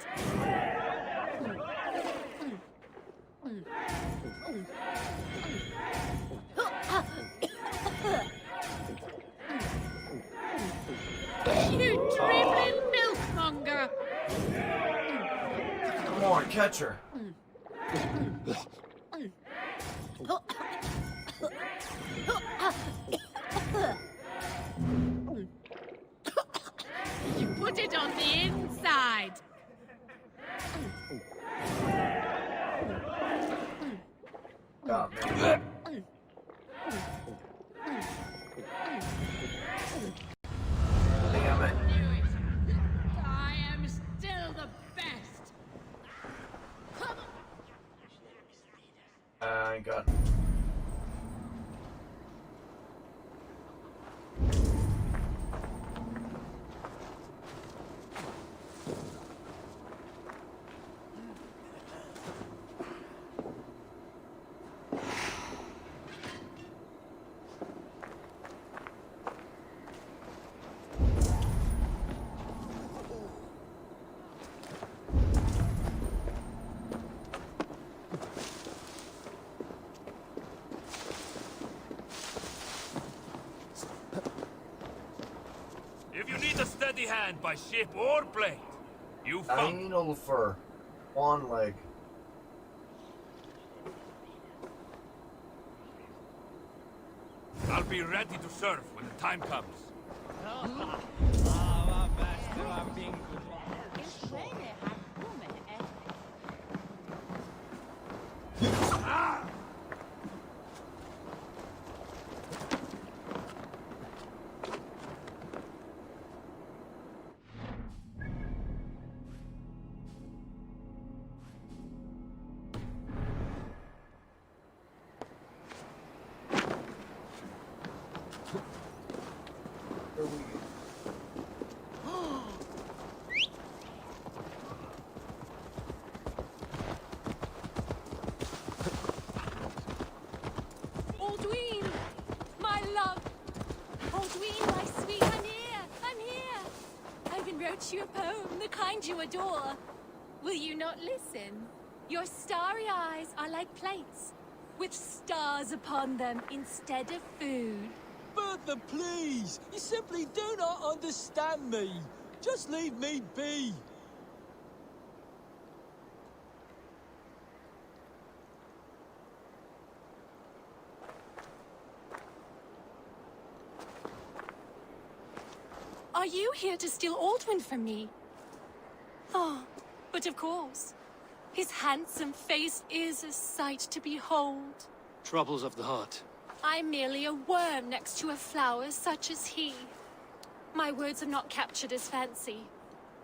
You dribbling milkmonger. Come on, catch her. You put it on the inside. Oh, man. Damn it. I am still the best. Come on. I got. If you need a steady hand by ship or plane, you found Anal fur. One leg. I'll be ready to serve when the time comes. do we... Aldwin! My love! Aldwin, my sweet, I'm here! I'm here! Ivan wrote you a poem, the kind you adore. Will you not listen? Your starry eyes are like plates, with stars upon them instead of food. Bertha, please! You simply do not understand me. Just leave me be. Are you here to steal Aldwin from me? Oh, but of course. His handsome face is a sight to behold. Troubles of the heart. I'm merely a worm next to a flower such as he. My words have not captured his fancy.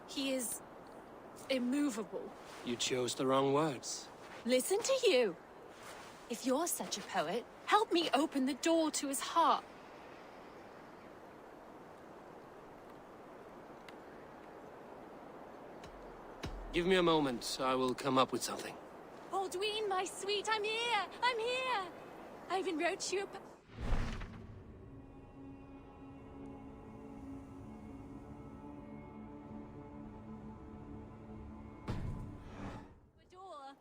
He is immovable. You chose the wrong words. Listen to you. If you're such a poet, help me open the door to his heart. Give me a moment. I will come up with something. Aldwin, my sweet, I'm here! I'm here! I even wrote you a door.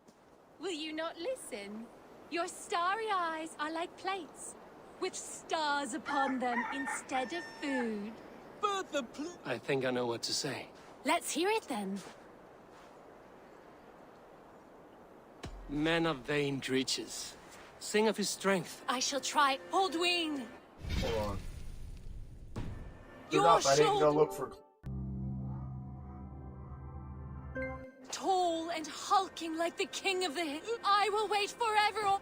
Will you not listen? Your starry eyes are like plates, with stars upon them instead of food. Bertha, please. I think I know what to say. Let's hear it then. Men are vain creatures. Sing of his strength. I shall try. Aldwin! Hold on. Your Enough, I didn't go shoulder- look for... Tall and hulking like the king of the hill. I will wait forever.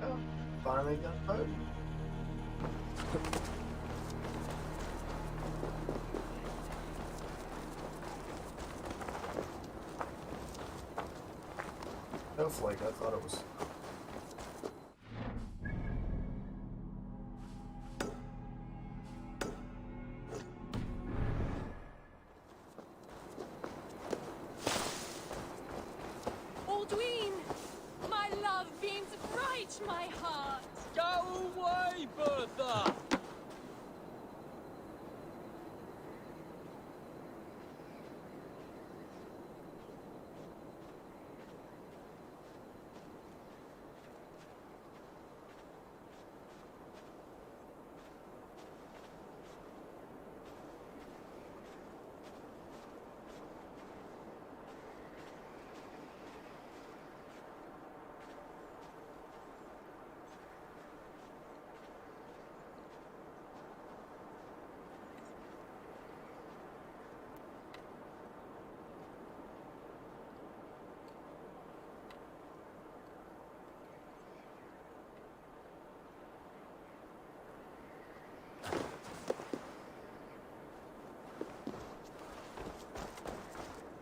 Oh, finally got voted. Snowflake, I thought it was... Aldwin! My love beams bright my heart. Go away, Bertha!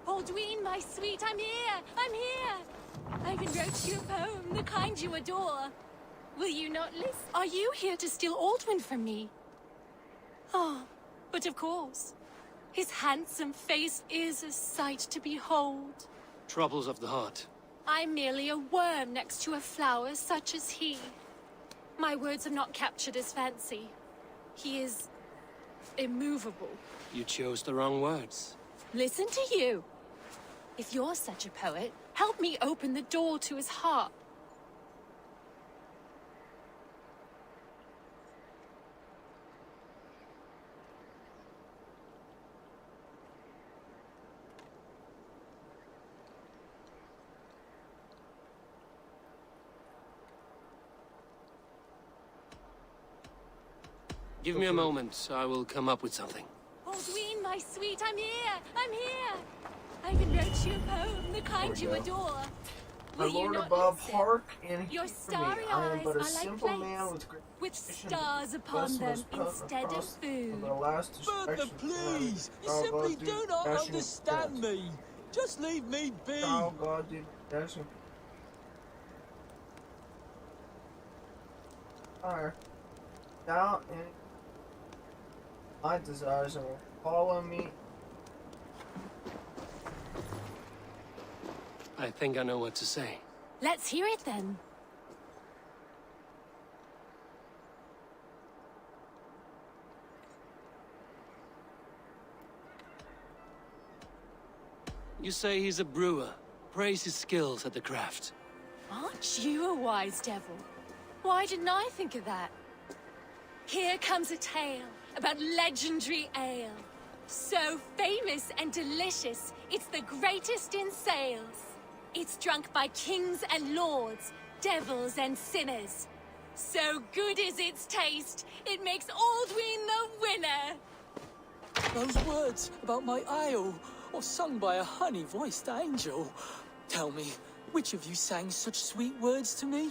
Aldwin, my sweet, I'm here! I'm here! I even wrote you a poem, the kind you adore. Will you not listen? Are you here to steal Aldwin from me? Oh, but of course. His handsome face is a sight to behold. Troubles of the heart. I'm merely a worm next to a flower such as he. My words have not captured his fancy. He is immovable. You chose the wrong words. Listen to you. If you're such a poet, help me open the door to his heart. Give me a moment. I will come up with something. Aldwine, my sweet, I'm here! I'm here! I even wrote you a poem, the kind you adore. My Will you lord not above, listen? hark and Your hear me. starry I am eyes but a are like simple plates, man with great with ambition. stars upon Thus them must puff instead of across food. the last Bertha, distraction. please! You Oh, simply God, do dude, not dashing understand cat. me. Just leave me be. Oh God, dude, dashing. Fire. Now and my desires will follow me. I think I know what to say. Let's hear it then. You say he's a brewer. Praise his skills at the craft. Aren't you a wise devil? Why didn't I think of that? Here comes a tale about legendary ale. So famous and delicious, it's the greatest in sales. It's drunk by kings and lords, devils and sinners. So good is its taste, it makes Aldwine the winner. Those words about my ale, or sung by a honey-voiced angel. Tell me, which of you sang such sweet words to me?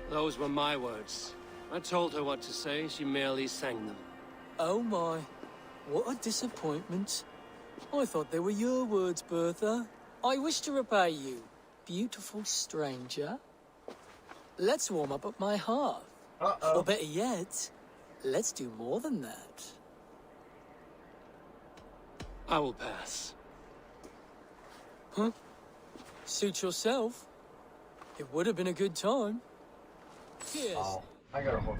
Those were my words. I told her what to say, she merely sang them. Oh my, what a disappointment. I thought they were your words, Bertha. I wish to repay you, beautiful stranger. Let's warm up at my hearth. Uh-oh. Or better yet, let's do more than that. I will pass. Huh? Suit yourself. It would have been a good time. Cheers. Oh, I got a hook.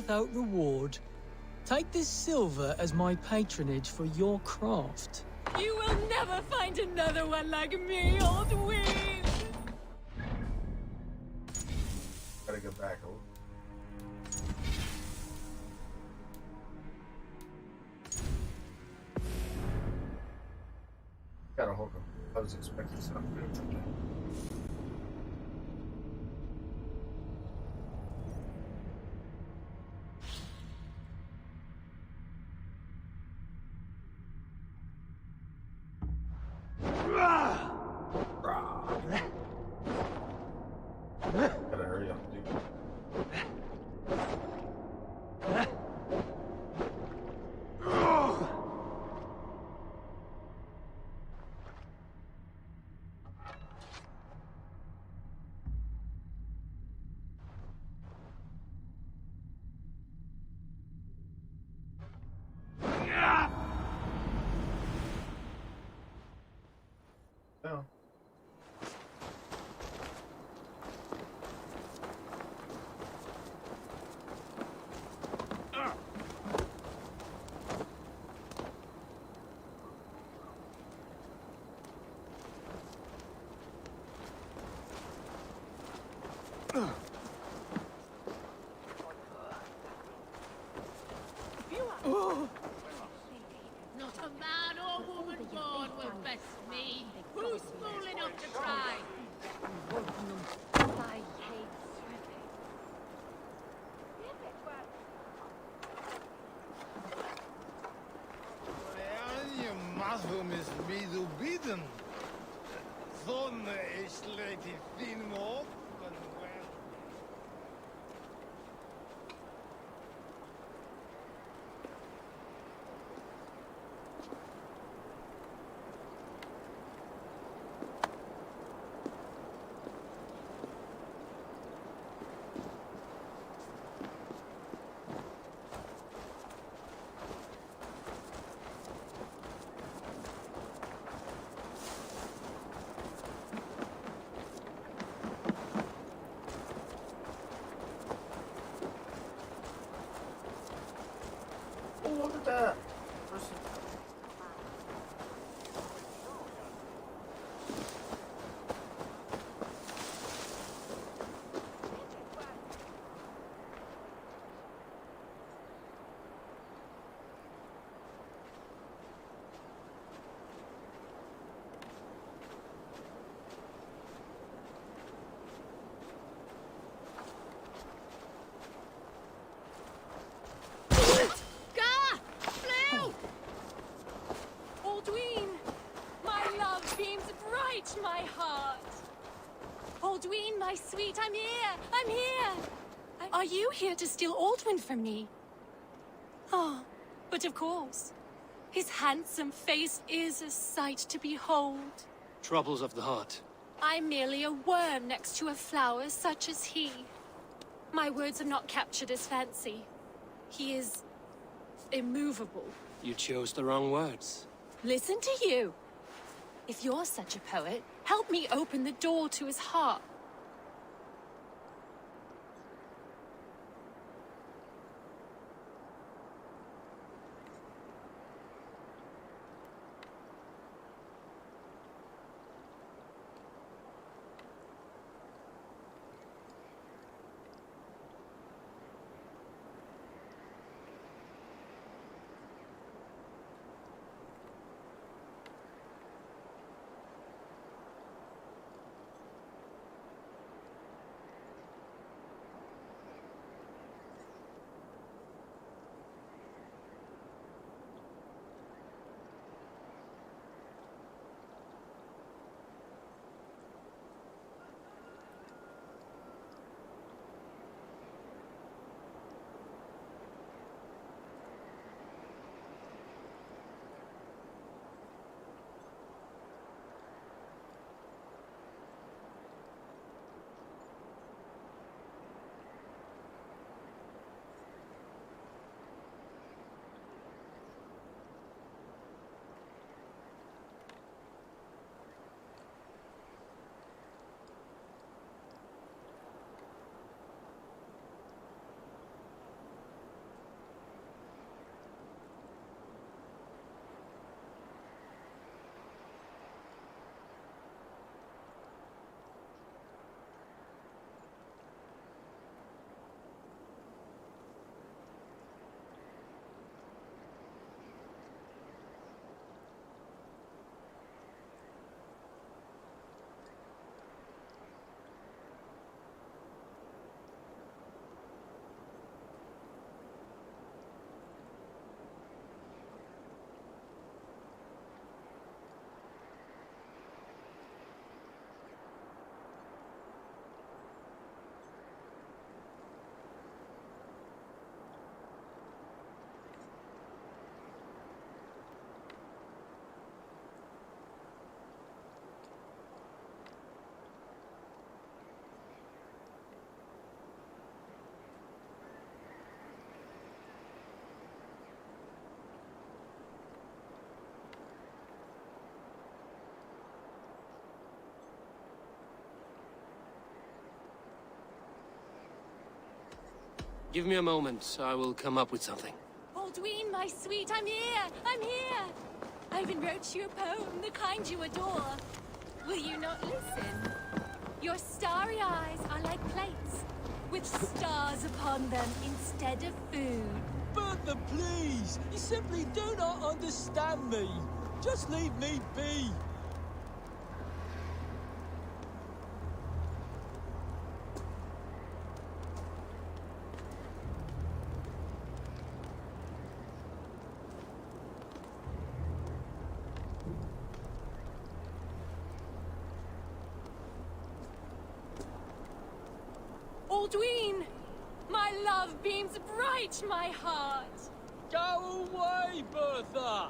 without reward. Take this silver as my patronage for your craft. You will never find another one like me, Aldwin! Gotta go back over. Gotta hook him. I was expecting something different. Gotta hurry up, dude. Oh. Not a man or woman born will best me. Who's fool enough to try? Mazum is bidu biden. Zon is lady thin more. Oh, look at that. Aldwin! My love beams bright my heart! Aldwin, my sweet, I'm here! I'm here! Are you here to steal Aldwin from me? Oh, but of course. His handsome face is a sight to behold. Troubles of the heart. I'm merely a worm next to a flower such as he. My words have not captured his fancy. He is immovable. You chose the wrong words. Listen to you. If you're such a poet, help me open the door to his heart. Give me a moment. I will come up with something. Baldwin, my sweet, I'm here! I'm here! I even wrote you a poem, the kind you adore. Will you not listen? Your starry eyes are like plates, with stars upon them instead of food. Bertha, please! You simply do not understand me. Just leave me be. Baldwin! My love beams bright my heart! Go away, Bertha!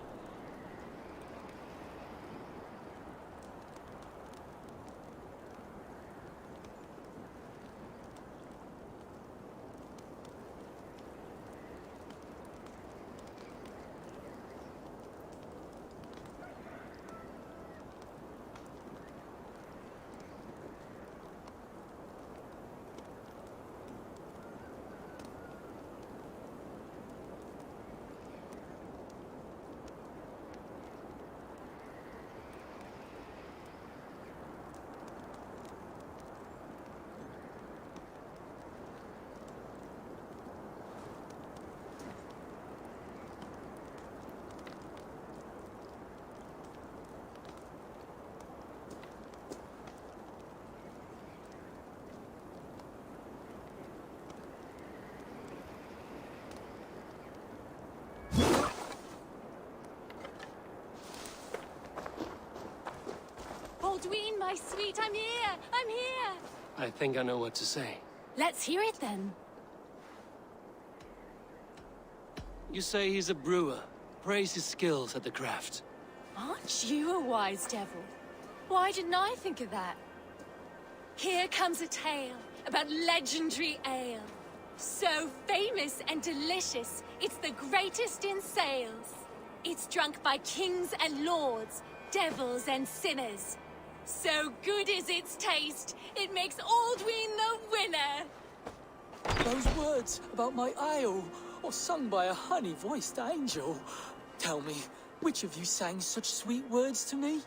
Baldwin, my sweet, I'm here! I'm here! I think I know what to say. Let's hear it then. You say he's a brewer. Praise his skills at the craft. Aren't you a wise devil? Why didn't I think of that? Here comes a tale about legendary ale. So famous and delicious, it's the greatest in sales. It's drunk by kings and lords, devils and sinners. So good is its taste, it makes Aldwin the winner. Those words about my ale, or sung by a honey-voiced angel. Tell me, which of you sang such sweet words to me?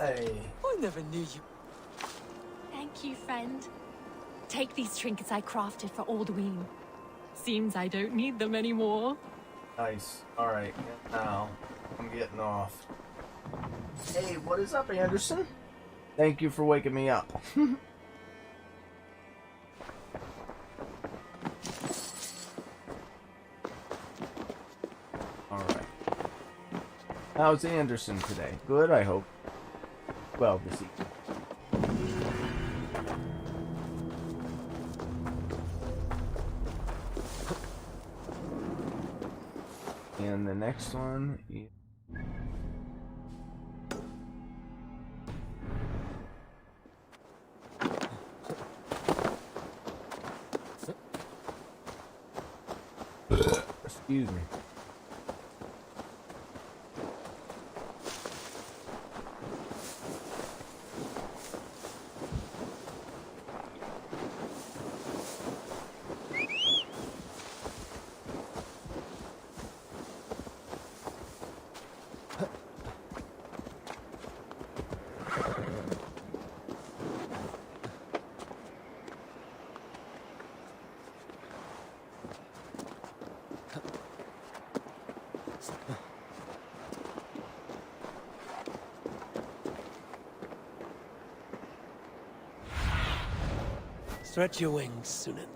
Hey. I never knew you. Thank you, friend. Take these trinkets I crafted for Alduin. Seems I don't need them anymore. Nice. Alright, now I'm getting off. Hey, what is up, Anderson? Thank you for waking me up. Alright. How's Anderson today? Good, I hope. Well, this evening. And the next one is... Excuse me. Stretch your wings, Sunan.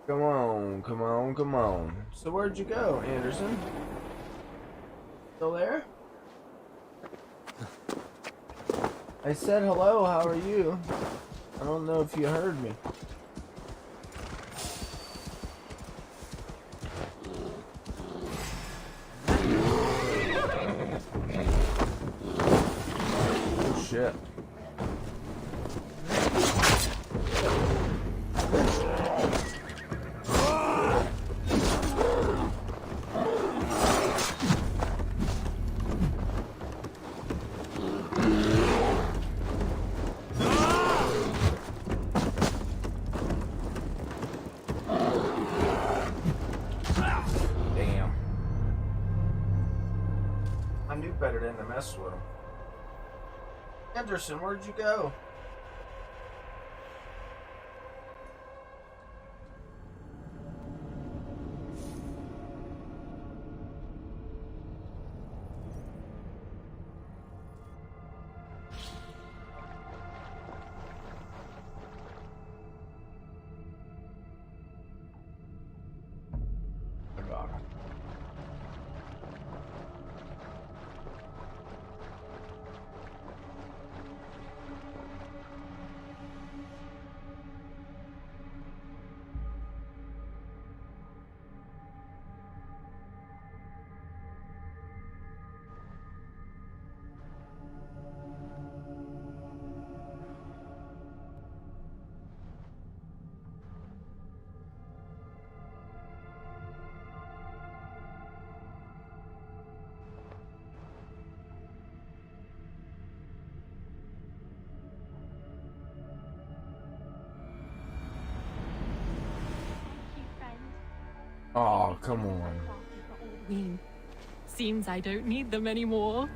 Come on, come on, come on. So where'd you go, Anderson? Still there? I said hello, how are you? I don't know if you heard me. Oh shit. Better than to mess with him. Anderson, where'd you go? I got it. Oh, come on. Seems I don't need them anymore.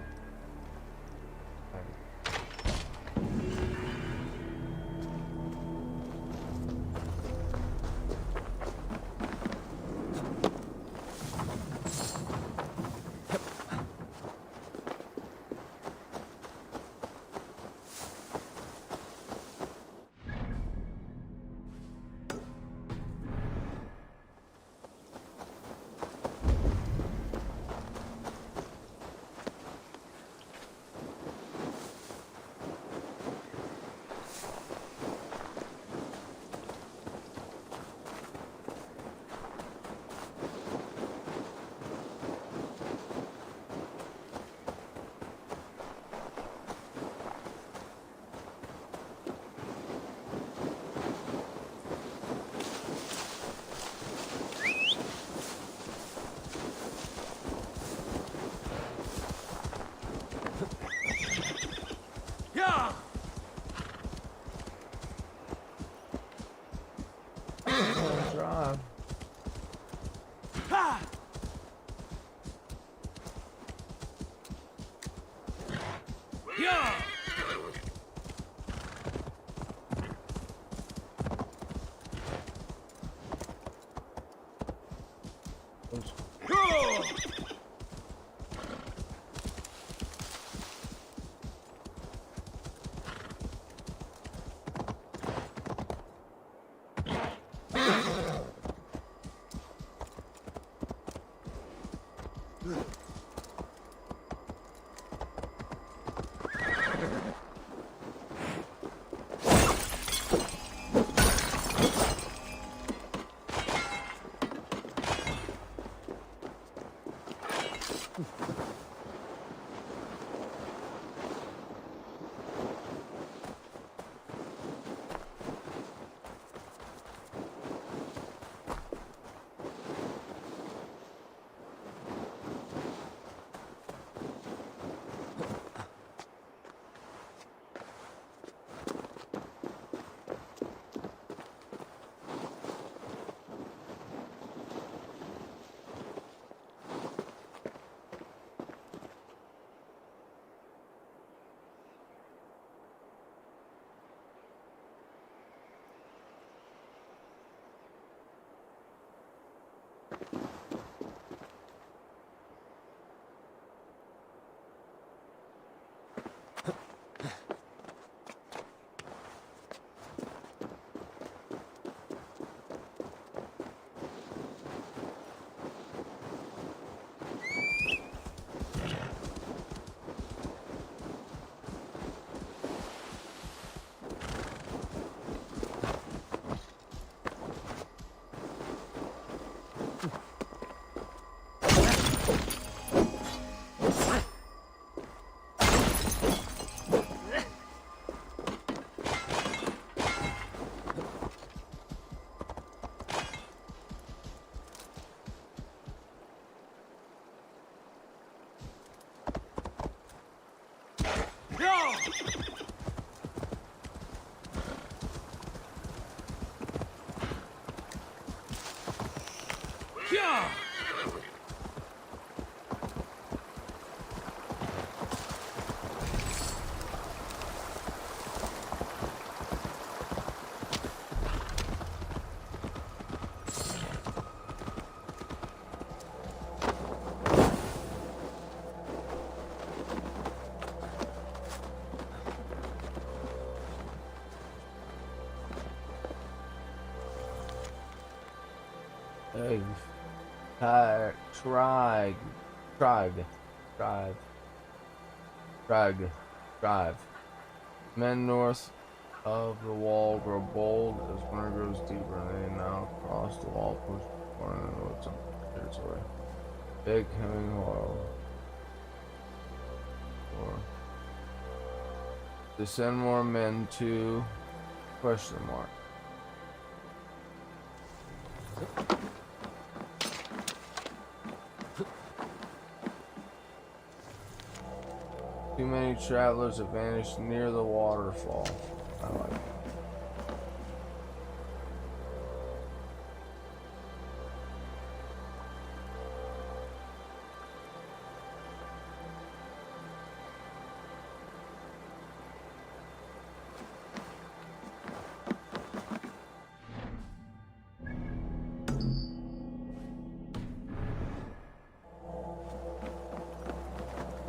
Drive. Men north of the wall grow bold as winter grows deeper, and they now cross the wall, push one into its own territory. Big hemming oil. Or to send more men to question mark. Too many travelers have vanished near the waterfall. I like it.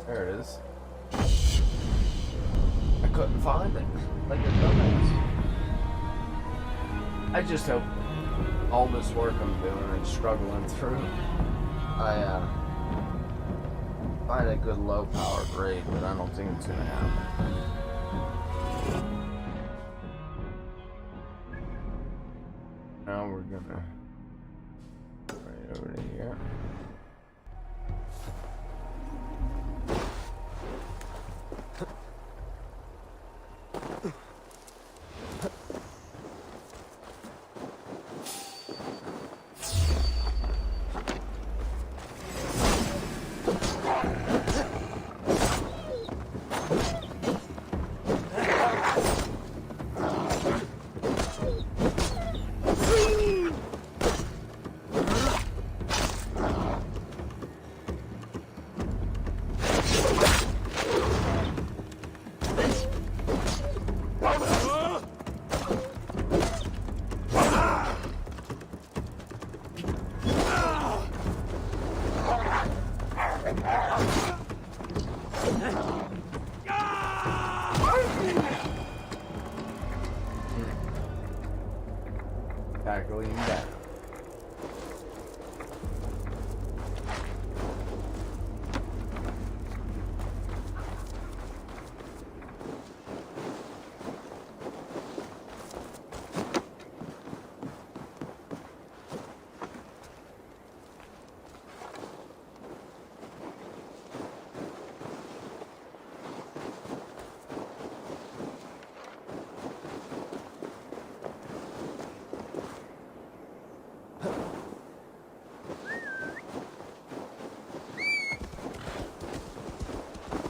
There it is. I couldn't find it, like a dumbass. I just hope all this work I'm doing and struggling through, I find a good low powered raid, but I don't think it's gonna happen. Now we're gonna right over to here. Tackling that.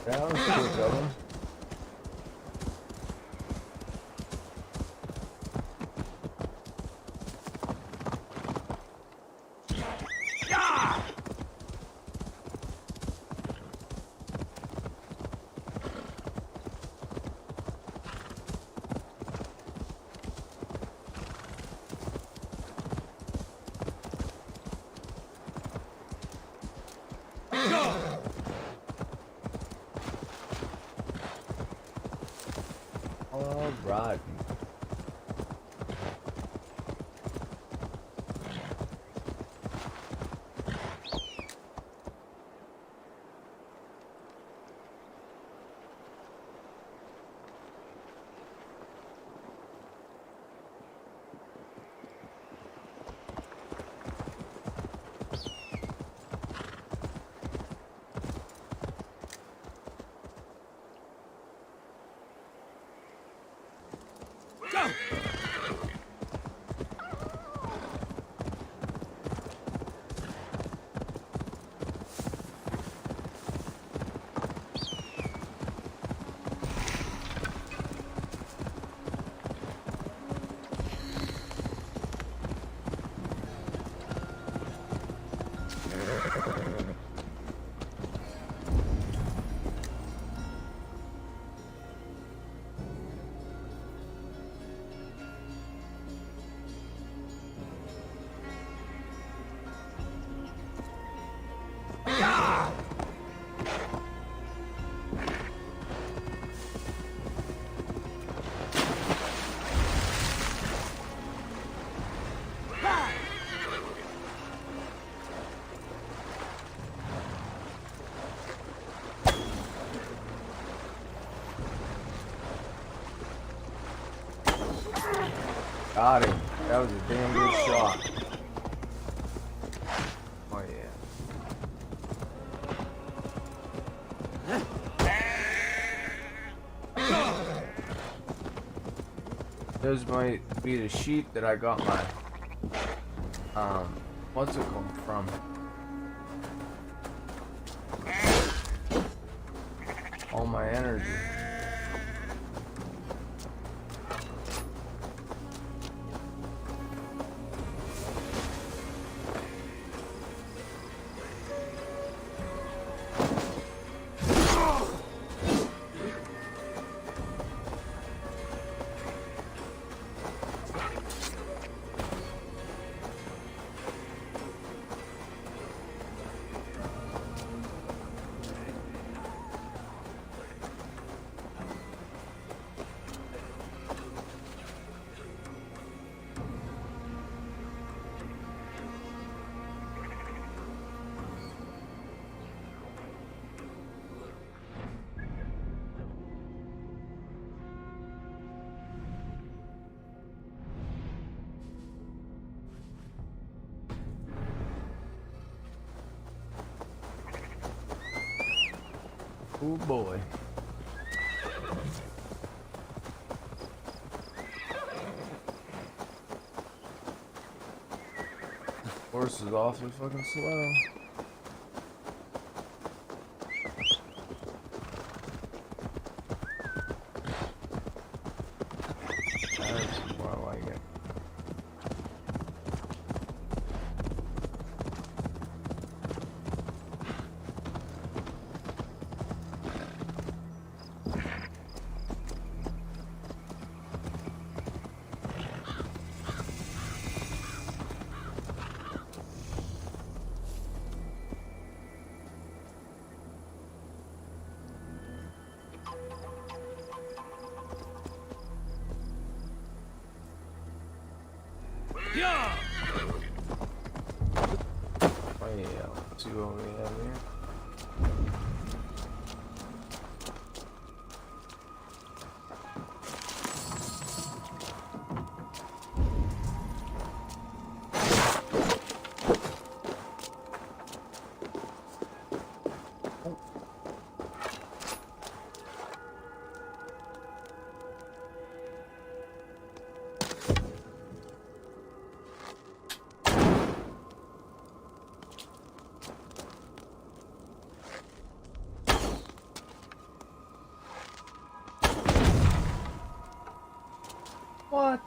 That was quick of him. All right. Got him. That was a damn good shot. Oh yeah. Those might be the sheep that I got my what's it called from? All my energy. Oh boy. Horse is awfully fucking slow. That's more like it. Let's see what we have here. What?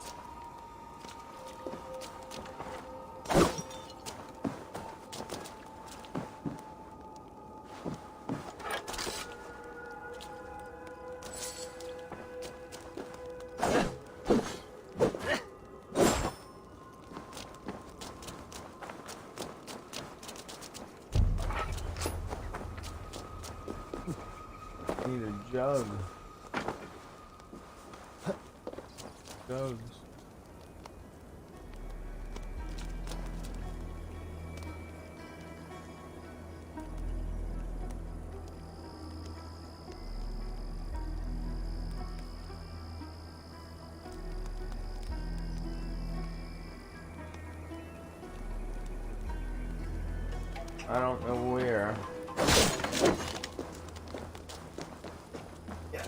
I need a jug. Jugs. I don't know where. Yeah.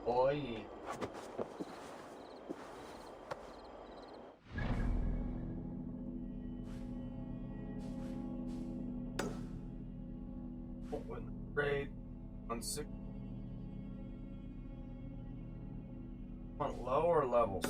Oi. Open raid on 6. On lower levels.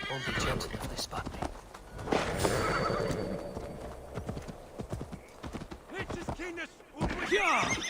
Won't be gentle if they spot me. Nature's keenness! Yeah!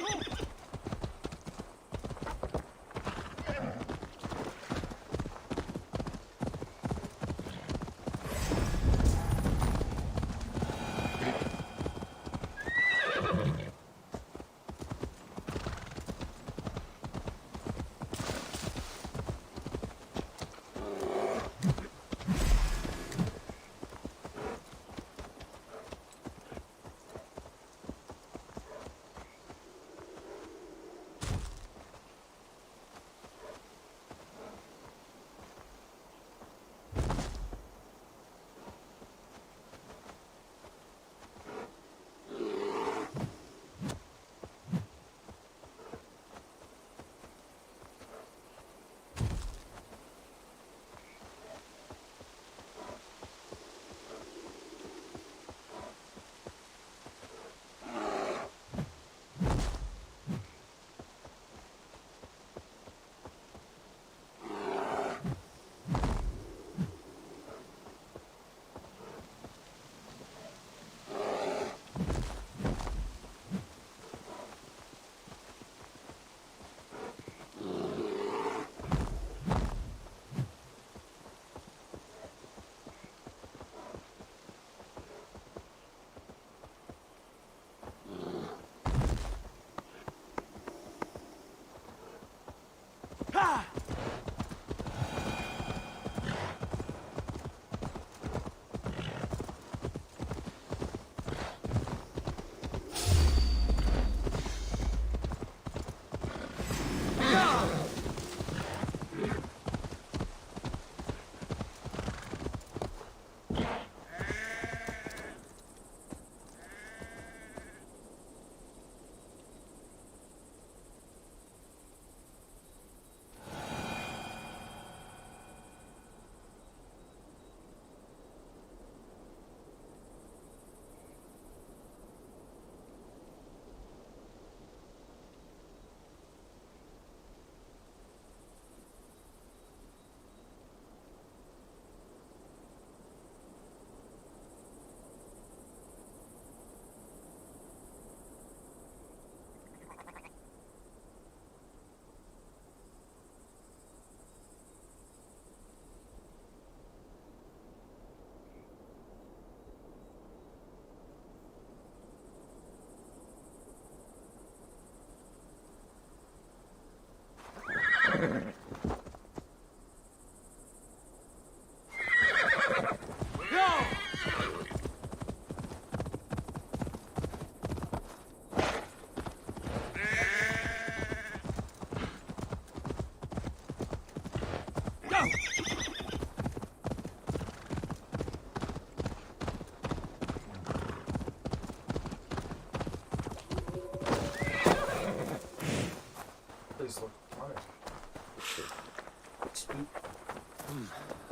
Please look on it.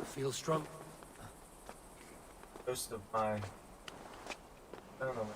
I feel strong. Ghost of my... I don't know.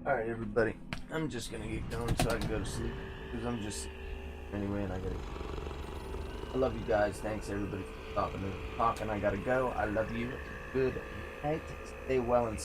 Alright, everybody. I'm just gonna get going so I can go to sleep. Because I'm just... Anyway, and I gotta... I love you guys. Thanks, everybody, for talking. I gotta go. I love you. Good night. Stay well and